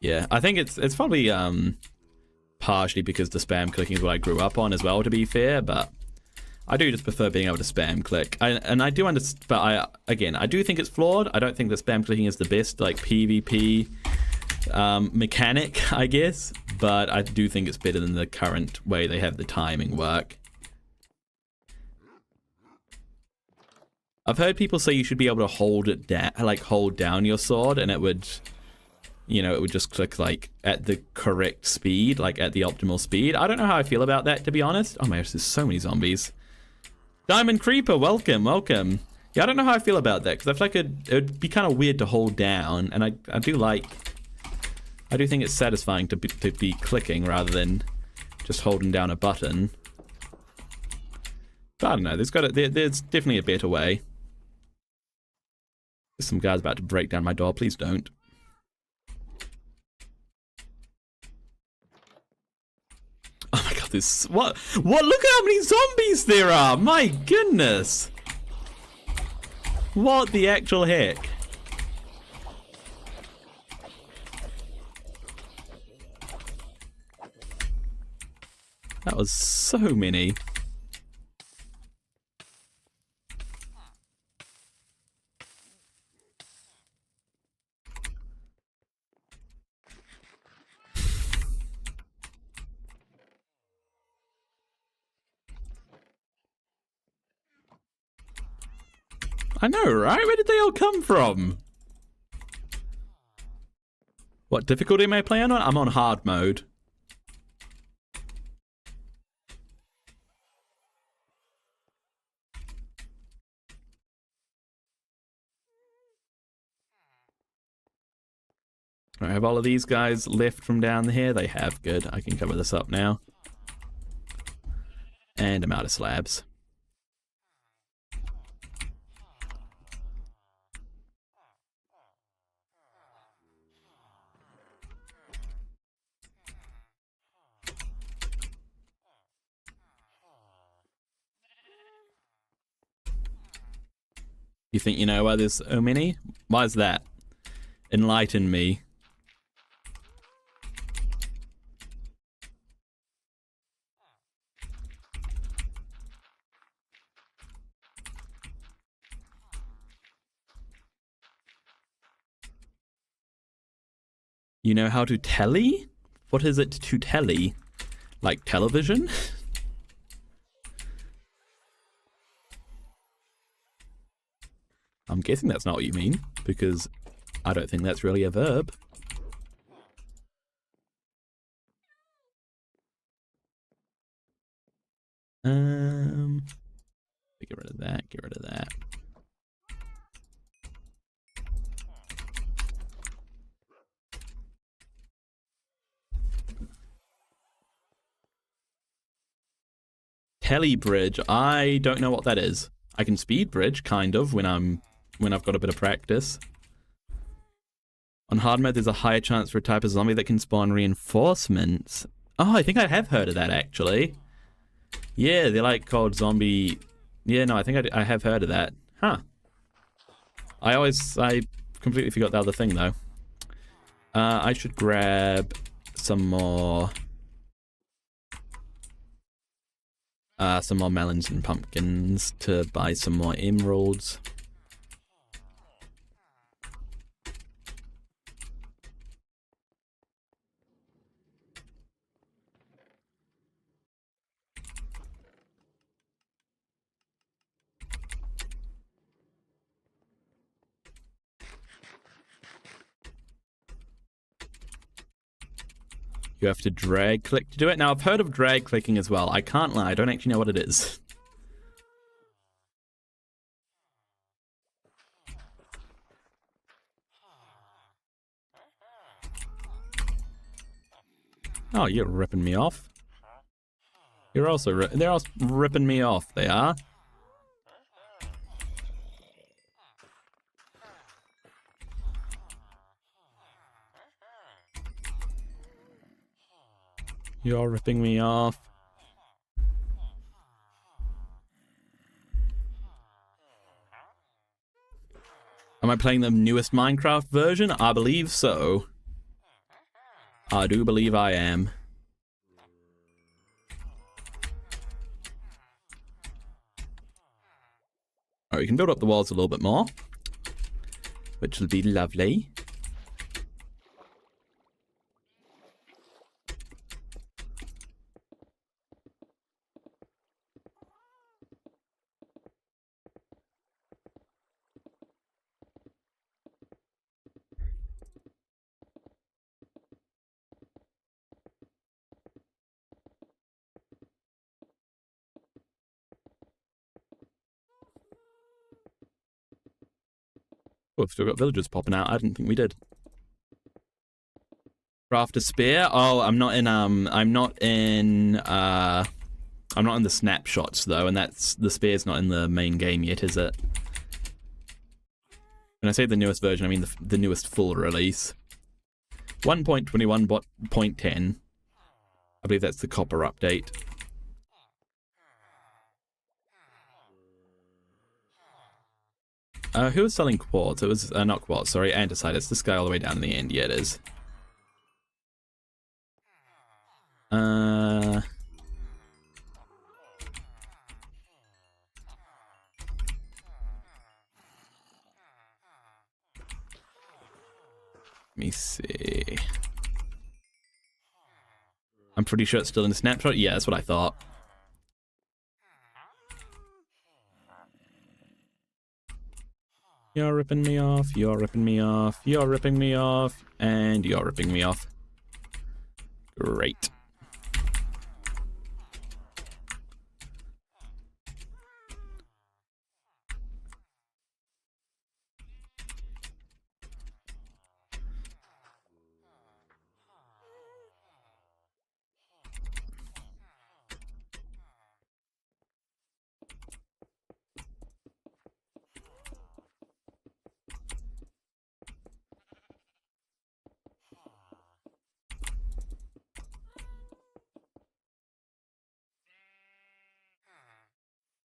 Yeah, I think it's probably partially because the spam clicking is what I grew up on as well, to be fair, but I do just prefer being able to spam click. I do understand, but I do think it's flawed. I don't think that spam clicking is the best, like, PvP mechanic, I guess, but I do think it's better than the current way they have the timing work. I've heard people say you should be able to hold it down, like hold down your sword, and it would, you know, it would just click like at the correct speed, like at the optimal speed. I don't know how I feel about that, to be honest. Oh my gosh, there's so many zombies. Diamond Creeper, welcome, welcome. Yeah, I don't know how I feel about that, because I feel like it would be kind of weird to hold down, and I do think it's satisfying to be clicking rather than just holding down a button. But I don't know, there's definitely a better way. There's some guys about to break down my door, please don't. Oh my god, this, what, look at how many zombies there are, my goodness. What the actual heck? That was so many. I know, right? Where did they all come from? What difficulty am I playing on? I'm on hard mode. I have all of these guys left from down here. They have. Good. I can cover this up now. And I'm out of slabs. You think you know why there's so many? Why is that? Enlighten me. You know how to telly? What is it to telly? Like television? I'm guessing that's not what you mean, because I don't think that's really a verb. Get rid of that, get rid of that. Telebridge, I don't know what that is. I can speed bridge, kind of, when I've got a bit of practice. On hard mode, there's a higher chance for a type of zombie that can spawn reinforcements. Oh, I think I have heard of that, actually. Yeah, they're like called zombie... Yeah, no, I think I have heard of that. Huh. I completely forgot the other thing, though. I should grab some more melons and pumpkins to buy some more emeralds. You have to drag click to do it. Now, I've heard of drag clicking as well. I can't lie, I don't actually know what it is. Oh, you're ripping me off. You're also they're also ripping me off, they are. You're ripping me off. Am I playing the newest Minecraft version? I believe so. I do believe I am. Alright, we can build up the walls a little bit more, which will be lovely. Oh, we've still got villagers popping out. I didn't think we did. Craft a spear. Oh, I'm not in the snapshots though, and that's the spear's not in the main game yet, is it? When I say the newest version, I mean the newest full release. 1.21.10. I believe that's the copper update. Who was selling quartz? It was, not quartz, sorry, andesite. It's this guy all the way down in the end. Yeah, it is. Let me see. I'm pretty sure it's still in the snapshot. Yeah, that's what I thought. You're ripping me off, you're ripping me off, you're ripping me off, and you're ripping me off. Great.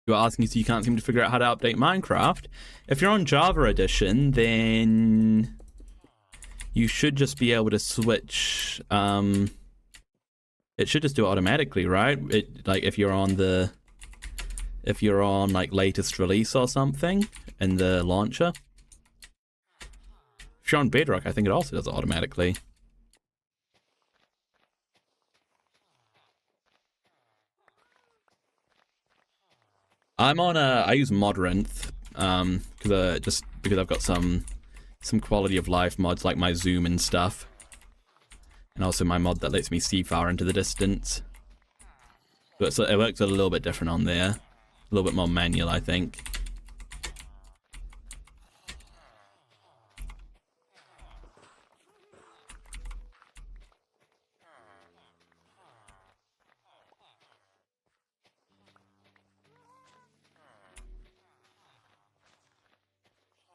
You're asking so you can't seem to figure out how to update Minecraft. If you're on Java Edition, then you should just be able to switch. It should just do it automatically, right? Like if you're on like latest release or something in the launcher. If you're on Bedrock, I think it also does it automatically. I'm on I use Modrinth, just because I've got some quality of life mods like my zoom and stuff, and also my mod that lets me see far into the distance. But it works a little bit different on there, a little bit more manual, I think.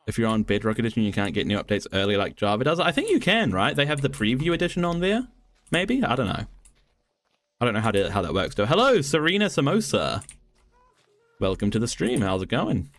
If you're on Bedrock Edition, you can't get new updates early like Java does. I think you can, right? They have the preview edition on there. Maybe? I don't know. I don't know how that works though. Hello, Serena Samosa. Welcome to the stream. How's it going?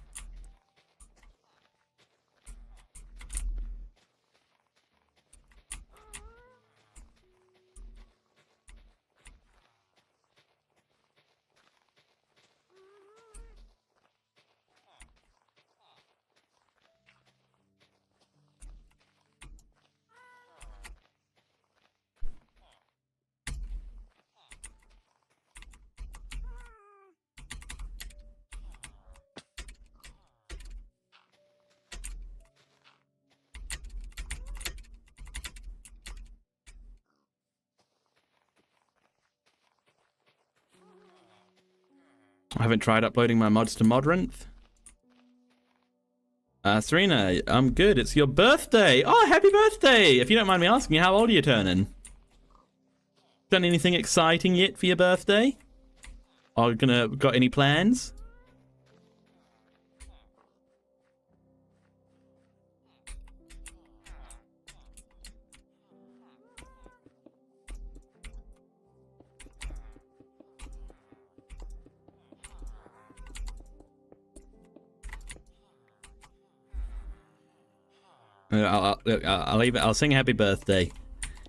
I haven't tried uploading my mods to Modrinth. Serena, I'm good. It's your birthday. Oh, happy birthday! If you don't mind me asking, how old are you turning? Done anything exciting yet for your birthday? Or got any plans? I'll sing happy birthday.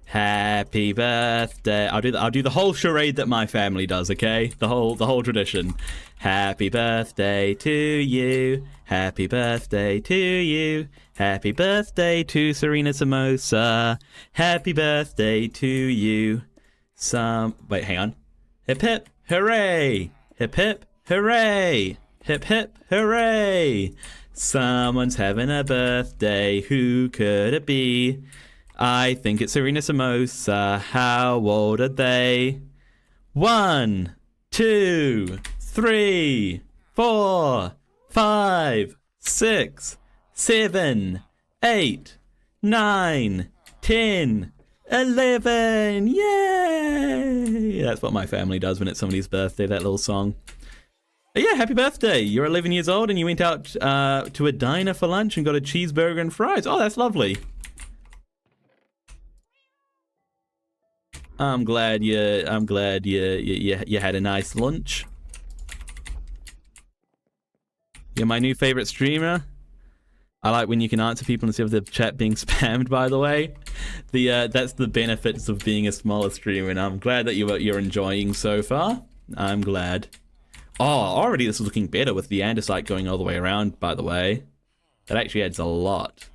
Happy birthday. I'll do the whole charade that my family does, okay? The whole tradition. Happy birthday to you. Happy birthday to you. Happy birthday to Serena Samosa. Happy birthday to you. Wait, hang on. Hip hip hooray. Hip hip hooray. Hip hip hooray. Someone's having a birthday. Who could it be? I think it's Serena Samosa. How old are they? 1, 2, 3, 4, 5, 6, 7, 8, 9, 10, 11. Yay! That's what my family does when it's somebody's birthday, that little song. Yeah, happy birthday. You're 11 years old and you went out to a diner for lunch and got a cheeseburger and fries. Oh, that's lovely. I'm glad you had a nice lunch. You're my new favorite streamer. I like when you can answer people instead of the chat being spammed, by the way. That's the benefits of being a smaller streamer, and I'm glad that you're enjoying so far. I'm glad. Oh, already this is looking better with the andesite going all the way around, by the way. That actually adds a lot.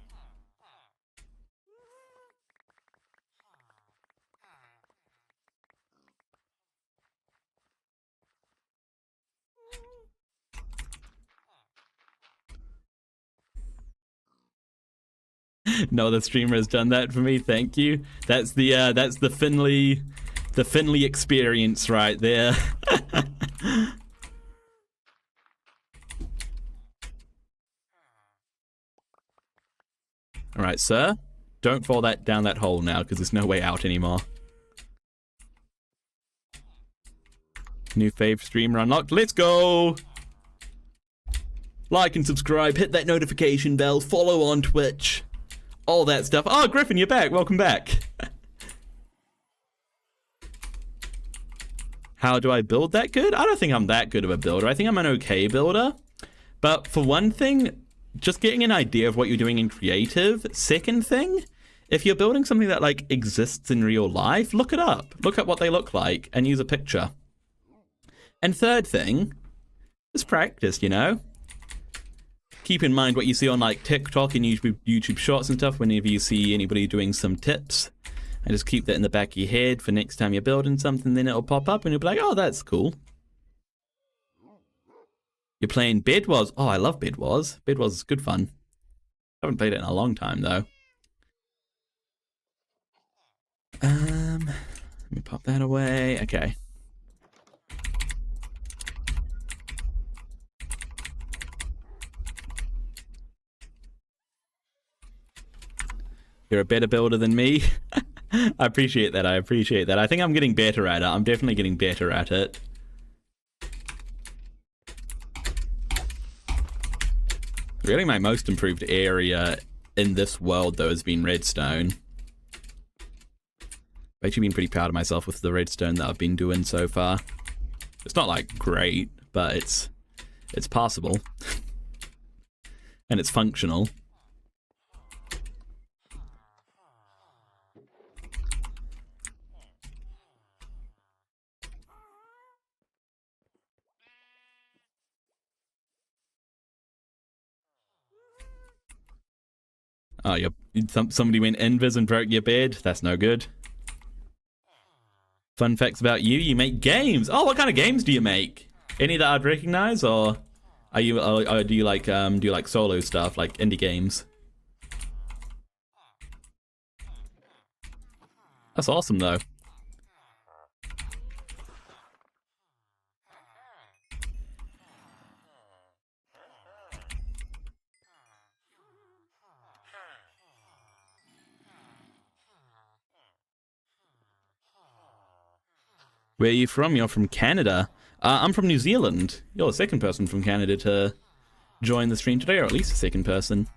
No other streamer has done that for me. Thank you. That's the Finley experience right there. All right, sir. Don't fall down that hole now, because there's no way out anymore. New fave streamer unlocked. Let's go. Like and subscribe. Hit that notification bell. Follow on Twitch. All that stuff. Oh, Griffin, you're back. Welcome back. How do I build that good? I don't think I'm that good of a builder. I think I'm an okay builder. But for one thing, just getting an idea of what you're doing in creative. Second thing, if you're building something that like exists in real life, look it up. Look at what they look like and use a picture. And third thing, just practice, you know? Keep in mind what you see on like TikTok and YouTube Shorts and stuff whenever you see anybody doing some tips. And just keep that in the back of your head for next time you're building something, then it'll pop up and you'll be like, oh, that's cool. You're playing Bed Wars. Oh, I love Bed Wars. Bed Wars is good fun. I haven't played it in a long time though. Let me pop that away. Okay. You're a better builder than me. I appreciate that. I appreciate that. I think I'm getting better at it. I'm definitely getting better at it. Really, my most improved area in this world, though, has been redstone. I've actually been pretty proud of myself with the redstone that I've been doing so far. It's not, like, great, but it's passable. And it's functional. Oh, somebody went invis and broke your bed? That's no good. Fun facts about you: you make games. Oh, what kind of games do you make? Any that I'd recognize, or are you? Or do you like solo stuff, like indie games? That's awesome, though. Where are you from? You're from Canada. I'm from New Zealand. You're the second person from Canada to join the stream today, or at least the second person.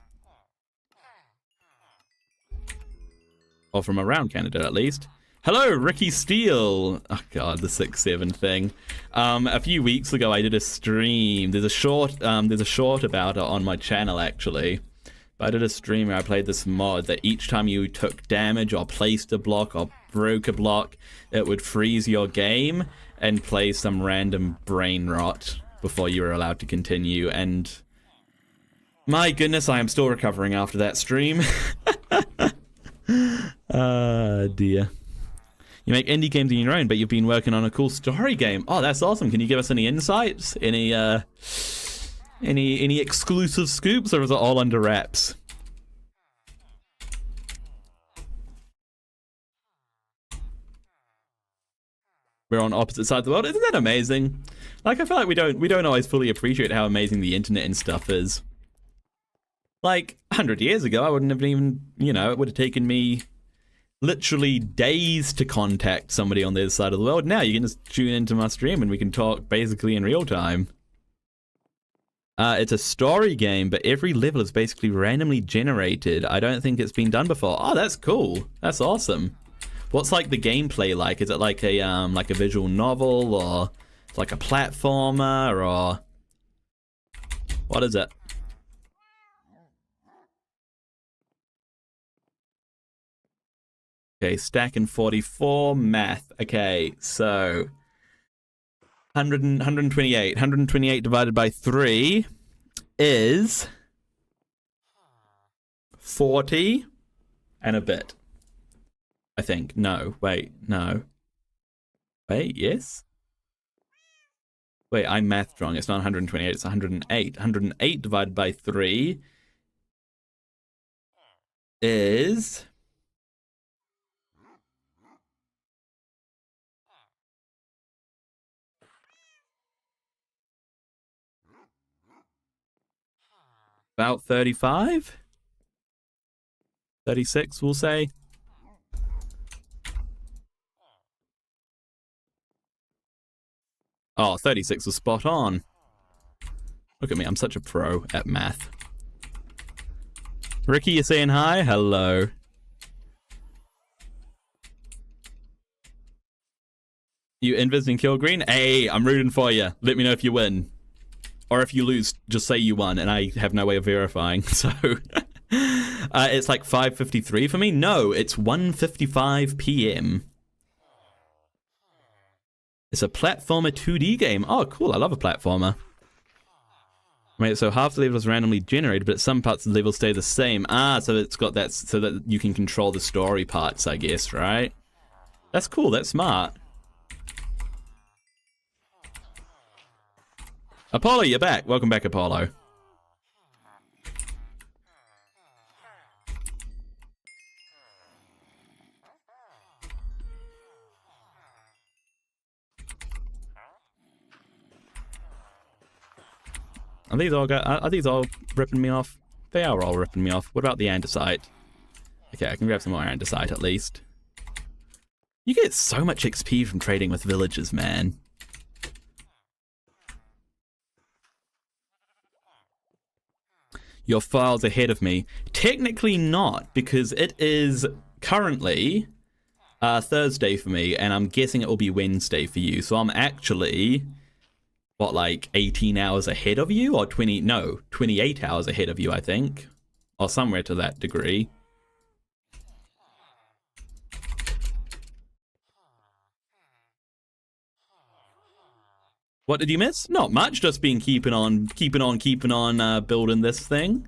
Or from around Canada, at least. Hello, Ricky Steele. Oh god, the 6-7 thing. A few weeks ago, I did a stream. There's a short about it on my channel, actually. But I did a stream where I played this mod that each time you took damage or placed a block or broke a block, it would freeze your game and play some random brain rot before you were allowed to continue. And my goodness, I am still recovering after that stream. Dear. You make indie games on your own, but you've been working on a cool story game. Oh, that's awesome. Can you give us any insights? Any exclusive scoops, or is it all under wraps? We're on opposite sides of the world. Isn't that amazing? Like, I feel like we don't always fully appreciate how amazing the internet and stuff is. Like, 100 years ago, I wouldn't have even, it would have taken me literally days to contact somebody on the other side of the world. Now you can just tune into my stream and we can talk basically in real time. It's a story game, but every level is basically randomly generated. I don't think it's been done before. Oh, that's cool. That's awesome. What's like the gameplay like? Is it like a visual novel, or like a platformer, or what is it? Okay, stacking 44, math. Okay, so 128. 128 divided by 3 is 40 and a bit. I think. No, wait, no. Wait, yes? Wait, I'm math wrong. It's not 128, it's 108. 108 divided by 3 is... about 35? 36, we'll say. Oh, 36 was spot on. Look at me, I'm such a pro at math. Ricky, you saying hi? Hello. You invis in Kill Green? Hey, I'm rooting for you. Let me know if you win. Or if you lose, just say you won, and I have no way of verifying, so... it's like 5:53 for me? No, it's 1:55 p.m. It's a platformer 2D game. Oh, cool, I love a platformer. Wait, so half the level is randomly generated, but some parts of the level stay the same. Ah, so it's got that, so that you can control the story parts, I guess, right? That's cool, that's smart. Apollo, you're back. Welcome back, Apollo. Are these all ripping me off? They are all ripping me off. What about the andesite? Okay, I can grab some more andesite at least. You get so much XP from trading with villagers, man. Your file's ahead of me. Technically not, because it is currently Thursday for me, and I'm guessing it will be Wednesday for you. So I'm actually, what, like 18 hours ahead of you? Or 28 hours ahead of you, I think. Or somewhere to that degree. What did you miss? Not much, just been keeping on building this thing.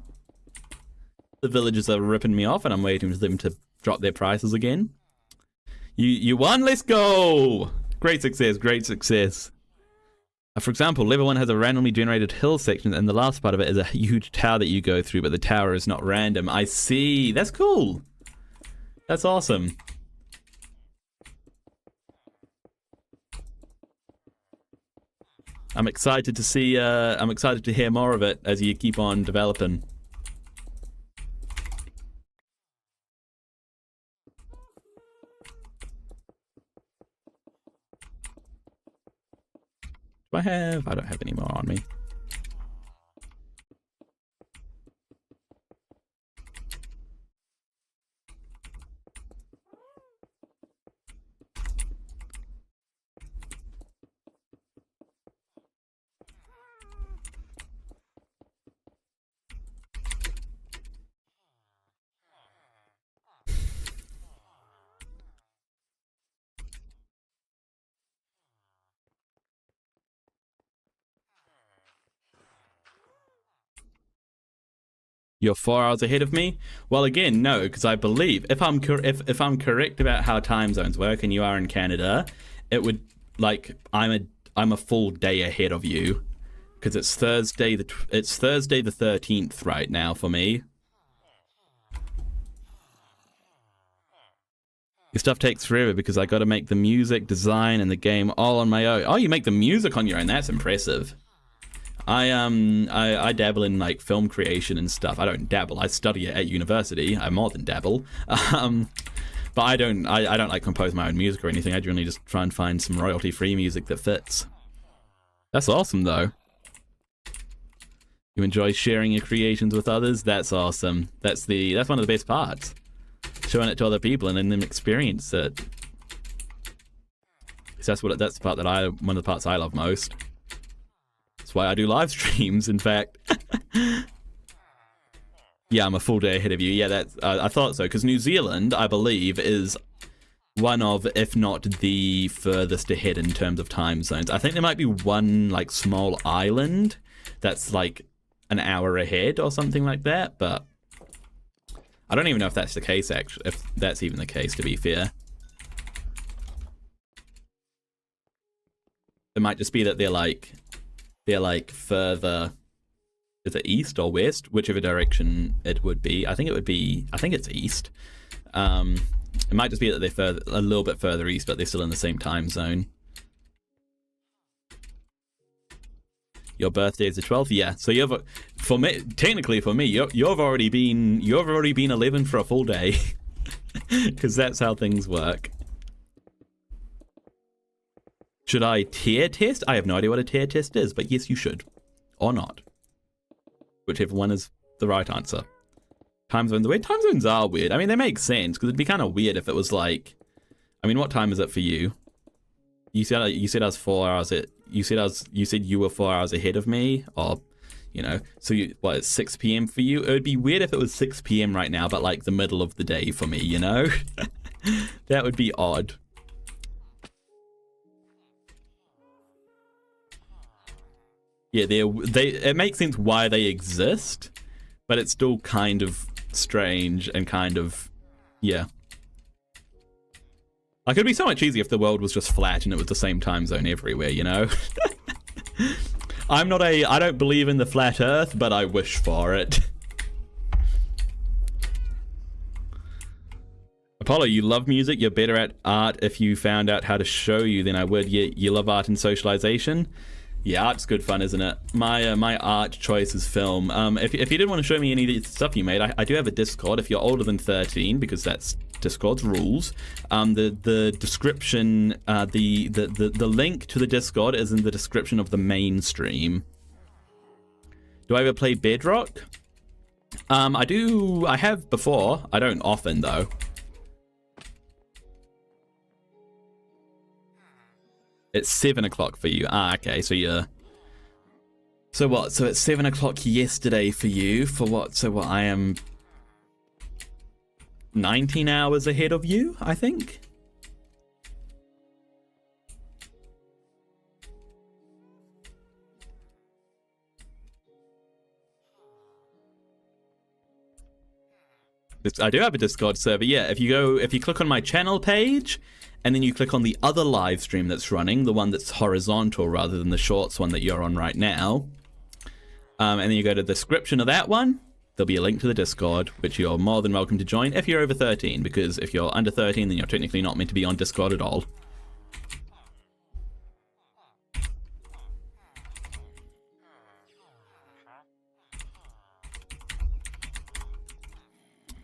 The villagers are ripping me off and I'm waiting for them to drop their prices again. You won, let's go! Great success, great success. For example, level 1 has a randomly generated hill section and the last part of it is a huge tower that you go through, but the tower is not random. I see, that's cool. That's awesome. I'm excited to see, I'm excited to hear more of it as you keep on developing. Do I have? I don't have any more on me. You're 4 hours ahead of me? Well, again, no, because I believe if I'm correct about how time zones work, and you are in Canada, it would like I'm a full day ahead of you, because it's Thursday the 13th right now for me. Your stuff takes forever because I got to make the music, design, and the game all on my own. Oh, you make the music on your own? That's impressive. I dabble in like film creation and stuff. I don't dabble. I study it at university. I more than dabble. But I don't like compose my own music or anything. I generally just try and find some royalty-free music that fits. That's awesome, though. You enjoy sharing your creations with others? That's awesome. That's one of the best parts. Showing it to other people and letting them experience it. That's one of the parts I love most. That's why I do live streams, in fact. Yeah, I'm a full day ahead of you. Yeah, I thought so, because New Zealand, I believe, is one of, if not the furthest ahead in terms of time zones. I think there might be one, like, small island that's, like, an hour ahead or something like that, but I don't even know if that's the case, actually, if that's even the case, to be fair. It might just be that they're like further, is it east or west, whichever direction it would be. I think it's east. It might just be that they're a little bit further east, but they're still in the same time zone. Your birthday is the 12th, yeah. So technically for me, you've already been 11 for a full day, because that's how things work. Should I tier test? I have no idea what a tier test is, but yes, you should. Or not. Whichever one is the right answer. Time zones are weird. Time zones are weird. I mean, they make sense, because it'd be kind of weird if it was like... I mean, what time is it for you? You said I was 4 hours... You said you were 4 hours ahead of me, or... You know, so it's 6 p.m. for you? It would be weird if it was 6 p.m. right now, but like the middle of the day for me, you know? That would be odd. Yeah, it makes sense why they exist, but it's still kind of strange and kind of, yeah. Like, it'd be so much easier if the world was just flat and it was the same time zone everywhere, you know? I don't believe in the flat earth, but I wish for it. Apollo, you love music, you're better at art if you found out how to show you than I would. You love art and socialization. Yeah, art's good fun, isn't it? My art choice is film. If you didn't want to show me any of the stuff you made, I do have a Discord. If you're older than 13, because that's Discord's rules, the description, the link to the Discord is in the description of the main stream. Do I ever play Bedrock? I do. I have before. I don't often though. It's 7 o'clock for you. Ah, okay, so you're... So what? So it's 7 o'clock yesterday for you. For what? So what? I am 19 hours ahead of you, I think? I do have a Discord server, yeah. If you click on my channel page, and then you click on the other live stream that's running, the one that's horizontal rather than the shorts one that you're on right now, and then you go to the description of that one, there'll be a link to the Discord, which you're more than welcome to join if you're over 13, because if you're under 13, then you're technically not meant to be on Discord at all.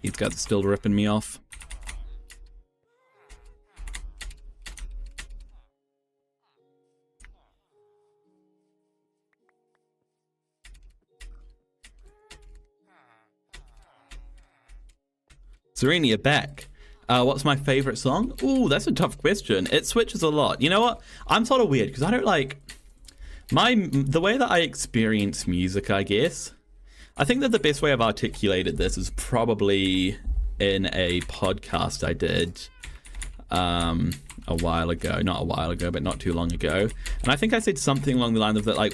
These guys are still ripping me off. Serenia back. What's my favorite song? Ooh, that's a tough question. It switches a lot. You know what? I'm sort of weird because I don't like the way that I experience music, I guess. I think that the best way I've articulated this is probably in a podcast I did a while ago. Not a while ago, but not too long ago. And I think I said something along the line of that, like,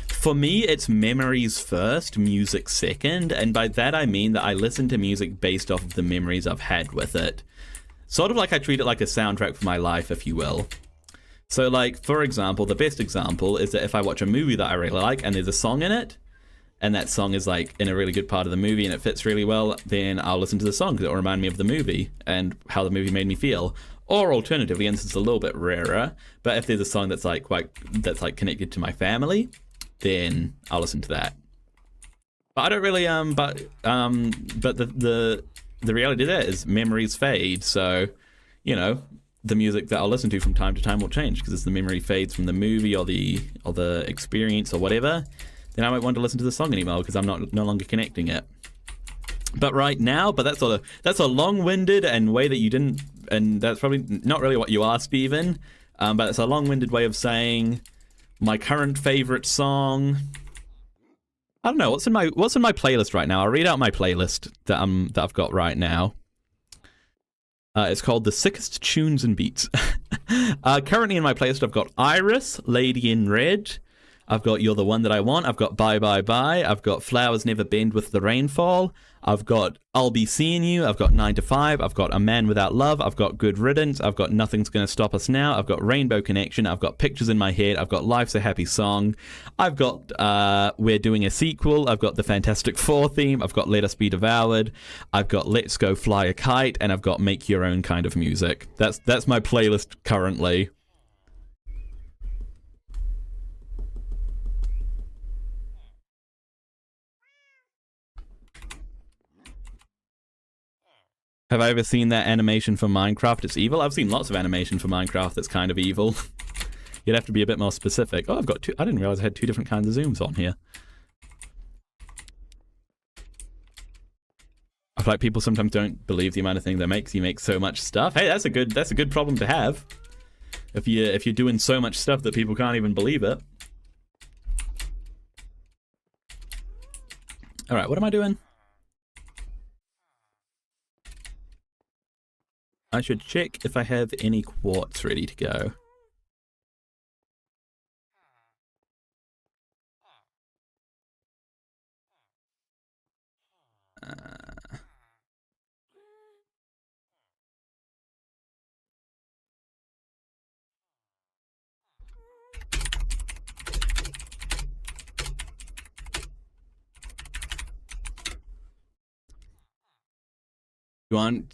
for me, it's memories first, music second. And by that, I mean that I listen to music based off of the memories I've had with it. Sort of like I treat it like a soundtrack for my life, if you will. So, like, for example, the best example is that if I watch a movie that I really like and there's a song in it, and that song is, like, in a really good part of the movie and it fits really well, then I'll listen to the song because it'll remind me of the movie and how the movie made me feel. Or alternatively, and this is a little bit rarer, but if there's a song that's, like, connected to my family, then I'll listen to that. But I don't really, but the reality of that is memories fade, so, you know, the music that I'll listen to from time to time will change because as the memory fades from the movie or the experience or whatever, then I won't want to listen to the song anymore because I'm no longer connecting it. But right now, that's a long-winded and way that you didn't, and that's probably not really what you asked even, but it's a long-winded way of saying my current favorite song. I don't know what's in my playlist right now. I'll read out my playlist that I've got right now. It's called The Sickest Tunes and Beats. Currently in my playlist, I've got Iris, Lady in Red. I've got You're the One That I Want. I've got Bye Bye Bye. I've got Flowers Never Bend with the Rainfall. I've got I'll Be Seeing You. I've got 9 to 5. I've got A Man Without Love. I've got Good Riddance. I've got Nothing's Gonna Stop Us Now. I've got Rainbow Connection. I've got Pictures in My Head. I've got Life's a Happy Song. I've got We're Doing a Sequel. I've got the Fantastic Four theme. I've got Let Us Be Devoured. I've got Let's Go Fly a Kite. And I've got Make Your Own Kind of Music. That's my playlist currently. Have I ever seen that animation for Minecraft? It's evil. I've seen lots of animation for Minecraft that's kind of evil. You'd have to be a bit more specific. Oh, I've got two. I didn't realize I had 2 different kinds of zooms on here. I feel like people sometimes don't believe the amount of things they make. 'Cause you make so much stuff. Hey, that's a good problem to have. If you're doing so much stuff that people can't even believe it. All right, what am I doing? I should check if I have any quartz ready to go.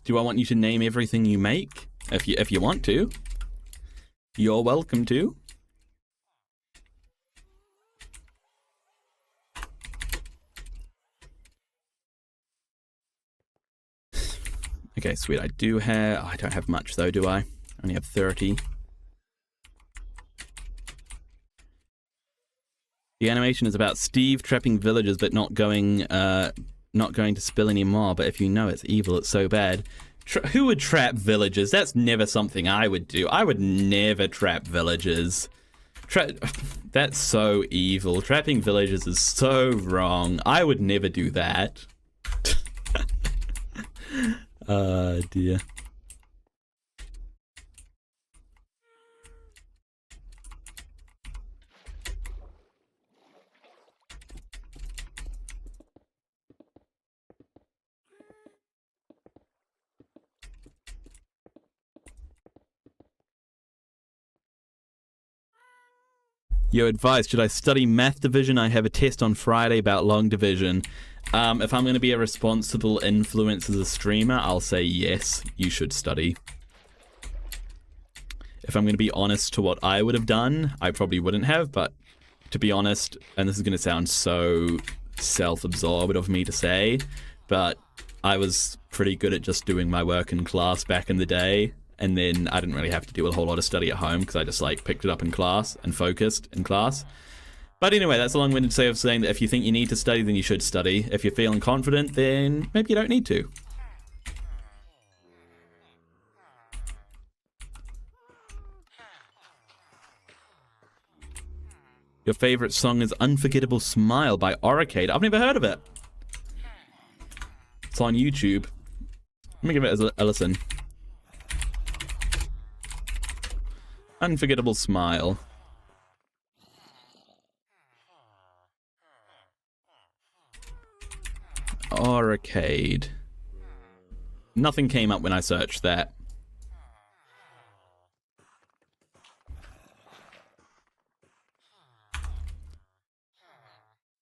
Do I want you to name everything you make? If you want to, you're welcome to. Okay, sweet. I don't have much though, do I? I only have 30. The animation is about Steve trapping villagers, but not going to spill any more. But if you know it's evil, it's so bad. Who would trap villagers? That's never something I would do. I would never trap villagers. That's so evil. Trapping villagers is so wrong. I would never do that. Dear. Your advice, should I study math division? I have a test on Friday about long division. If I'm going to be a responsible influence as a streamer, I'll say yes, you should study. If I'm going to be honest to what I would have done, I probably wouldn't have, but to be honest, and this is going to sound so self-absorbed of me to say, but I was pretty good at just doing my work in class back in the day. And then I didn't really have to do a whole lot of study at home because I just like picked it up in class and focused in class. But anyway, that's a long-winded way of saying that if you think you need to study, then you should study. If you're feeling confident, then maybe you don't need to. Your favorite song is Unforgettable Smile by Oricade. I've never heard of it. It's on YouTube. Let me give it a listen. Unforgettable Smile. Oricade. Nothing came up when I searched that.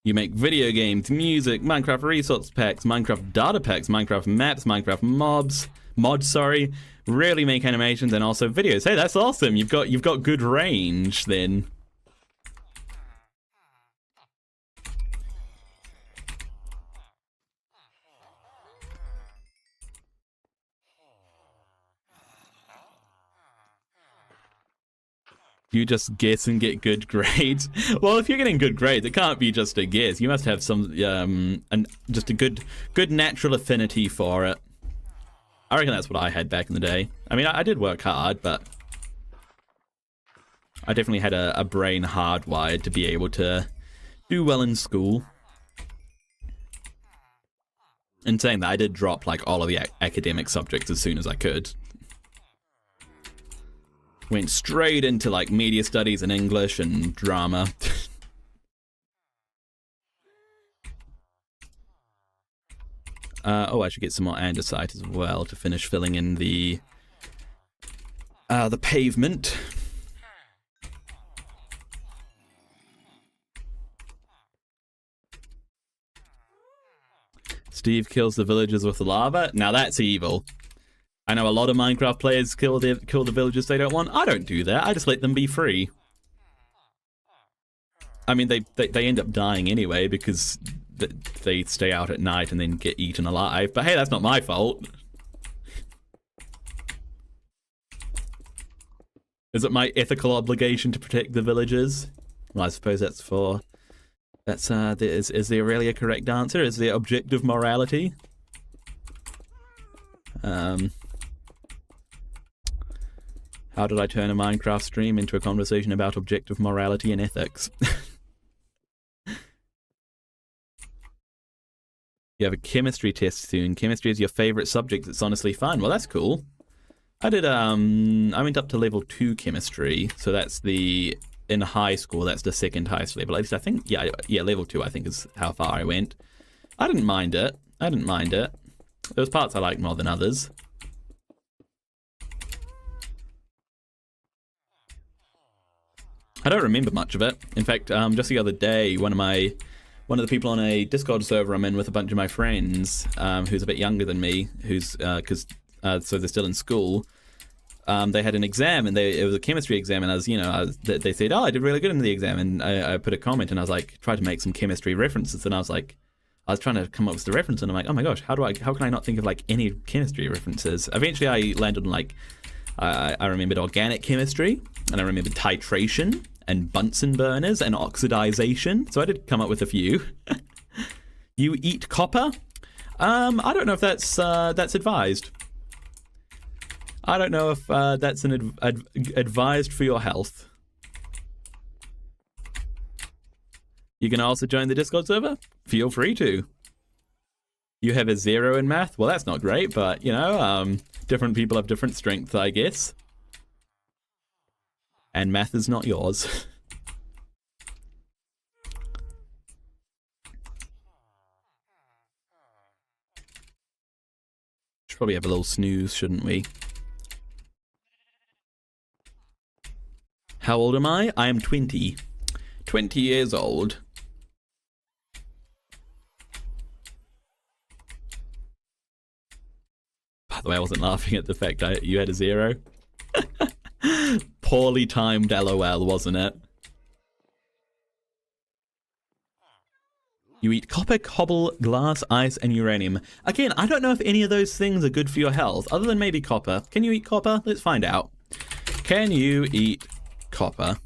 You make video games, music, Minecraft resource packs, Minecraft data packs, Minecraft maps, Minecraft mods, rarely make animations and also videos. Hey, that's awesome. You've got good range then. You just guess and get good grades. Well, if you're getting good grades, it can't be just a guess. You must have some just a good natural affinity for it. I reckon that's what I had back in the day. I mean, I did work hard, but I definitely had a brain hardwired to be able to do well in school. In saying that, I did drop like all of the academic subjects as soon as I could. Went straight into like media studies and English and drama. Oh, I should get some more andesite as well to finish filling in the pavement. Steve kills the villagers with the lava. Now that's evil. I know a lot of Minecraft players kill the villagers they don't want. I don't do that. I just let them be free. I mean, they end up dying anyway because they stay out at night and then get eaten alive. But hey, that's not my fault. Is it my ethical obligation to protect the villagers? Well, I suppose that's for... That's, is the Aurelia correct answer? Is there objective morality? How did I turn a Minecraft stream into a conversation about objective morality and ethics? You have a chemistry test soon. Chemistry is your favorite subject. It's honestly fun. Well, that's cool. I went up to level 2 chemistry. So that's in high school, that's the second highest level. At least I think, yeah, level 2 I think is how far I went. I didn't mind it. There was parts I liked more than others. I don't remember much of it. In fact, just the other day, one of the people on a Discord server I'm in with a bunch of my friends, who's a bit younger than me, so they're still in school. They had an exam, and it was a chemistry exam, and they said, "Oh, I did really good in the exam," and I put a comment, and I was like, tried to make some chemistry references, and I was trying to come up with the reference, and I'm like, oh my gosh, how can I not think of like any chemistry references? Eventually, I landed on like, I remembered organic chemistry, and I remembered titration, and Bunsen burners, and oxidization. So I did come up with a few. You eat copper? I don't know if that's advised. I don't know if that's advised for your health. You can also join the Discord server. Feel free to. You have a 0 in math? Well, that's not great, but, different people have different strengths, I guess. And math is not yours. Should probably have a little snooze, shouldn't we? How old am I? I am 20. 20 years old. By the way, I wasn't laughing at the fact you had a 0. Poorly timed LOL, wasn't it? You eat copper, cobble, glass, ice, and uranium. Again, I don't know if any of those things are good for your health, other than maybe copper. Can you eat copper? Let's find out. Can you eat copper?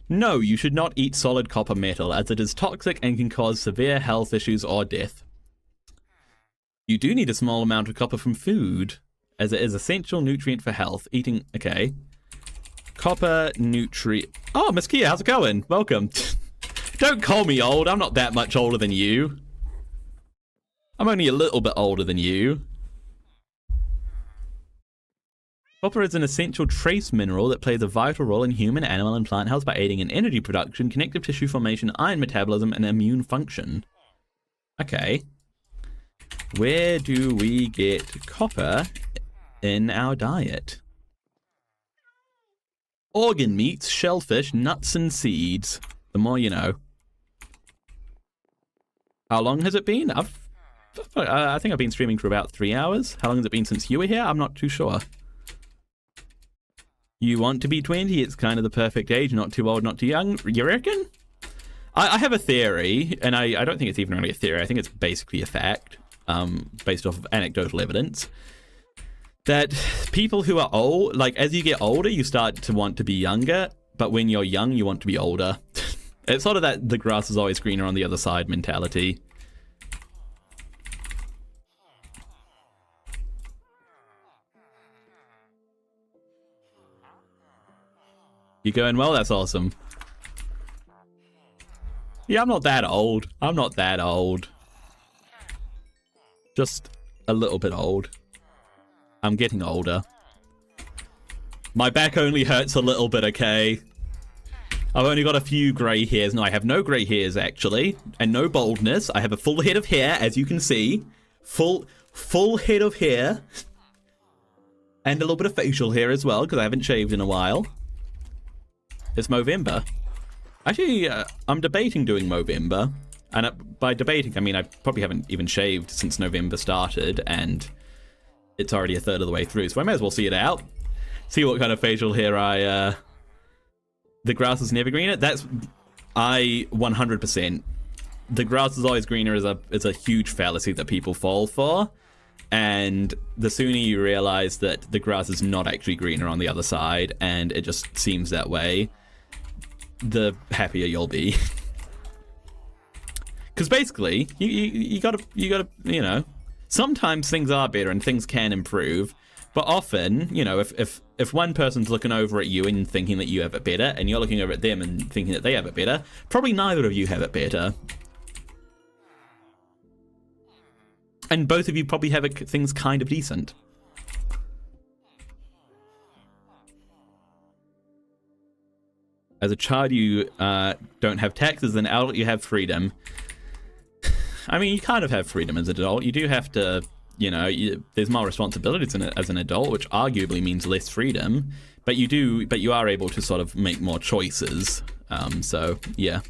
No, you should not eat solid copper metal, as it is toxic and can cause severe health issues or death. You do need a small amount of copper from food, as it is essential nutrient for health. Eating, okay. Copper nutrient. Oh, Miss Kia, how's it going? Welcome. Don't call me old. I'm not that much older than you. I'm only a little bit older than you. Copper is an essential trace mineral that plays a vital role in human, animal, and plant health by aiding in energy production, connective tissue formation, iron metabolism, and immune function. Okay. Where do we get copper in our diet? Organ meats, shellfish, nuts, and seeds. The more you know. How long has it been? I think I've been streaming for about 3 hours. How long has it been since you were here? I'm not too sure. You want to be 20? It's kind of the perfect age. Not too old, not too young. You reckon? I have a theory, and I don't think it's even really a theory. I think it's basically a fact, based off of anecdotal evidence, that people who are old, like, as you get older, you start to want to be younger, but when you're young, you want to be older. It's sort of that the grass is always greener on the other side mentality. You going well? That's awesome. Yeah, I'm not that old. I'm not that old. Just a little bit old. I'm getting older. My back only hurts a little bit, okay? I've only got a few grey hairs. No, I have no grey hairs, actually. And no baldness. I have a full head of hair, as you can see. Full head of hair. And a little bit of facial hair as well, because I haven't shaved in a while. It's Movember. Actually, I'm debating doing Movember. And by debating, I mean I probably haven't even shaved since November started, and it's already a third of the way through, so I may as well see it out. See what kind of facial hair the grass is never greener. That's 100%. The grass is always greener is a huge fallacy that people fall for, and the sooner you realize that the grass is not actually greener on the other side, and it just seems that way, the happier you'll be. Because basically, you gotta, you know, sometimes things are better and things can improve, but often, you know, if one person's looking over at you and thinking that you have it better, and you're looking over at them and thinking that they have it better, probably neither of you have it better. And both of you probably have things kind of decent. As a child, you don't have taxes. As an adult, you have freedom. I mean, you kind of have freedom as an adult. You do have to, you know, there's more responsibilities in it as an adult, which arguably means less freedom. But you are able to sort of make more choices. So, yeah.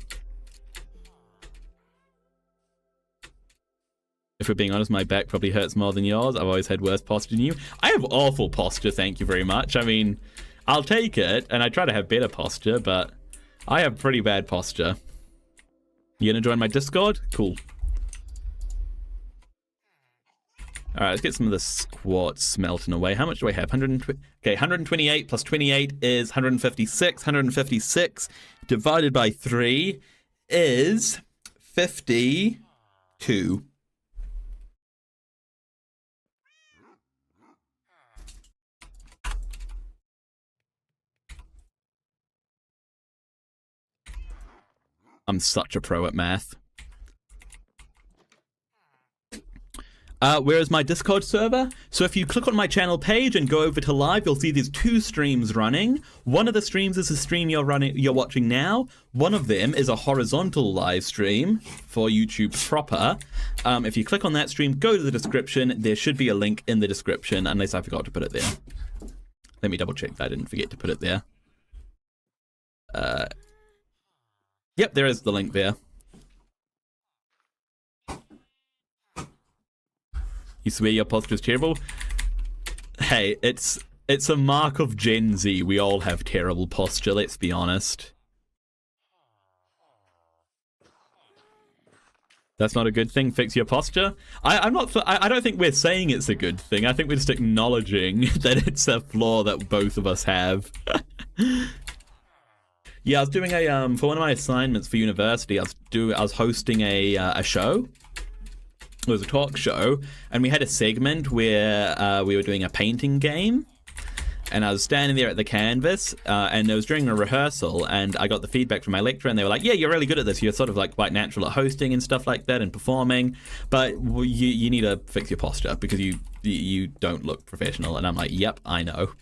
If we're being honest, my back probably hurts more than yours. I've always had worse posture than you. I have awful posture, thank you very much. I mean, I'll take it, and I try to have better posture, but I have pretty bad posture. You gonna join my Discord? Cool. Alright, let's get some of the quartz smelting away. How much do I have? 120. Okay, 128 plus 28 is 156. 156 divided by 3 is 52. I'm such a pro at math. Where is my Discord server? So if you click on my channel page and go over to live, you'll see there's 2 streams running. One of the streams is the stream you're watching now. One of them is a horizontal live stream for YouTube proper. If you click on that stream, go to the description. There should be a link in the description, unless I forgot to put it there. Let me double check that I didn't forget to put it there. Yep, there is the link there. You swear your posture is terrible? Hey, it's a mark of Gen Z. We all have terrible posture, let's be honest. That's not a good thing. Fix your posture. I don't think we're saying it's a good thing. I think we're just acknowledging that it's a flaw that both of us have. Yeah, I was doing a for one of my assignments for university. I was hosting a show. It was a talk show, and we had a segment where we were doing a painting game. And I was standing there at the canvas, and it was during a rehearsal, and I got the feedback from my lecturer, and they were like, yeah, you're really good at this. You're sort of like quite natural at hosting and stuff like that and performing, but you need to fix your posture because you don't look professional. And I'm like, yep, I know.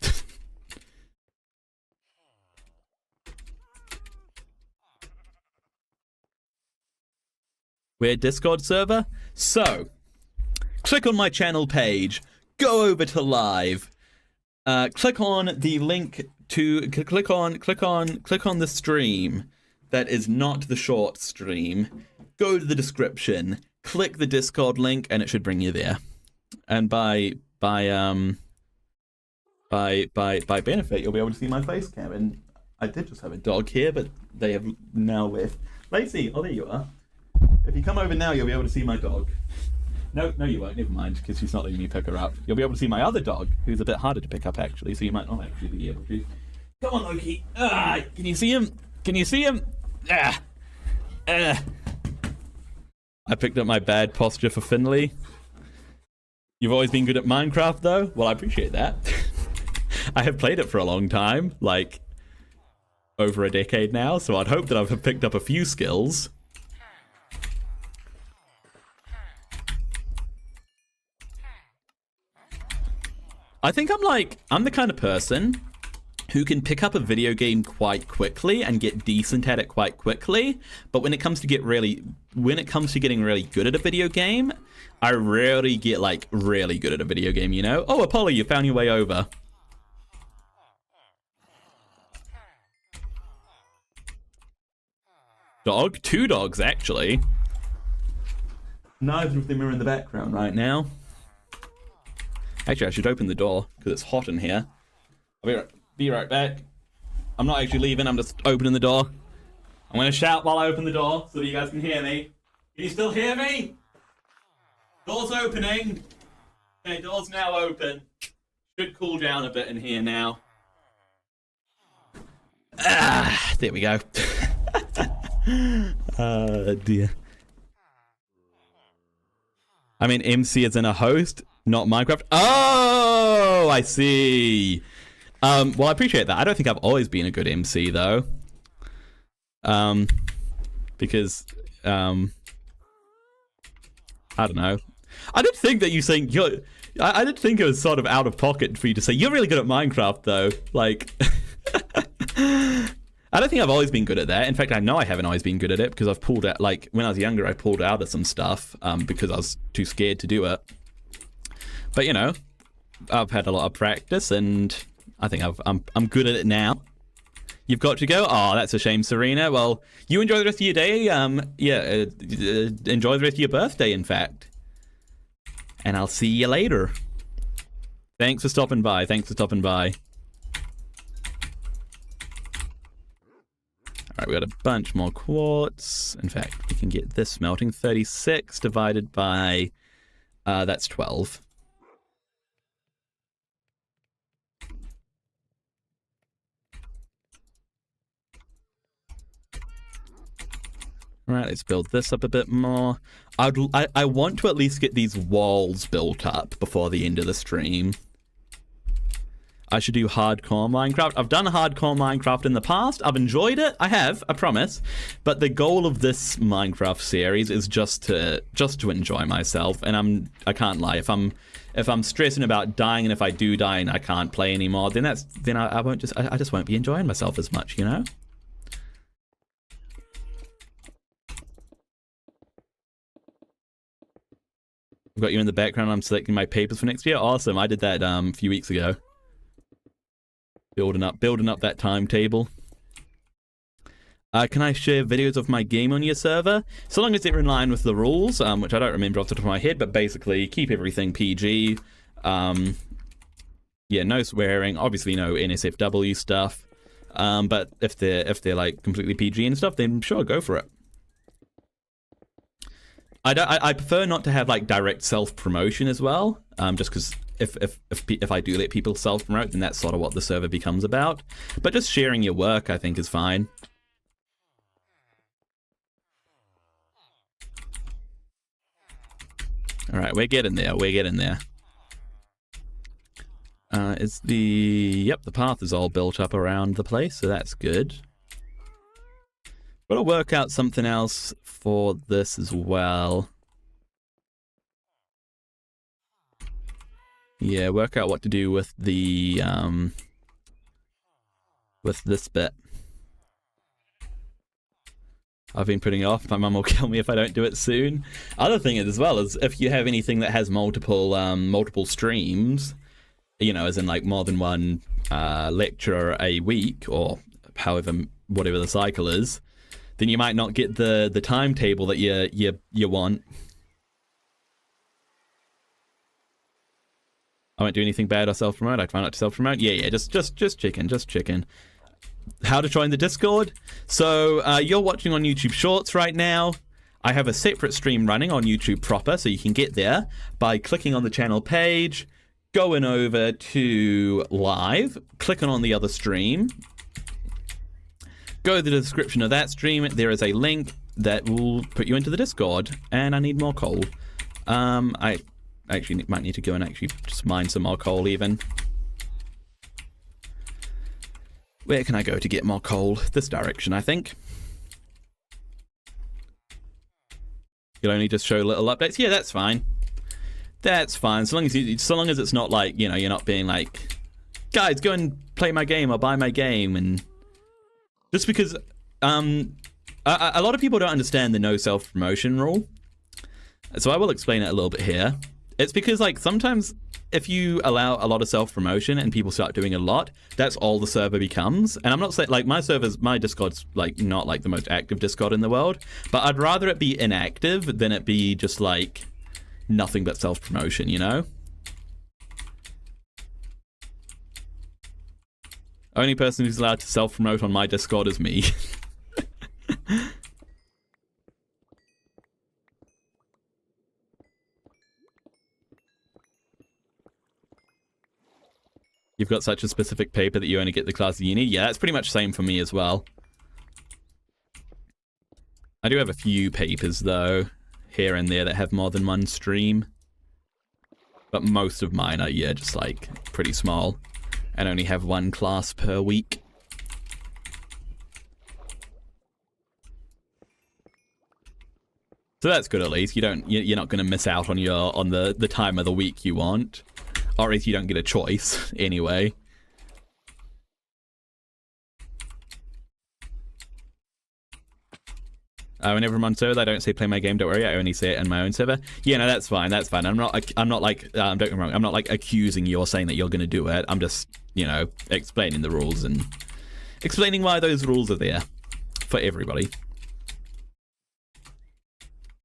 We're Discord server? So, click on my channel page, go over to live. Click on the link to click on the stream that is not the short stream. Go to the description, click the Discord link, and it should bring you there. And by benefit, you'll be able to see my face cam. And I did just have a dog here, but they have now left. Lacey, oh there you are. If you come over now, you'll be able to see my dog. No, you won't. Never mind, because she's not letting me pick her up. You'll be able to see my other dog, who's a bit harder to pick up, actually, so you might not actually be able to. Come on, Loki. Can you see him? Can you see him? I picked up my bad posture for Finley. You've always been good at Minecraft, though? Well, I appreciate that. I have played it for a long time, like, over a decade now, so I'd hope that I've picked up a few skills. I think I'm the kind of person who can pick up a video game quite quickly and get decent at it quite quickly, but when it comes to getting really good at a video game, I rarely get like really good at a video game, you know? Oh, Apollo, you found your way over. Dog? 2 dogs, actually. Neither of them are in the background right now. Actually, I should open the door, because it's hot in here. I'll be right back. I'm not actually leaving, I'm just opening the door. I'm going to shout while I open the door, so that you guys can hear me. Can you still hear me? Door's opening. Okay, door's now open. Should cool down a bit in here now. There we go. Dear. I mean, MC is in a host, not Minecraft. Oh, I see. Well, I appreciate that. I don't think I've always been a good MC, though. Because, I don't know. I did think that you saying you're... I did think it was sort of out of pocket for you to say, you're really good at Minecraft, though. Like... I don't think I've always been good at that. In fact, I know I haven't always been good at it because I've pulled out, like, when I was younger, I pulled out of some stuff because I was too scared to do it. But, you know, I've had a lot of practice and I think I'm good at it now. You've got to go? Oh, that's a shame, Serena. Well, you enjoy the rest of your day. Enjoy the rest of your birthday, in fact. And I'll see you later. Thanks for stopping by. Thanks for stopping by. Alright, we got a bunch more quartz. In fact, we can get this smelting. 36 divided by... that's 12. Alright, let's build this up a bit more. I want to at least get these walls built up before the end of the stream. I should do hardcore Minecraft. I've done hardcore Minecraft in the past. I've enjoyed it. I have, I promise. But the goal of this Minecraft series is just to enjoy myself. And I can't lie. If I'm stressing about dying, and if I do die and I can't play anymore, then I just won't be enjoying myself as much, you know? I've got you in the background. I'm selecting my papers for next year. Awesome. I did that a few weeks ago. Building up that timetable. Can I share videos of my game on your server? So long as they're in line with the rules, which I don't remember off the top of my head, but basically keep everything PG. Yeah, no swearing. Obviously no NSFW stuff. But if they're like completely PG and stuff, then sure, go for it. I prefer not to have like direct self-promotion as well, just because if I do let people self-promote, then that's sort of what the server becomes about. But just sharing your work, I think, is fine. All right, we're getting there. We're getting there. Is the path is all built up around the place, so that's good. Gotta work out something else for this as well. Yeah, work out what to do with the with this bit. I've been putting it off. My mum will kill me if I don't do it soon. Other thing is, as well, is if you have anything that has multiple streams, you know, as in like more than one lecture a week, or whatever the cycle is, then you might not get the timetable that you want. I won't do anything bad or self-promote. I try not to self-promote. Yeah, just chicken. How to join the Discord? So you're watching on YouTube Shorts right now. I have a separate stream running on YouTube proper, so you can get there by clicking on the channel page, going over to live, clicking on the other stream, go to the description of that stream. There is a link that will put you into the Discord, and I need more coal. I actually might need to go and actually just mine some more coal even. Where can I go to get more coal? This direction, I think. You'll only just show little updates. Yeah, that's fine. That's fine. So long as it's not like, you know, you're not being like, guys, go and play my game or buy my game, and just because a lot of people don't understand the no self-promotion rule. So I will explain it a little bit here. It's because, like, sometimes if you allow a lot of self-promotion and people start doing a lot, that's all the server becomes. And I'm not saying, like, my Discord's, like, not, like, the most active Discord in the world, but I'd rather it be inactive than it be just, like, nothing but self-promotion, you know? Only person who's allowed to self-promote on my Discord is me. You've got such a specific paper that you only get the classes you need. Yeah, that's pretty much the same for me as well. I do have a few papers, though, here and there that have more than one stream. But most of mine are, yeah, just, like, pretty small. And only have one class per week. So that's good, at least. You're not going to miss out on the time of the week you want. Or at least you don't get a choice, anyway. Whenever I'm on server, I don't say play my game, don't worry, I only say it in my own server. Yeah, no, that's fine, that's fine. I'm not like, don't get me wrong, I'm not like accusing you or saying that you're going to do it. I'm just, you know, explaining the rules and explaining why those rules are there for everybody.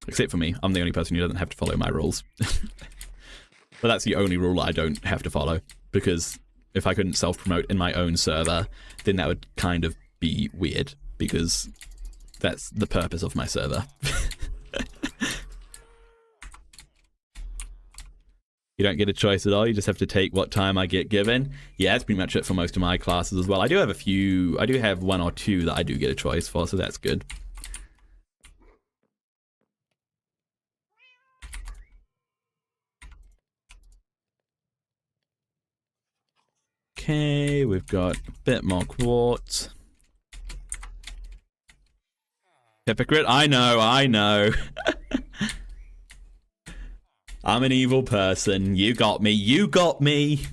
Except for me, I'm the only person who doesn't have to follow my rules. But that's the only rule I don't have to follow, because if I couldn't self-promote in my own server, then that would kind of be weird, because that's the purpose of my server. You don't get a choice at all, you just have to take what time I get given. Yeah, that's pretty much it for most of my classes as well. I do have one or two that I do get a choice for, so that's good. Okay, we've got a bit more quartz. Hypocrite? I know. I'm an evil person. You got me.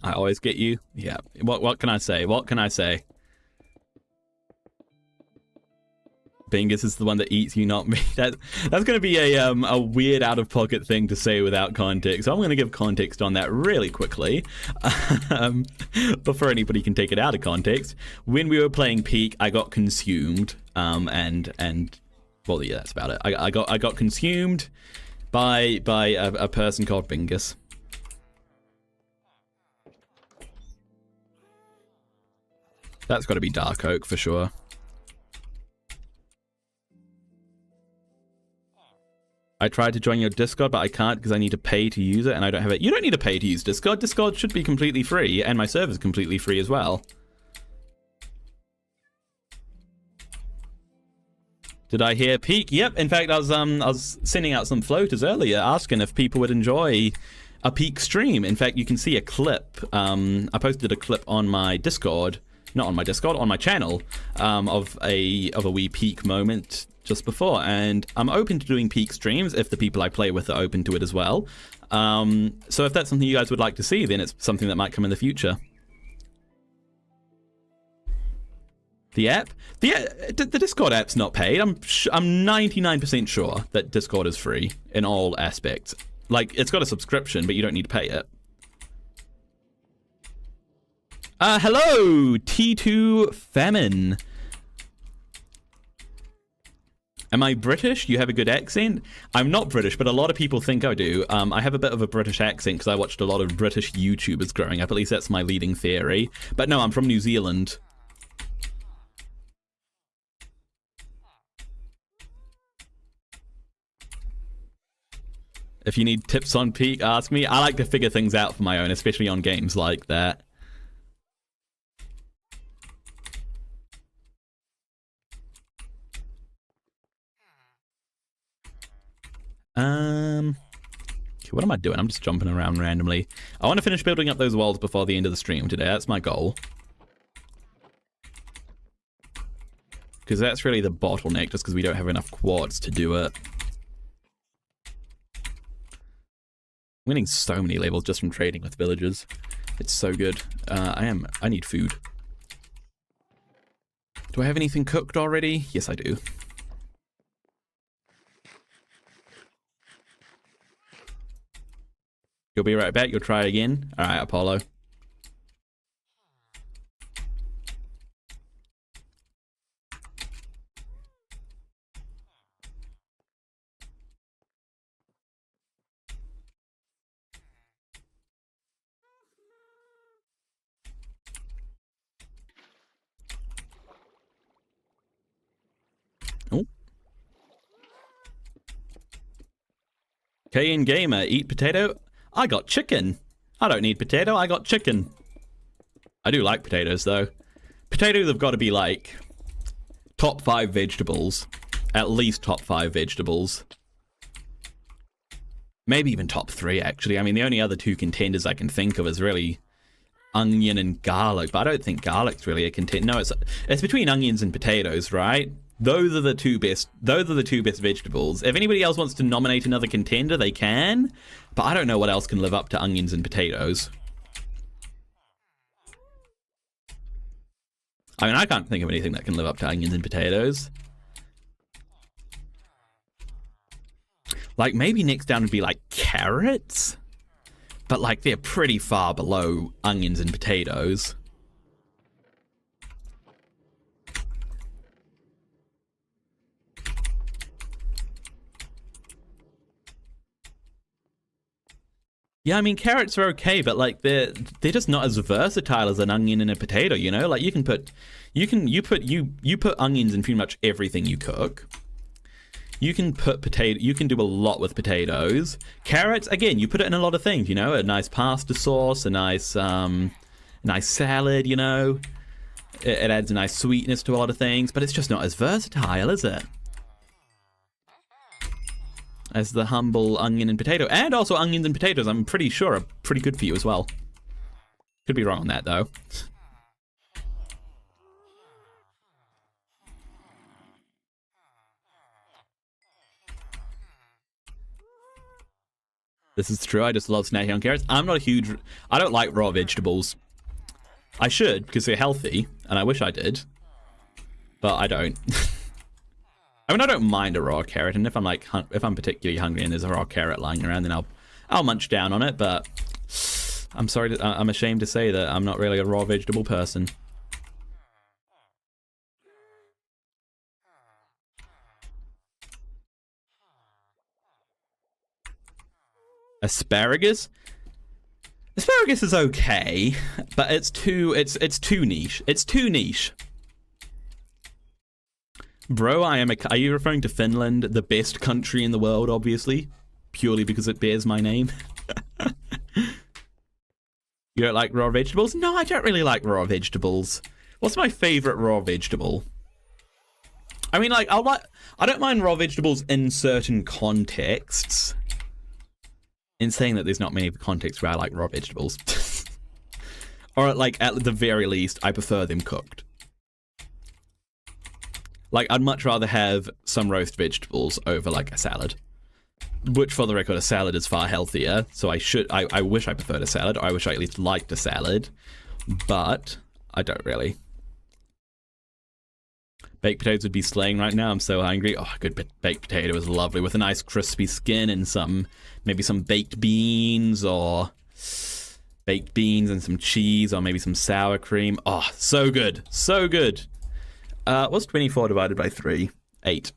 I always get you. Yeah. What can I say? Bingus is the one that eats you, not me. That's going to be a weird out-of-pocket thing to say without context. So I'm going to give context on that really quickly, before anybody can take it out of context. When we were playing Peak, I got consumed, and Well, yeah, that's about it. I got consumed by a person called Bingus. That's got to be Dark Oak for sure. I tried to join your Discord, but I can't because I need to pay to use it, and I don't have it. You don't need to pay to use Discord. Discord should be completely free, and my server's completely free as well. Did I hear Peak? Yep. In fact, I was sending out some floaters earlier asking if people would enjoy a Peak stream. In fact, you can see a clip. I posted a clip on my Discord, not on my Discord, on my channel, of a wee Peak moment just before. And I'm open to doing Peak streams if the people I play with are open to it as well. So if that's something you guys would like to see, then it's something that might come in the future. The app? The Discord app's not paid. I'm 99% sure that Discord is free in all aspects. Like, it's got a subscription, but you don't need to pay it. Hello, T2 Famine. Am I British? You have a good accent? I'm not British, but a lot of people think I do. I have a bit of a British accent because I watched a lot of British YouTubers growing up. At least that's my leading theory. But no, I'm from New Zealand. If you need tips on Peak, ask me. I like to figure things out for my own, especially on games like that. What am I doing? I'm just jumping around randomly. I want to finish building up those walls before the end of the stream today. That's my goal. Because that's really the bottleneck, just because we don't have enough quartz to do it. I'm winning so many levels just from trading with villagers. It's so good. I need food. Do I have anything cooked already? Yes, I do. You'll be right back. You'll try again. All right, Apollo. Oh. KN Gamer, eat potato. I got chicken. I don't need potato, I got chicken. I do like potatoes, though. Potatoes have got to be, like, top 5 vegetables. At least top 5 vegetables. Maybe even top 3, actually. I mean, the only other 2 contenders I can think of is really onion and garlic. But I don't think garlic's really a contender. No, it's between onions and potatoes, right? Those are the two best. Those are the 2 best vegetables. If anybody else wants to nominate another contender, they can. But I don't know what else can live up to onions and potatoes. I mean, I can't think of anything that can live up to onions and potatoes. Like, maybe next down would be, like, carrots? But, like, they're pretty far below onions and potatoes. Yeah, I mean, carrots are okay, but like they're just not as versatile as an onion and a potato, you know? Like you put onions in pretty much everything you cook. You can do a lot with potatoes. Carrots, again, you put it in a lot of things, you know? A nice pasta sauce, a nice salad, you know? It adds a nice sweetness to a lot of things, but it's just not as versatile, is it? As the humble onion and potato. And also onions and potatoes, I'm pretty sure, are pretty good for you as well. Could be wrong on that, though. This is true, I just love snacking on carrots. I don't like raw vegetables. I should, because they're healthy, and I wish I did. But I don't. I mean, I don't mind a raw carrot, and if I'm particularly hungry and there's a raw carrot lying around, then I'll munch down on it. But I'm ashamed to say that I'm not really a raw vegetable person. Asparagus? Asparagus is okay, but it's too niche. It's too niche. Bro, are you referring to Finland, the best country in the world, obviously? Purely because it bears my name? You don't like raw vegetables? No, I don't really like raw vegetables. What's my favorite raw vegetable? I mean, like, I don't mind raw vegetables in certain contexts. In saying that there's not many contexts where I like raw vegetables. Or, like, at the very least, I prefer them cooked. Like, I'd much rather have some roast vegetables over, like, a salad. Which, for the record, a salad is far healthier. So I wish I preferred a salad, or I wish I at least liked a salad. But I don't really. Baked potatoes would be slaying right now. I'm so hungry. Oh, a good baked potato is lovely with a nice crispy skin and maybe some baked beans and some cheese or maybe some sour cream. Oh, so good. So good. What's 24 divided by 3? 8.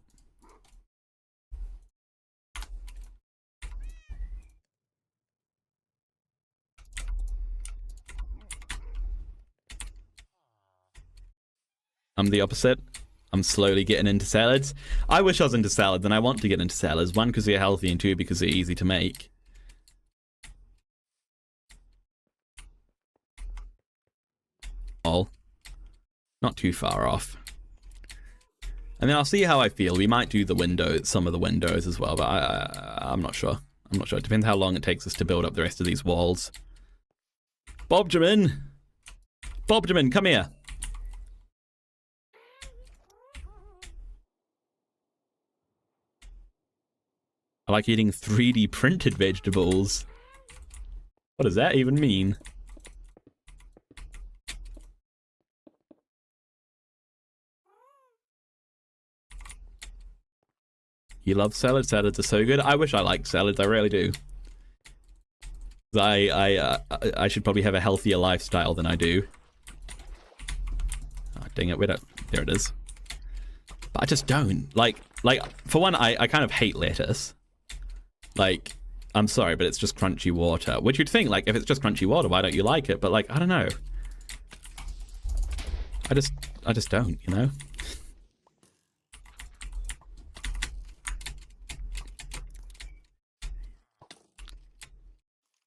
I'm the opposite. I'm slowly getting into salads. I wish I was into salads, and I want to get into salads. 1, because they're healthy, and 2, because they're easy to make. Oh. Not too far off. And then I'll see how I feel. We might do some of the windows as well, but I'm not sure. I'm not sure. It depends how long it takes us to build up the rest of these walls. Bobjamin! Bobjamin, come here! I like eating 3D printed vegetables. What does that even mean? You love salads? Salads are so good. I wish I liked salads. I really do. I should probably have a healthier lifestyle than I do. Oh, dang it. There it is. But I just don't. Like, for one, I kind of hate lettuce. Like, I'm sorry, but it's just crunchy water. Which you'd think, like, if it's just crunchy water, why don't you like it? But, like, I don't know. I just don't, you know?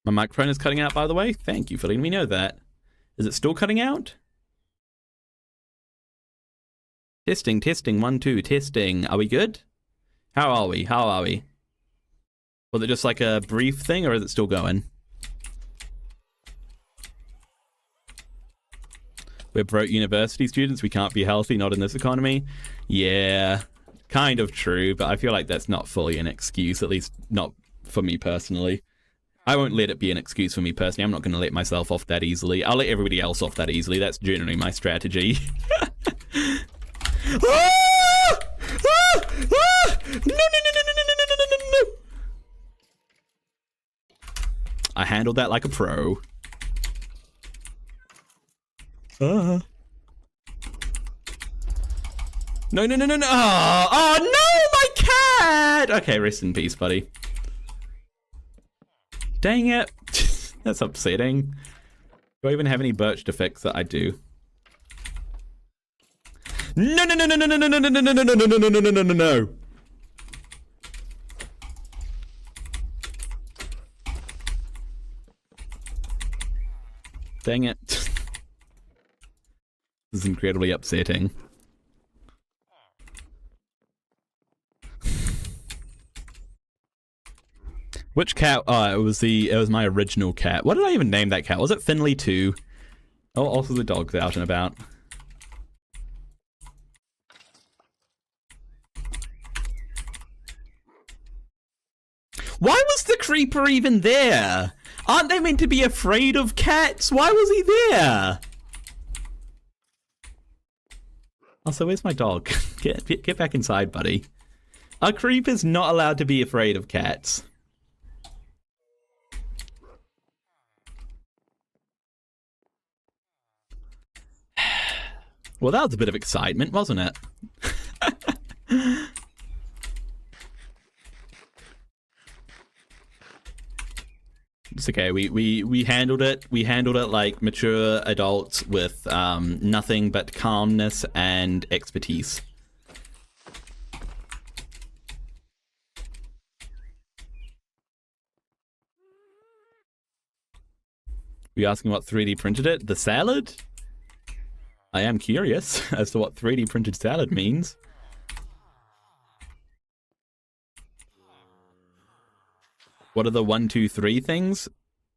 My microphone is cutting out, by the way. Thank you for letting me know that. Is it still cutting out? Testing, testing, 1, 2, testing. Are we good? How are we? How are we? Was it just like a brief thing, or is it still going? We're broke university students. We can't be healthy, not in this economy. Yeah, kind of true, but I feel like that's not fully an excuse, at least not for me personally. I won't let it be an excuse for me personally. I'm not going to let myself off that easily. I'll let everybody else off that easily. That's generally my strategy. Ah! Ah! Ah! No! I handled that like a pro. No! Oh no, my cat! Okay, rest in peace, buddy. Dang it. That's upsetting. Do I even have any birch to fix that? I do. No! Dang it. This is incredibly upsetting. Which cat? Oh, it was my original cat. What did I even name that cat? Was it Finley 2? Oh, also the dog's out and about. Why was the creeper even there? Aren't they meant to be afraid of cats? Why was he there? Also, where's my dog? Get back inside, buddy. A creeper's not allowed to be afraid of cats. Well, that was a bit of excitement, wasn't it? It's okay. We handled it. We handled it like mature adults with nothing but calmness and expertise. Were you asking what 3D printed it? The salad? I am curious as to what 3D printed salad means. What are the 1, 2, 3 things?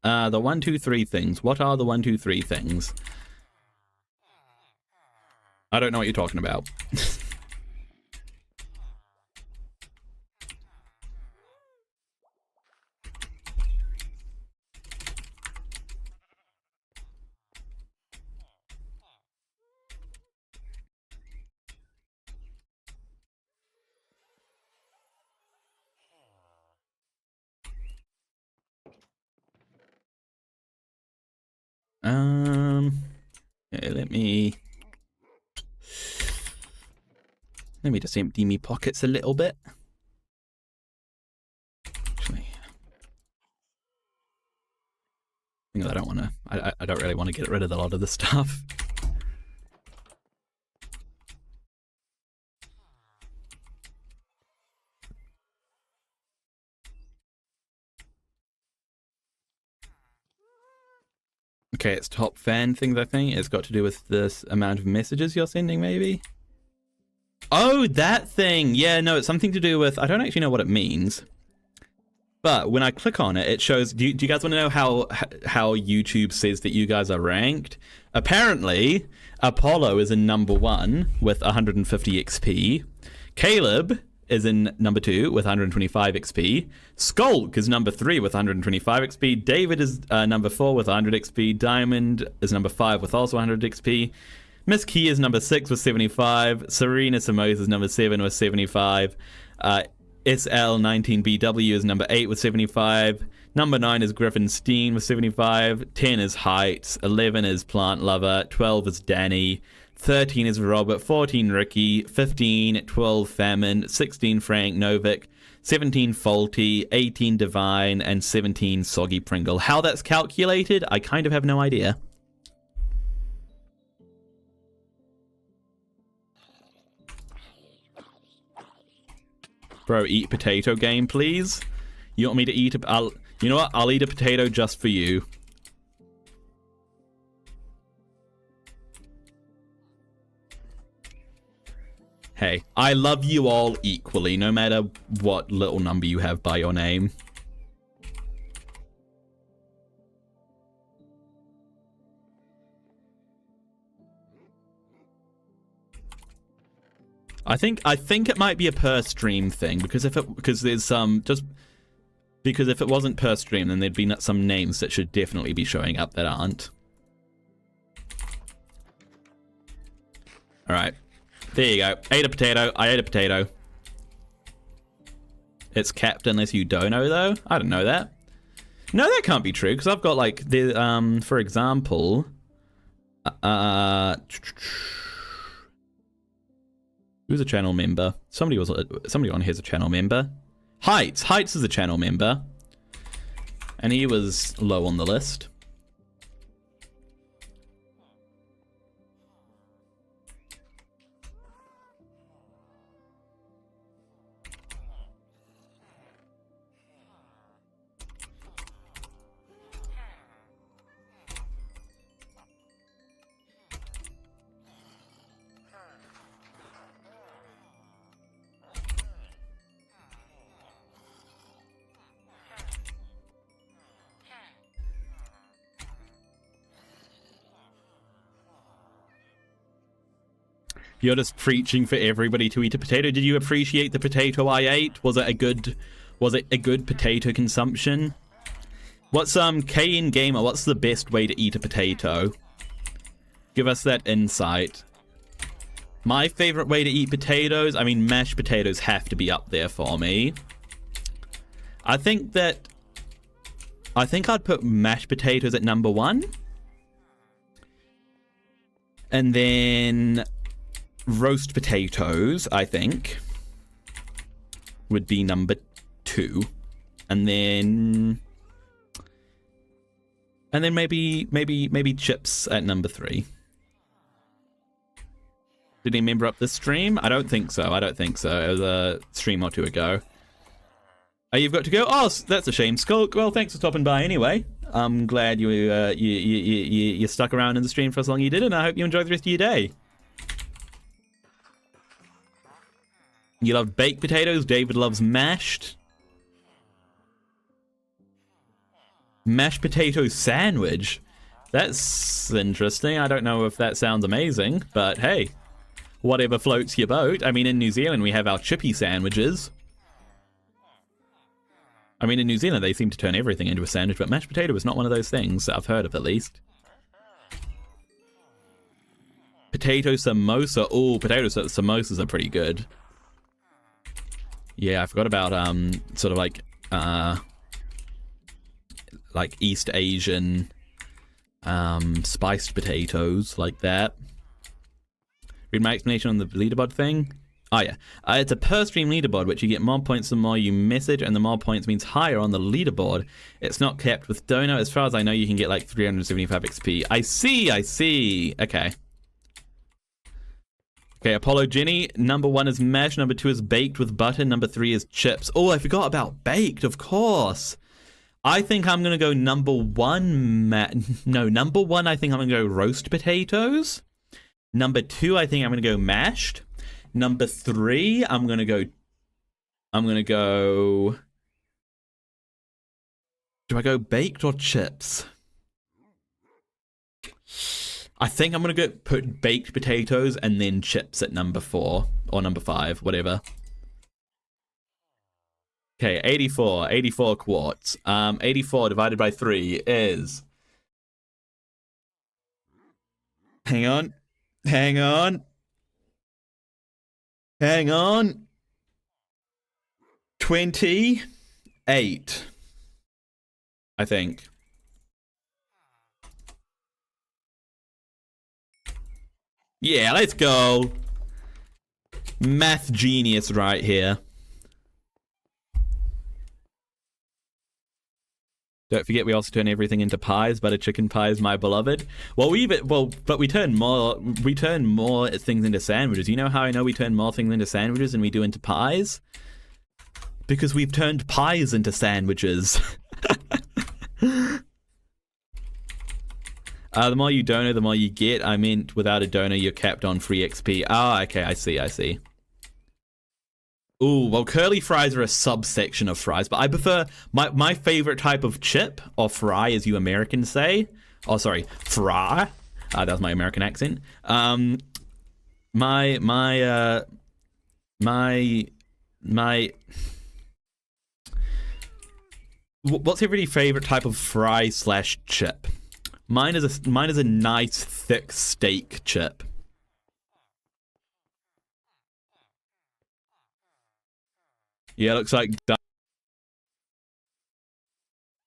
The 1, 2, 3 things. What are the 1, 2, 3 things? I don't know what you're talking about. Yeah, let me just empty me pockets a little bit. Actually, I don't want to. I don't really want to get rid of a lot of the stuff. Okay, it's top fan things, I think. It's got to do with this amount of messages you're sending, maybe? Oh, that thing! Yeah, no, it's something to do with... I don't actually know what it means. But when I click on it, it shows... Do you guys want to know how YouTube says that you guys are ranked? Apparently, Apollo is in number 1 with 150 XP. Caleb is in number 2 with 125 XP. Skulk is number 3 with 125 XP. David is number 4 with 100 XP. Diamond is number 5 with also 100 XP. Miss Key is number 6 with 75. Serena Samos is number 7 with 75. SL19BW is number 8 with 75. Number 9 is Griffin Steen with 75. 10 is Heights. 11 is Plant Lover. 12 is Danny. 13 is Robert, 14 Ricky, 15, 12 Famine, 16 Frank Novik, 17 Faulty, 18 Divine, and 17 Soggy Pringle. How that's calculated, I kind of have no idea. Bro, eat potato game, please. You want me to eat a... you know what? I'll eat a potato just for you. Hey, I love you all equally, no matter what little number you have by your name. I think it might be a per stream thing, because if it wasn't per stream, then there'd be some names that should definitely be showing up that aren't. All right. There you go. Ate a potato. I ate a potato. It's capped unless you dono, though. I don't know that. No, that can't be true, because I've got, like, the, for example... who's a channel member? Somebody on here's a channel member. Heights. Heights is a channel member. And he was low on the list. You're just preaching for everybody to eat a potato. Did you appreciate the potato I ate? Was it a good potato consumption? What's KN Gamer, what's the best way to eat a potato? Give us that insight. My favorite way to eat potatoes, I mean, mashed potatoes have to be up there for me. I think I'd put mashed potatoes at number 1. And then roast potatoes, I think, would be number 2. And then And then maybe chips at number 3. Did he member up this stream? I don't think so. It was a stream or 2 ago. Oh, you've got to go? Oh, that's a shame, Skulk. Well, thanks for stopping by anyway. I'm glad you stuck around in the stream for as long as you did, and I hope you enjoy the rest of your day. You love baked potatoes. David loves mashed. Mashed potato sandwich. That's interesting. I don't know if that sounds amazing, but hey, whatever floats your boat. I mean, in New Zealand, we have our chippy sandwiches. I mean, in New Zealand, they seem to turn everything into a sandwich, but mashed potato is not one of those things that I've heard of, at least. Potato samosa. Oh, potato samosas are pretty good. Yeah, I forgot about, sort of like East Asian, spiced potatoes, like that. Read my explanation on the leaderboard thing. Oh yeah, it's a per stream leaderboard, which you get more points the more you message, and the more points means higher on the leaderboard. It's not kept with Dono. As far as I know, you can get like 375 XP. I see. Okay. Okay, Apollo Jenny, number 1 is mash, number 2 is baked with butter, number 3 is chips. Oh, I forgot about baked, of course. I think I'm going to go number 1, number 1 I think I'm going to go roast potatoes. Number 2, I think I'm going to go mashed. Number 3, I'm going to go... Do I go baked or chips? I think I'm going to put baked potatoes and then chips at number 4 or number 5, whatever. Okay, 84 quarts. 84 divided by 3 is... Hang on. 28, I think. Yeah, let's go. Math genius right here. Don't forget, we also turn everything into pies. Butter chicken pies, my beloved. But we turn more things into sandwiches. You know how I know we turn more things into sandwiches than we do into pies? Because we've turned pies into sandwiches. The more you dono, the more you get. I meant without a dono, you're capped on free XP. Ah, okay, I see. Ooh, well, curly fries are a subsection of fries, but I prefer my favorite type of chip, or fry as you Americans say. Oh, sorry, fry. That was my American accent. What's everybody's favorite type of fry / chip? Mine is a nice thick steak chip. Yeah, looks like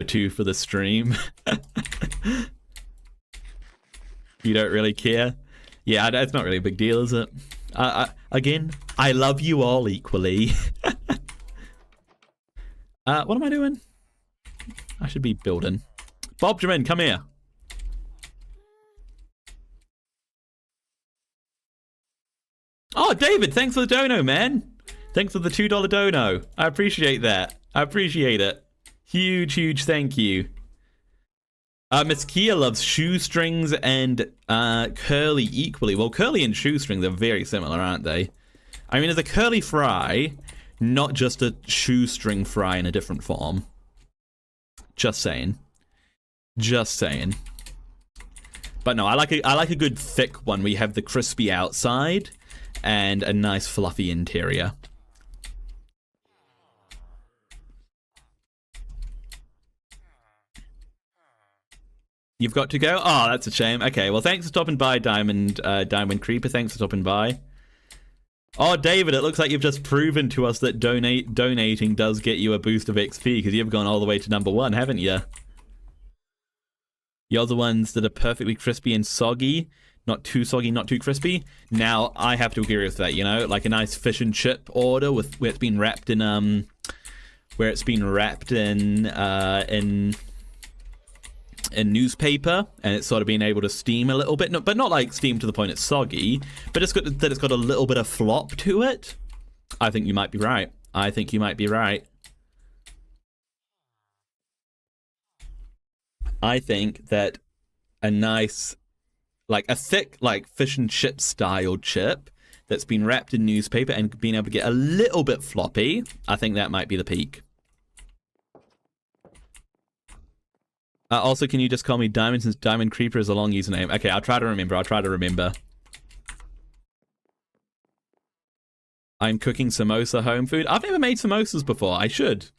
2 for the stream. You don't really care? Yeah, it's not really a big deal, is it? Again, I love you all equally. What am I doing? I should be building. Bob Jermaine, come here. Oh, David, thanks for the dono, man. Thanks for the $2 dono. I appreciate that. I appreciate it. Huge thank you. Miss Kia loves shoestrings and curly equally. Well, curly and shoestrings are very similar, aren't they? I mean, it's a curly fry, not just a shoestring fry in a different form. Just saying. But no, I like a good thick one where you have the crispy outside and a nice fluffy interior. You've got to go? Oh, that's a shame. Okay, well, thanks for stopping by, Diamond Creeper. Thanks for stopping by. Oh, David, it looks like you've just proven to us that donating does get you a boost of XP, because you've gone all the way to number 1, haven't you? You're the ones that are perfectly crispy and soggy. Not too soggy, not too crispy. Now, I have to agree with that, you know? Like a nice fish and chip order where it's been wrapped in in newspaper, and it's sort of being able to steam a little bit, but not like steam to the point it's soggy, but it's got a little bit of flop to it. I think you might be right. I think you might be right. I think that a nice, like a thick, like fish and chip style chip that's been wrapped in newspaper and being able to get a little bit floppy, I think that might be the peak. Also, can you just call me Diamond, since Diamond Creeper is a long username? Okay, I'll try to remember. I'm cooking samosa home food. I've never made samosas before. I should.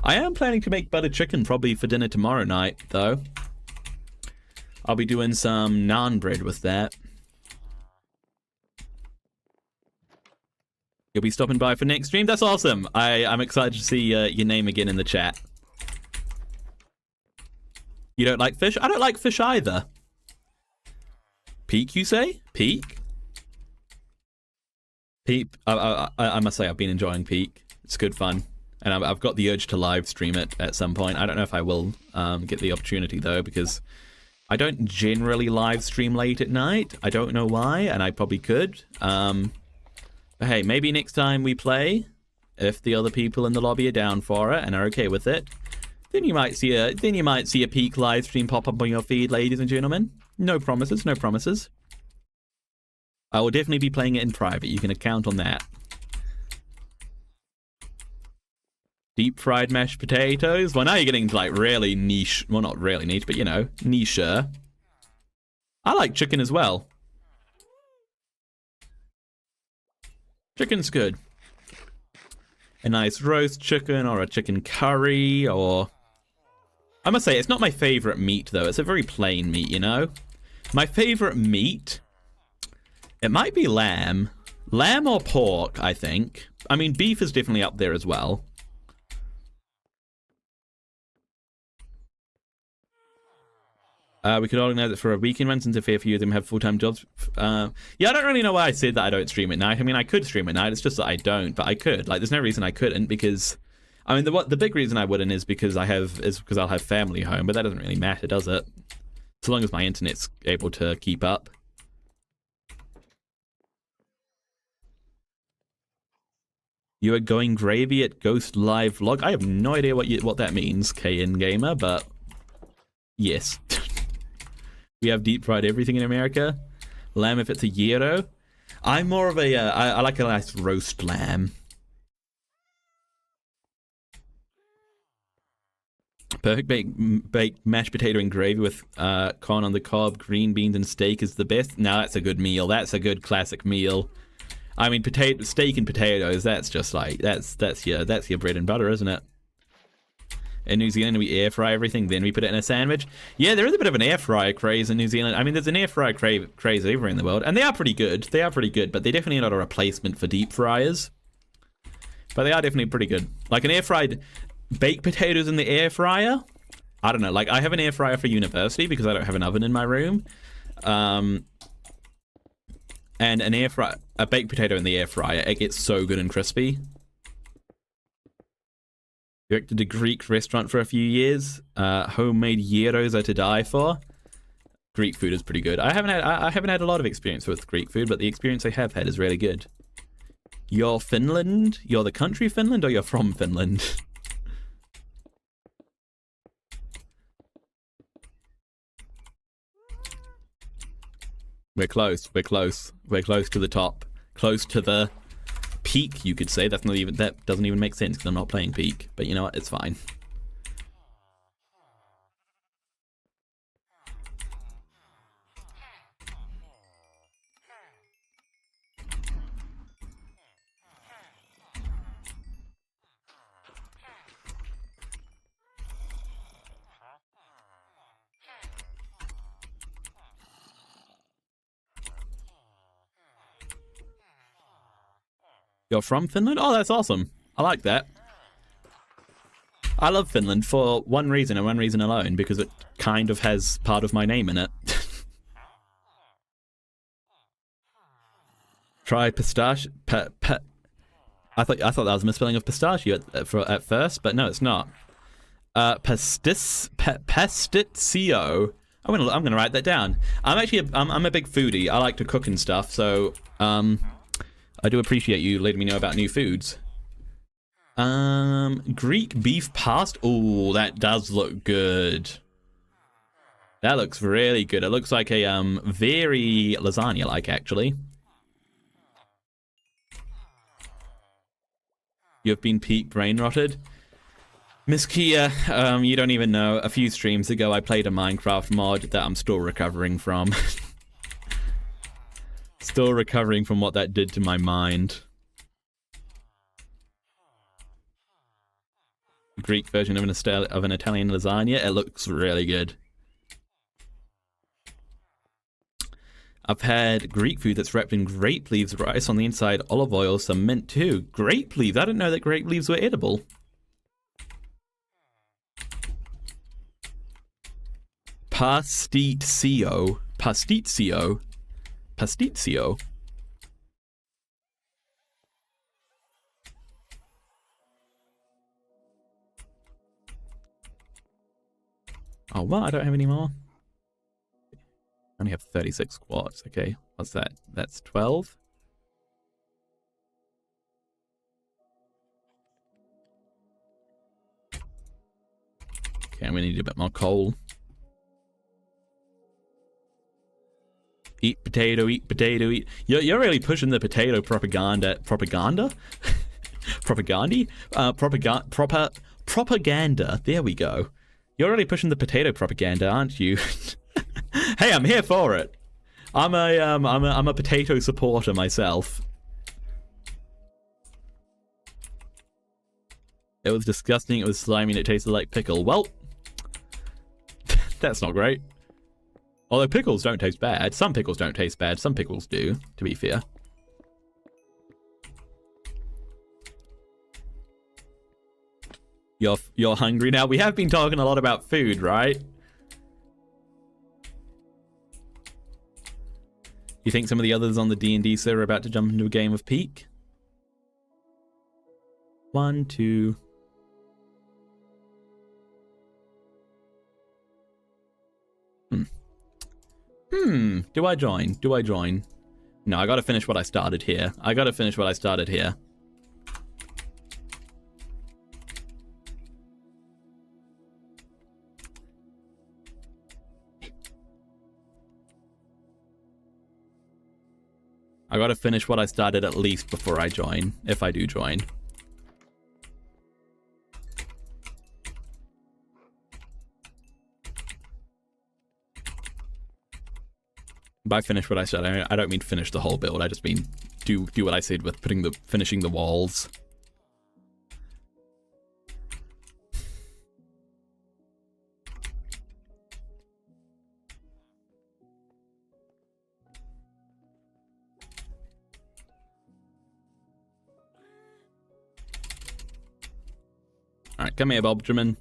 I am planning to make butter chicken probably for dinner tomorrow night, though. I'll be doing some naan bread with that. You'll be stopping by for next stream? That's awesome. I'm excited to see your name again in the chat. You don't like fish? I don't like fish either. Peak, you say? Peak? Peak. I must say I've been enjoying Peak. It's good fun. And I've got the urge to live stream it at some point. I don't know if I will get the opportunity, though, because I don't generally live stream late at night. I don't know why, and I probably could. But hey, maybe next time we play, if the other people in the lobby are down for it and are okay with it, then you might see a Peak live stream pop up on your feed, ladies and gentlemen. No promises, no promises. I will definitely be playing it in private. You can count on that. Deep fried mashed potatoes. Well, now you're getting into like really niche. Well, not really niche, but you know, niche-er. I like chicken as well. Chicken's good. A nice roast chicken or a chicken curry, or... I must say, it's not my favorite meat, though. It's a very plain meat, you know? My favorite meat... It might be lamb. Lamb or pork, I think. I mean, beef is definitely up there as well. We could organize it for a weekend run, since a fair few of them have full-time jobs. Yeah, I don't really know why I said that I don't stream at night. I mean, I could stream at night. It's just that I don't, but I could. Like, there's no reason I couldn't, because... I mean, the big reason I wouldn't is because I'll have family home, but that doesn't really matter, does it? So long as my internet's able to keep up. You are going gravy at Ghost Live Vlog? I have no idea what that means, KN Gamer, but yes. We have deep fried everything in America. Lamb if it's a gyro. I'm more of a, I like a nice roast lamb. Perfect baked mashed potato and gravy with corn on the cob, green beans and steak is the best. Now that's a good meal. That's a good classic meal. I mean, steak and potatoes. That's just like that's your bread and butter, isn't it? In New Zealand, we air fry everything, then we put it in a sandwich. Yeah, there is a bit of an air fryer craze in New Zealand. I mean, there's an air fryer craze everywhere in the world, and they are pretty good. They are pretty good, but they're definitely not a replacement for deep fryers. But they are definitely pretty good. Like an air fried baked potatoes in the air fryer. I don't know. Like I have an air fryer for university because I don't have an oven in my room. And a baked potato in the air fryer, it gets so good and crispy. Directed a Greek restaurant for a few years. Homemade gyros are to die for. Greek food is pretty good. I haven't had a lot of experience with Greek food, but the experience I have had is really good. You're Finland? You're the country Finland, or you're from Finland? We're close. We're close. We're close to the top. Close to the peak, you could say. That doesn't even make sense because I'm not playing peak. But you know what? It's fine. You're from Finland? Oh, that's awesome. I like that. I love Finland for one reason and one reason alone, because it kind of has part of my name in it. Try pistachio. I thought that was a misspelling of pistachio at first, but no, it's not. Pestizio. I'm gonna write that down. I'm a big foodie. I like to cook and stuff, so I do appreciate you letting me know about new foods. Greek beef pasta. Oh, that does look good. That looks really good. It looks like a very lasagna-like, actually. You've been peak brain rotted. Miss Kia, you don't even know. A few streams ago, I played a Minecraft mod that I'm still recovering from. Still recovering from what that did to my mind. Greek version of an Italian lasagna. It looks really good. I've had Greek food that's wrapped in grape leaves, rice on the inside, olive oil, some mint too. Grape leaves? I didn't know that grape leaves were edible. Pastizio. Pastizio. Pastizio. Oh, well, I don't have any more. I only have 36 quartz. Okay, what's that? That's 12. Okay, we need a bit more coal. Eat potato, eat. You're really pushing the potato propaganda. Propaganda? Propaganda. There we go. You're really pushing the potato propaganda, aren't you? Hey, I'm here for it. I'm a potato supporter myself. It was disgusting. It was slimy and it tasted like pickle. Well, that's not great. Although pickles don't taste bad. Some pickles don't taste bad. Some pickles do, to be fair. You're hungry now? We have been talking a lot about food, right? You think some of the others on the D&D server are about to jump into a game of Peak? 1, 2... Do I join? Do I join? No, I gotta finish what I started here. I gotta finish what I started at least before I join, if I do join. By finish what I started, I don't mean finish the whole build. I just mean do what I said with finishing the walls. Alright, come here, Bobjamin.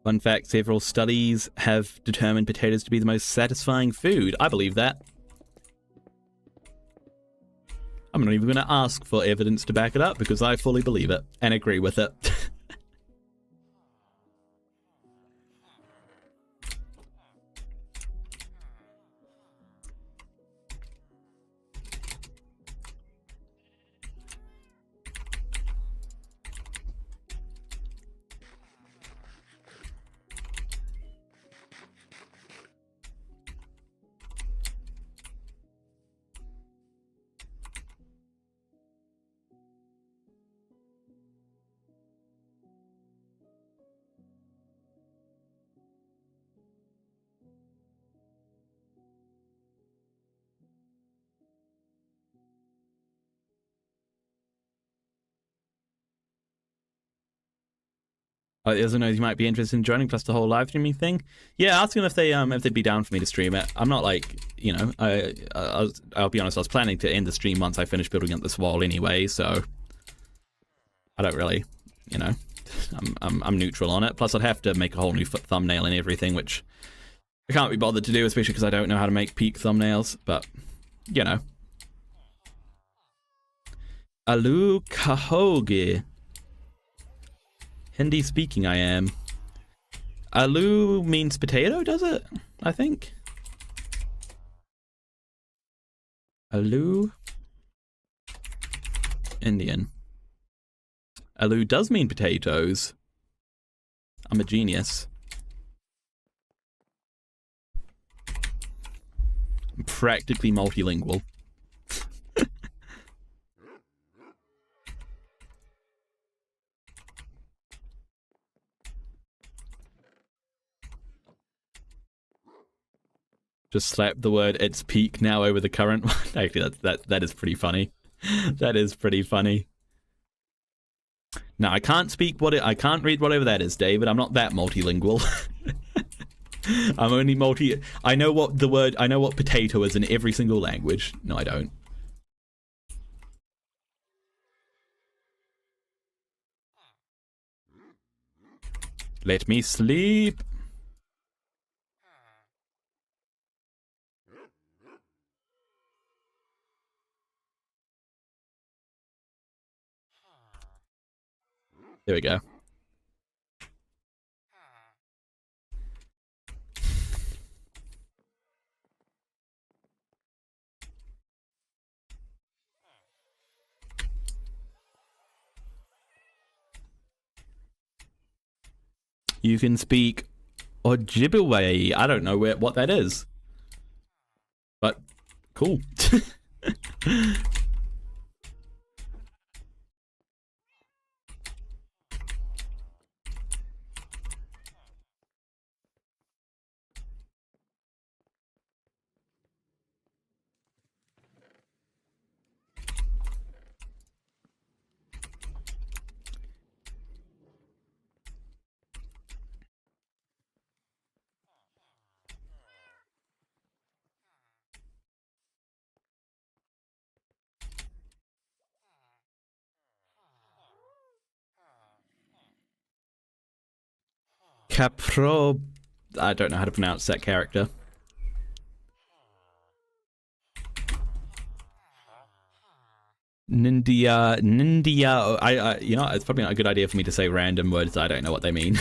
Fun fact, several studies have determined potatoes to be the most satisfying food. I believe that. I'm not even going to ask for evidence to back it up because I fully believe it and agree with it. Other knows you might be interested in joining, plus the whole live streaming thing. Yeah, ask them if they'd be down for me to stream it. I'm not like, you know, I'll be honest. I was planning to end the stream once I finish building up this wall anyway, so I don't really, you know, I'm neutral on it. Plus, I'd have to make a whole new thumbnail and everything, which I can't be bothered to do, especially because I don't know how to make peak thumbnails, but, you know. Alu kahoge. Hindi speaking I am. Alu means potato, does it? I think. Alu. Indian. Alu does mean potatoes. I'm a genius. I'm practically multilingual. Just slap the word "it's peak" now over the current one. Actually, that is pretty funny. That is pretty funny. Now I can't speak I can't read whatever that is, David. I'm not that multilingual. I'm only I know what potato is in every single language. No, I don't. Let me sleep. There we go. You can speak Ojibwe. I don't know what that is. But cool. Capro... I don't know how to pronounce that character. Nindia... you know, it's probably not a good idea for me to say random words that I don't know what they mean.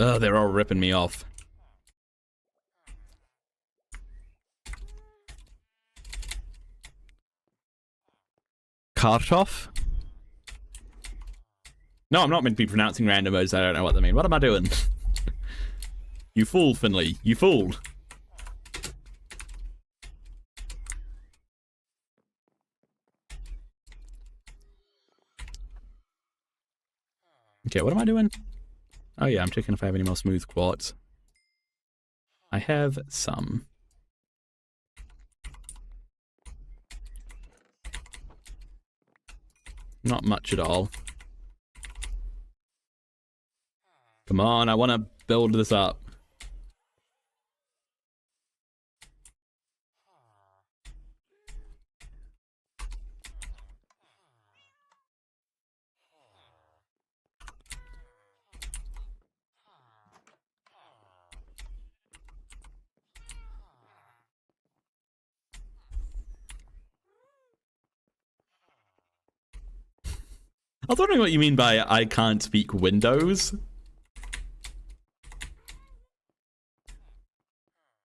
Oh, they're all ripping me off. Kartoff? No, I'm not meant to be pronouncing random words. I don't know what they mean. What am I doing? You fool, Finley. You fool. Okay, what am I doing? Oh yeah, I'm checking if I have any more smooth quartz. I have some. Not much at all. Come on, I want to build this up. I was wondering what you mean by I can't speak Windows.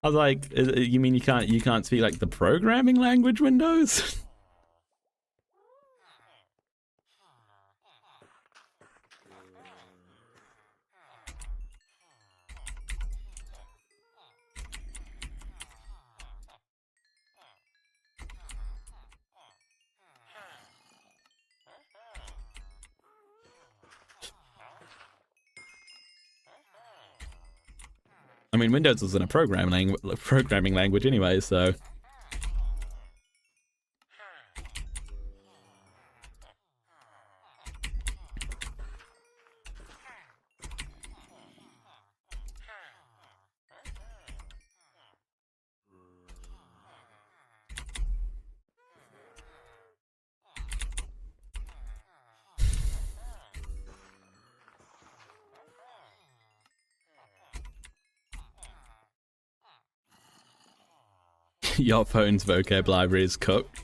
I was like, you mean you can't speak like the programming language Windows? I mean, Windows isn't a programming language anyway, so. Your phone's vocab library is cooked.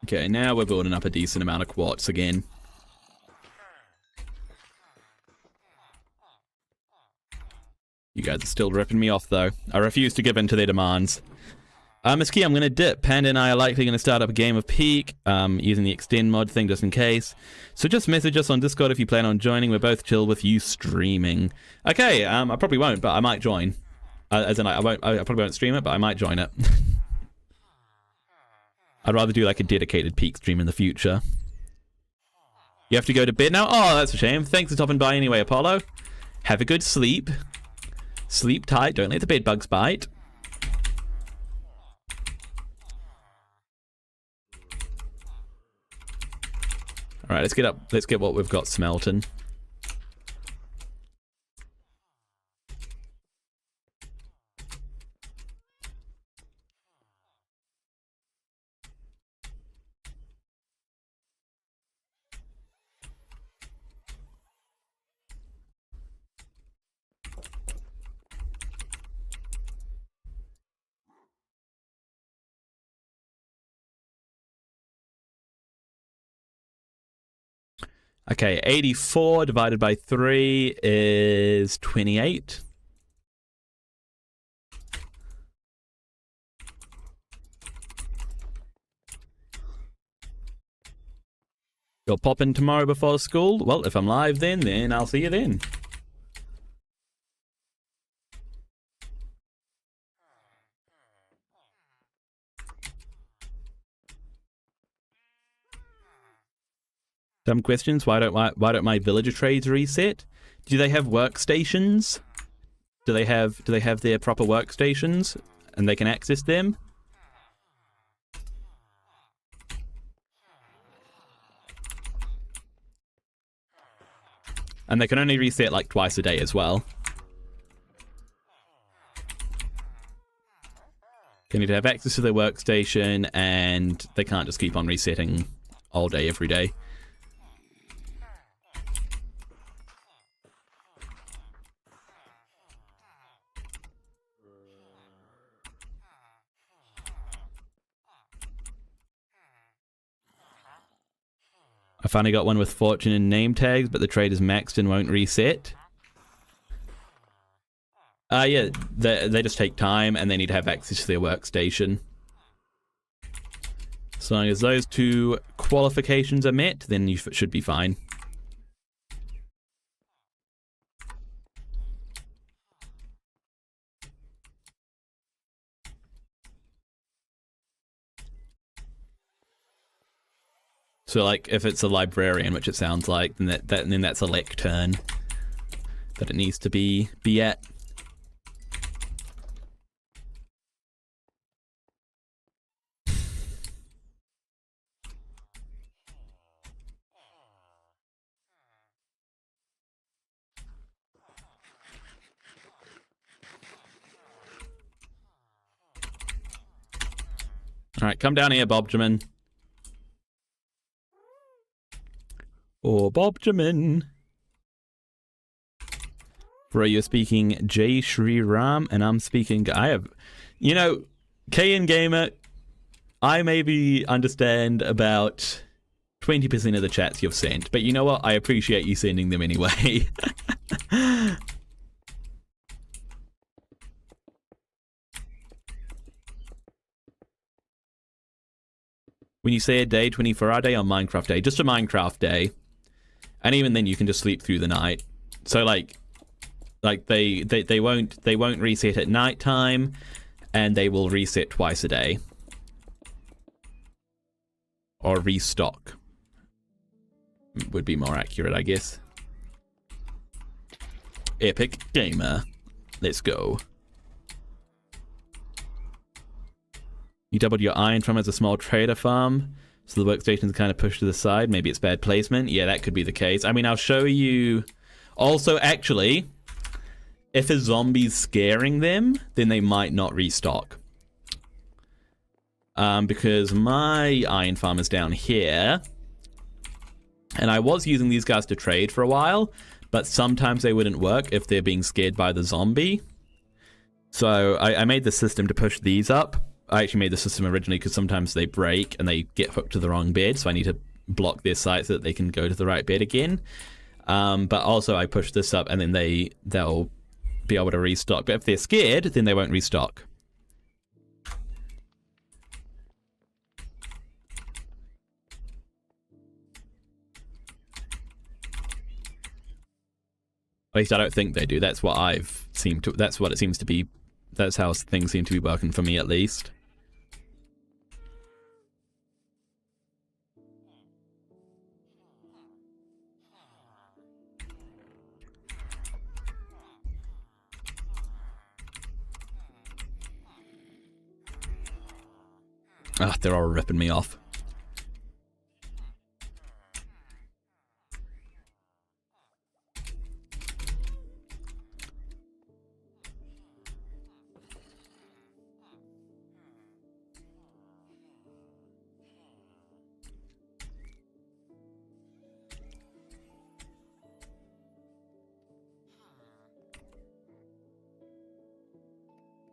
Okay, now we're building up a decent amount of quartz again. You guys are still ripping me off, though. I refuse to give in to their demands. Miss Key, I'm going to dip. Panda and I are likely going to start up a game of Peak, using the extend mod thing just in case. So just message us on Discord if you plan on joining. We're both chill with you streaming. Okay, I probably won't, but I might join. As in, I probably won't stream it, but I might join it. I'd rather do like a dedicated Peak stream in the future. You have to go to bed now? Oh, that's a shame. Thanks for stopping by anyway, Apollo. Have a good sleep. Sleep tight. Don't let the bed bugs bite. Alright, let's get up. Let's get what we've got smelting. Okay, 84 divided by 3 is 28. You'll pop in tomorrow before school? Well, if I'm live then I'll see you then. Some questions. Why don't my villager trades reset? Do they have workstations? Do they have their proper workstations and they can access them? And they can only reset like twice a day as well. They need to have access to their workstation and they can't just keep on resetting all day every day. I finally got one with fortune and name tags, but the trade is maxed and won't reset. Yeah, they just take time and they need to have access to their workstation. As long as those two qualifications are met, then you should be fine. So, like, if it's a librarian, which it sounds like, then that's a lectern that it needs to be at. All right, come down here, Bobjamin. Or Bobjamin. Bro, you're speaking Jai Shri Ram, and I'm speaking... You know, KN Gamer, I maybe understand about 20% of the chats you've sent, but you know what? I appreciate you sending them anyway. When you say a day, 24-hour day or Minecraft day? Just a Minecraft day. And even then you can just sleep through the night. So like they won't reset at night time, and they will reset twice a day. Or restock would be more accurate, I guess. Epic Gamer. Let's go. You doubled your iron farm as a small trader farm, so the workstation's kind of pushed to the side. Maybe it's bad placement. Yeah, that could be the case. I mean, I'll show you. Also, actually, if a zombie's scaring them, then they might not restock. because my iron farm is down here. And I was using these guys to trade for a while, but sometimes they wouldn't work if they're being scared by the zombie. So I made the system to push these up. I actually made the system originally because sometimes they break and they get hooked to the wrong bed, so I need to block their site so that they can go to the right bed again. But also I push this up and then they'll be able to restock. But if they're scared, then they won't restock. At least I don't think they do. That's what that's what it seems to be. That's how things seem to be working for me, at least. Ah, they're all ripping me off.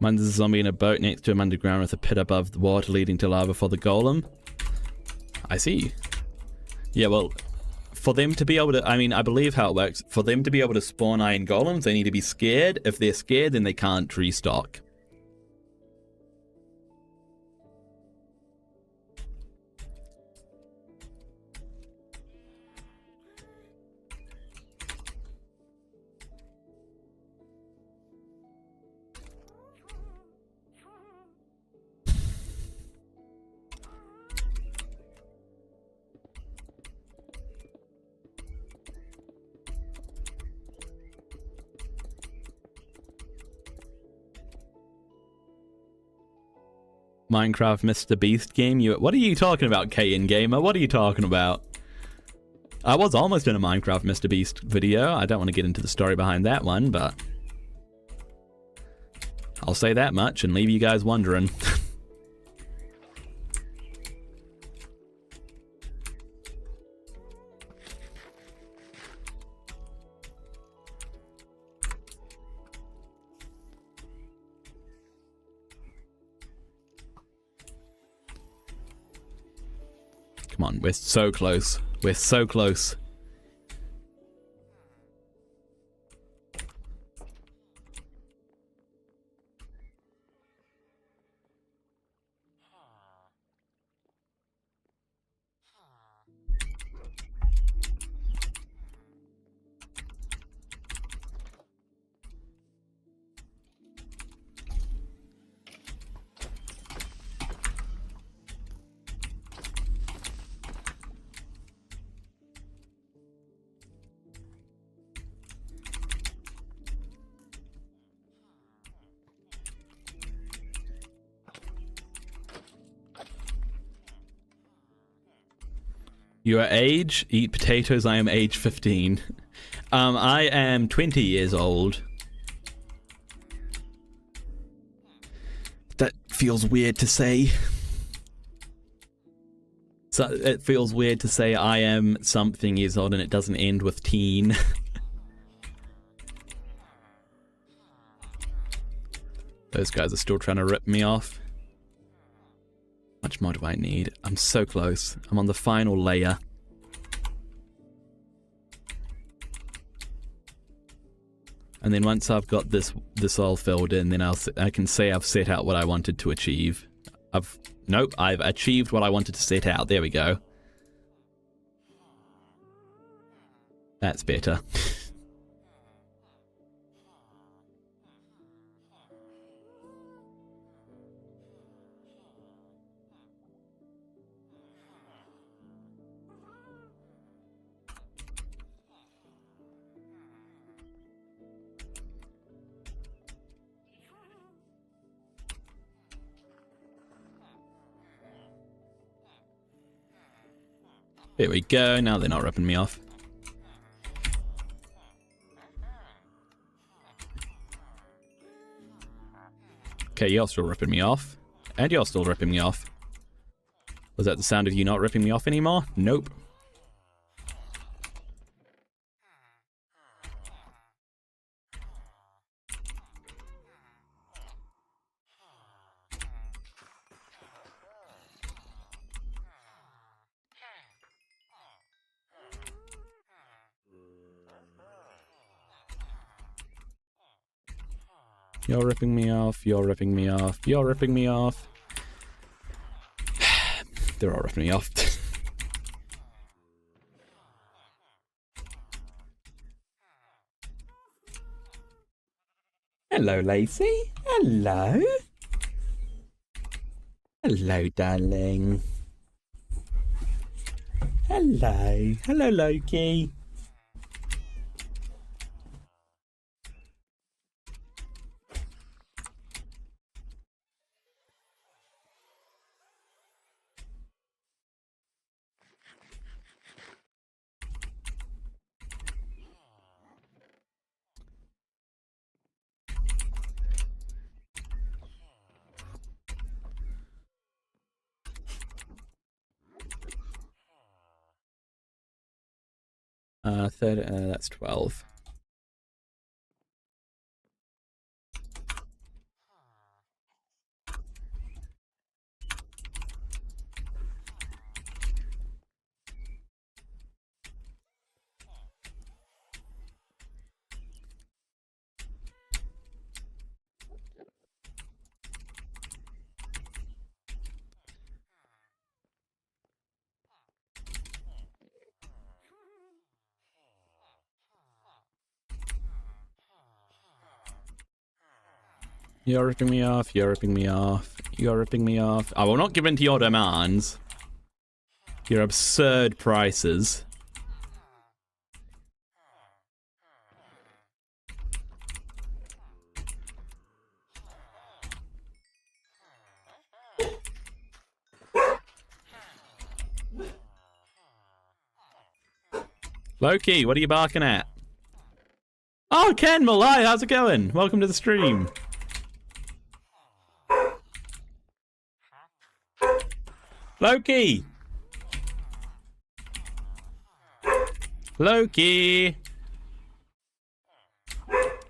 Mine's a zombie in a boat next to him underground with a pit above the water leading to lava for the golem. I see. Yeah, well, for them to be able to, I mean, I believe how it works. For them to be able to spawn iron golems, they need to be scared. If they're scared, then they can't restock. Minecraft Mr. Beast game? What are you talking about, KN Gamer? What are you talking about? I was almost in a Minecraft Mr. Beast video. I don't want to get into the story behind that one, but I'll say that much and leave you guys wondering. Come on, we're so close. We're so close. Your age? Eat potatoes. I am age 15. I am 20 years old. That feels weird to say. So it feels weird to say I am something years old and it doesn't end with teen. Those guys are still trying to rip me off. How much more do I need? I'm so close. I'm on the final layer. And then once I've got this all filled in, then I can say I've set out what I wanted to achieve. Nope, I've achieved what I wanted to set out. There we go. That's better. There we go, now they're not ripping me off. Okay, you're still ripping me off. And you're still ripping me off. Was that the sound of you not ripping me off anymore? Nope. You're ripping me off, you're ripping me off, you're ripping me off. They're all ripping me off. Hello, Lacey. Hello. Hello, darling. Hello. Hello, Loki. That's 12. You're ripping me off, you're ripping me off, you're ripping me off. I will not give in to your demands. Your absurd prices. Loki, what are you barking at? Oh, Kenmel, hi, how's it going? Welcome to the stream. Loki! Loki!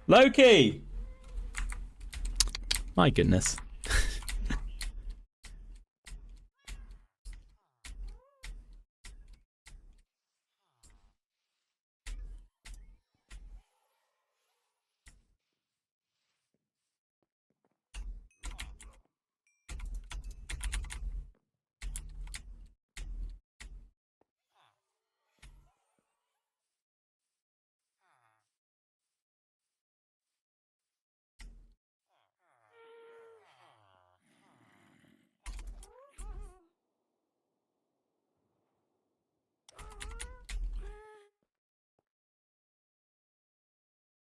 Loki! My goodness.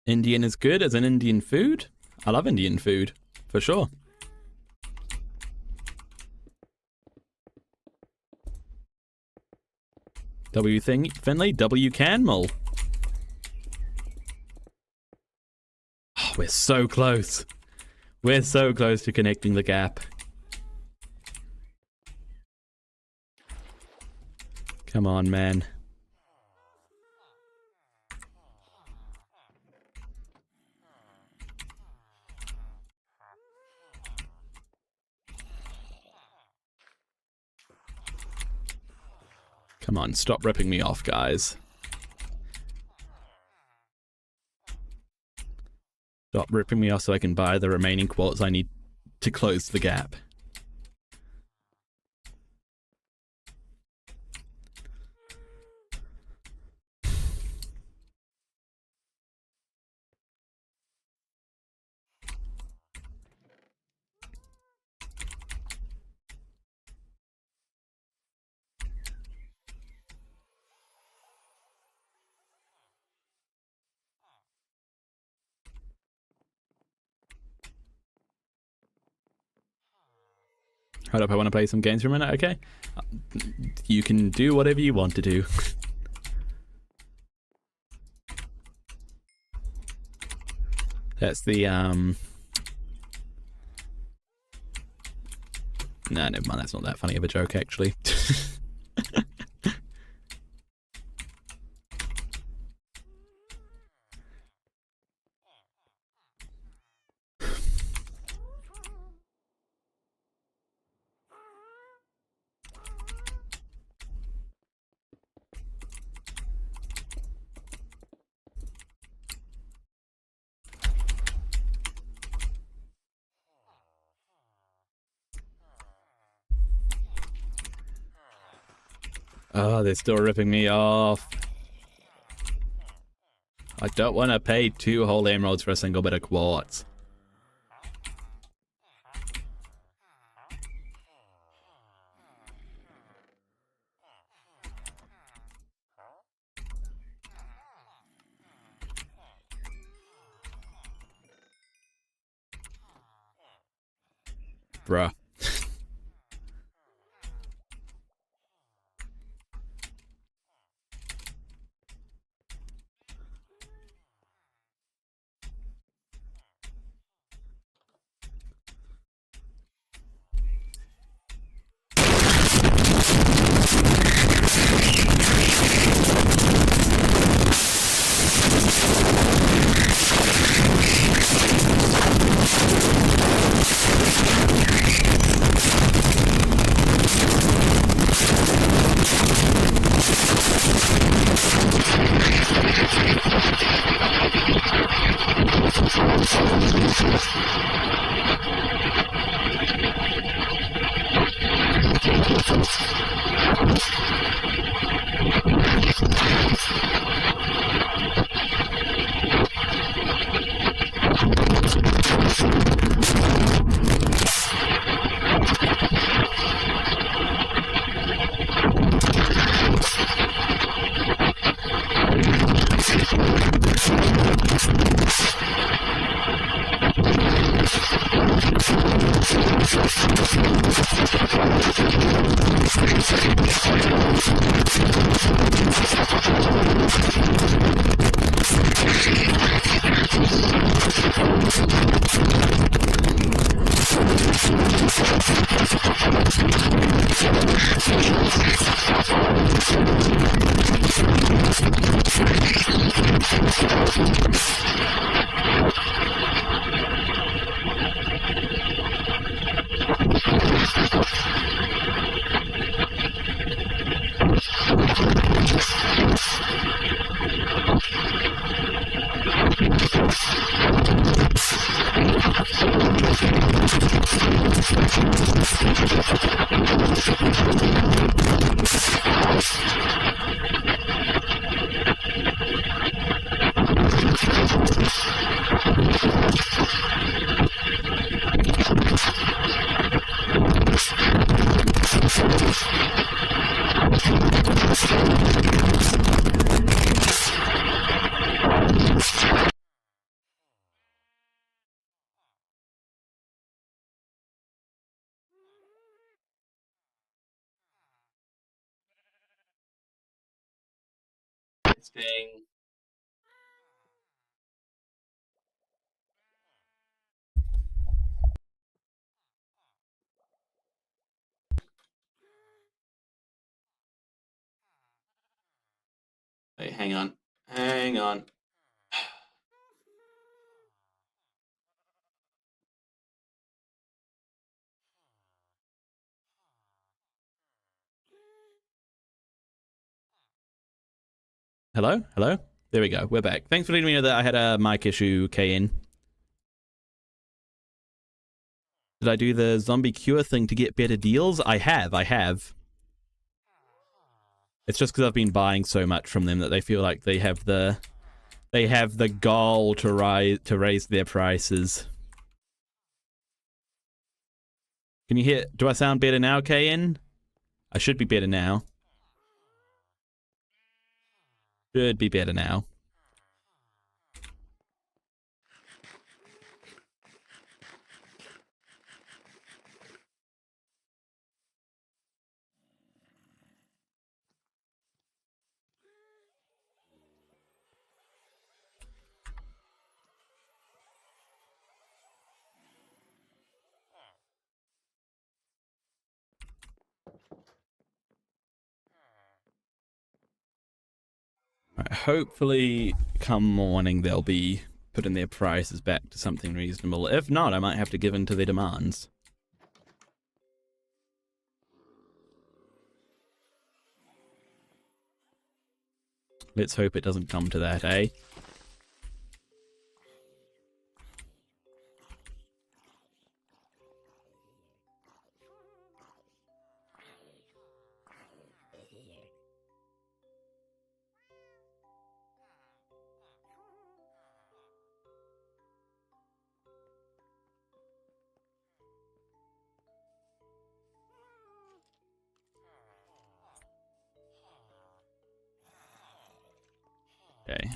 Indian is good as an Indian food? I love Indian food, for sure. W Finley, W Canmel. Oh, we're so close. We're so close to connecting the gap. Come on, man. Come on, stop ripping me off, guys. Stop ripping me off so I can buy the remaining quartz I need to close the gap. Hold up, I want to play some games for a minute, okay? You can do whatever you want to do. That's the, Nah, never mind. That's not that funny of a joke, actually. Oh, they're still ripping me off. I don't want to pay 2 whole emeralds for a single bit of quartz. Bruh. Interesting. Wait, hang on. Hang on. Hello? Hello? There we go. We're back. Thanks for letting me know that I had a mic issue, KN. Did I do the zombie cure thing to get better deals? I have. It's just because I've been buying so much from them that they feel like they have the goal to raise their prices. Can you hear? Do I sound better now, KN? I should be better now. Should be better now. hopefully come morning they'll be putting their prices back to something reasonable. If not, I might have to give in to their demands. Let's hope it doesn't come to that, eh? Okay.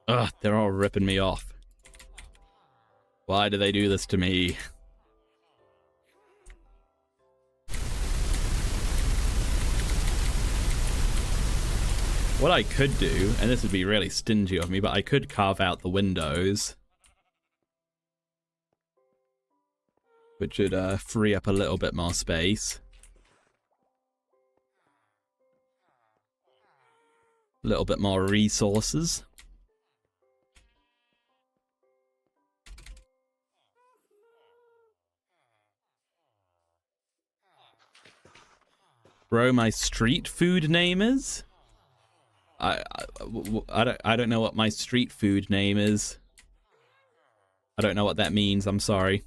Ugh, they're all ripping me off. Why do they do this to me? What I could do, and this would be really stingy of me, but I could carve out the windows, which would free up a little bit more space. A little bit more resources. Bro, my street food name is? I don't know what my street food name is. I don't know what that means, I'm sorry.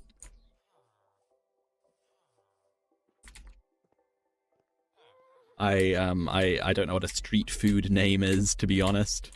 I don't know what a street food name is, to be honest.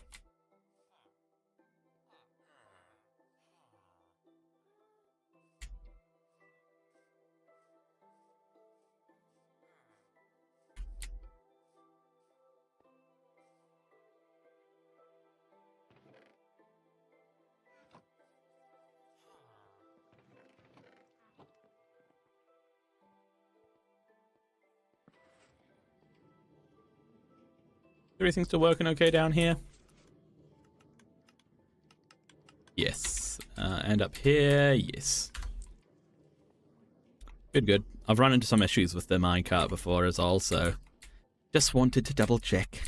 Everything's still working okay down here? Yes. And up here, yes. Good, good. I've run into some issues with the minecart before as well, so just wanted to double check.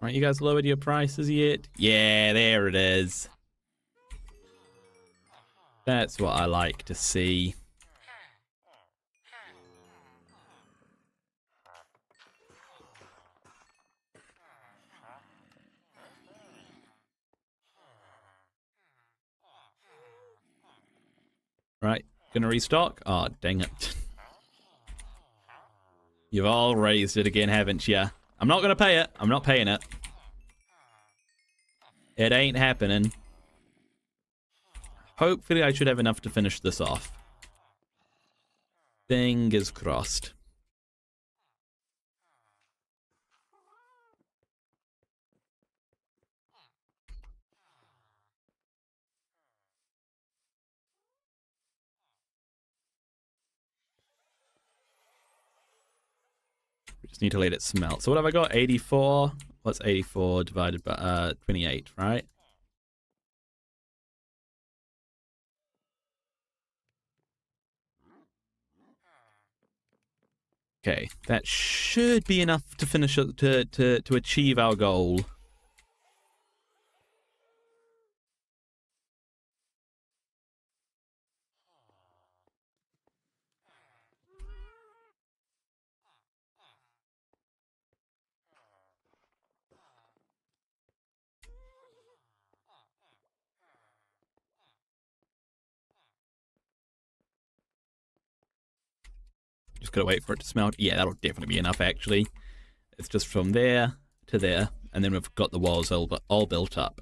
Right, you guys lowered your prices yet? Yeah, there it is. That's what I like to see. Right, gonna restock? Oh, dang it. You've all raised it again, haven't you? I'm not gonna pay it. I'm not paying it. It ain't happening. Hopefully I should have enough to finish this off. Fingers crossed. We just need to let it smelt. So what have I got? 84? What's 84 divided by 28, right? Okay, that should be enough to finish to achieve our goal. just gotta wait for it to smelt. Yeah, that'll definitely be enough, actually. It's just from there to there, and then we've got the walls all built up.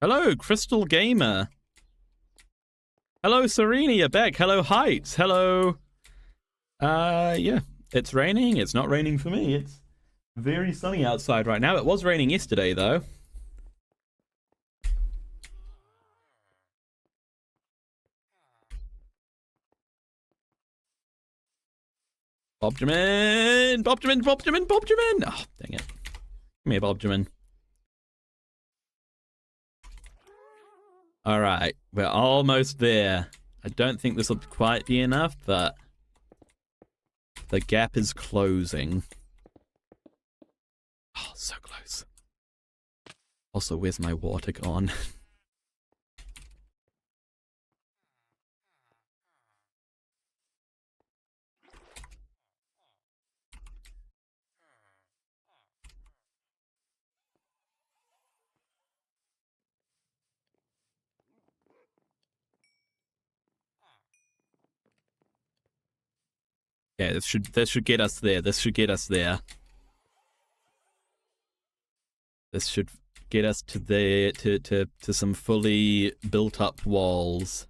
Hello, Crystal Gamer. Hello, Serenia back. Hello, Heights. Hello. Yeah, it's raining. It's not raining for me. It's very sunny outside right now. It was raining yesterday, though. Bobjamin! Bobjamin! Bobjamin! Bobjamin! Oh, dang it. Come here, Bobjamin. Alright, we're almost there. I don't think this will quite be enough, but the gap is closing. Oh, so close. Also, where's my water gone? Yeah, this should get us there. This should get us there. This should get us to there to some fully built up walls.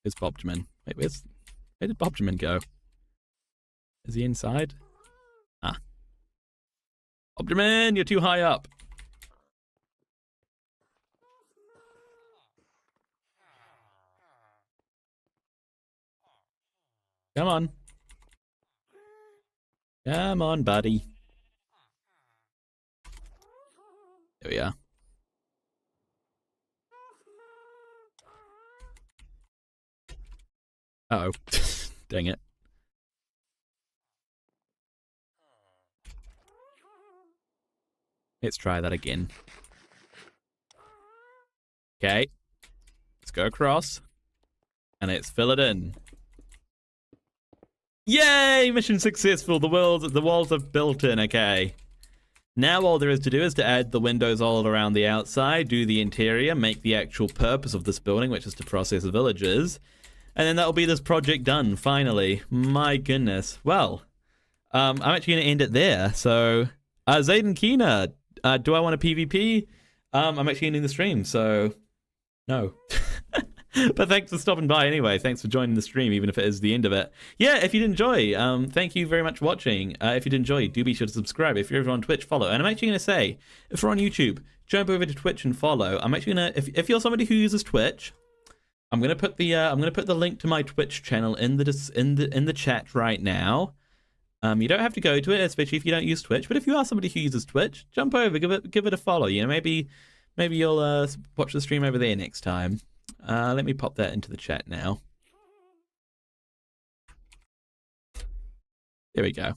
Where's Bobjamin? Wait, where did Bobjamin go? Is he inside? Ah. Bobjamin, you're too high up. Come on. Come on, buddy. There we are. Uh-oh. Dang it. Let's try that again. Okay. Let's go across. And let's fill it in. Yay! Mission successful. The walls are built in. Okay. Now all there is to do is to add the windows all around the outside, do the interior, make the actual purpose of this building, which is to process villagers. And then that'll be this project done, finally. My goodness. Well, I'm actually going to end it there. So, Zayden Keener, do I want a PvP? I'm actually ending the stream, so no. But thanks for stopping by anyway. Thanks for joining the stream, even if it is the end of it. Yeah, if you did enjoy, thank you very much for watching. If you did enjoy, do be sure to subscribe. If you're over on Twitch, follow. And I'm actually going to say, if you're on YouTube, jump over to Twitch and follow. I'm actually going to, if you're somebody who uses Twitch, I'm going to put the link to my Twitch channel in the chat right now. You don't have to go to it, especially if you don't use Twitch. But if you are somebody who uses Twitch, jump over, give it a follow. You know, maybe you'll watch the stream over there next time. Let me pop that into the chat now. There we go.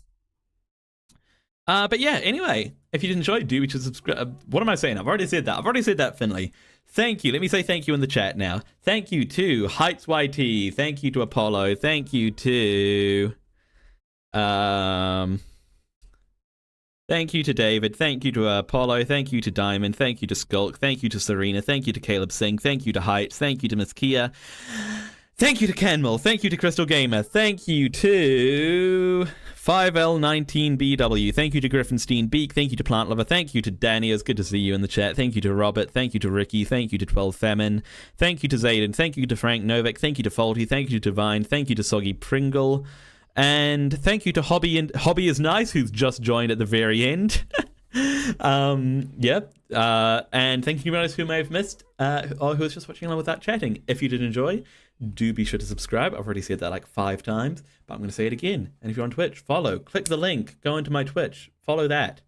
But yeah, anyway, if you did enjoy, do to subscribe. What am I saying? I've already said that, Finley. Thank you. Let me say thank you in the chat now. Thank you to Heights YT. Thank you to Apollo. Thank you to thank you to David. Thank you to Apollo. Thank you to Diamond. Thank you to Skulk. Thank you to Serena. Thank you to Caleb Singh. Thank you to Heights. Thank you to Miss Kia. Thank you to Canmel. Thank you to Crystal Gamer. Thank you to 5L19BW. Thank you to Griffinstein Beak. Thank you to Plant Lover. Thank you to Danny. It's good to see you in the chat. Thank you to Robert. Thank you to Ricky. Thank you to 12 Famine. Thank you to Zayden. Thank you to Frank Novak. Thank you to Faulty. Thank you to Divine. Thank you to Soggy Pringle. And thank you to Hobby is Nice, who's just joined at the very end. Yep. And thank you guys who may have missed, or who was just watching along without chatting. If you did enjoy, do be sure to subscribe. I've already said that like 5 times, but I'm going to say it again. And if you're on Twitch, follow. Click the link. Go into my Twitch. Follow that.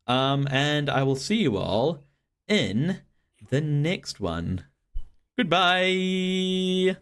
And I will see you all in the next one. Goodbye.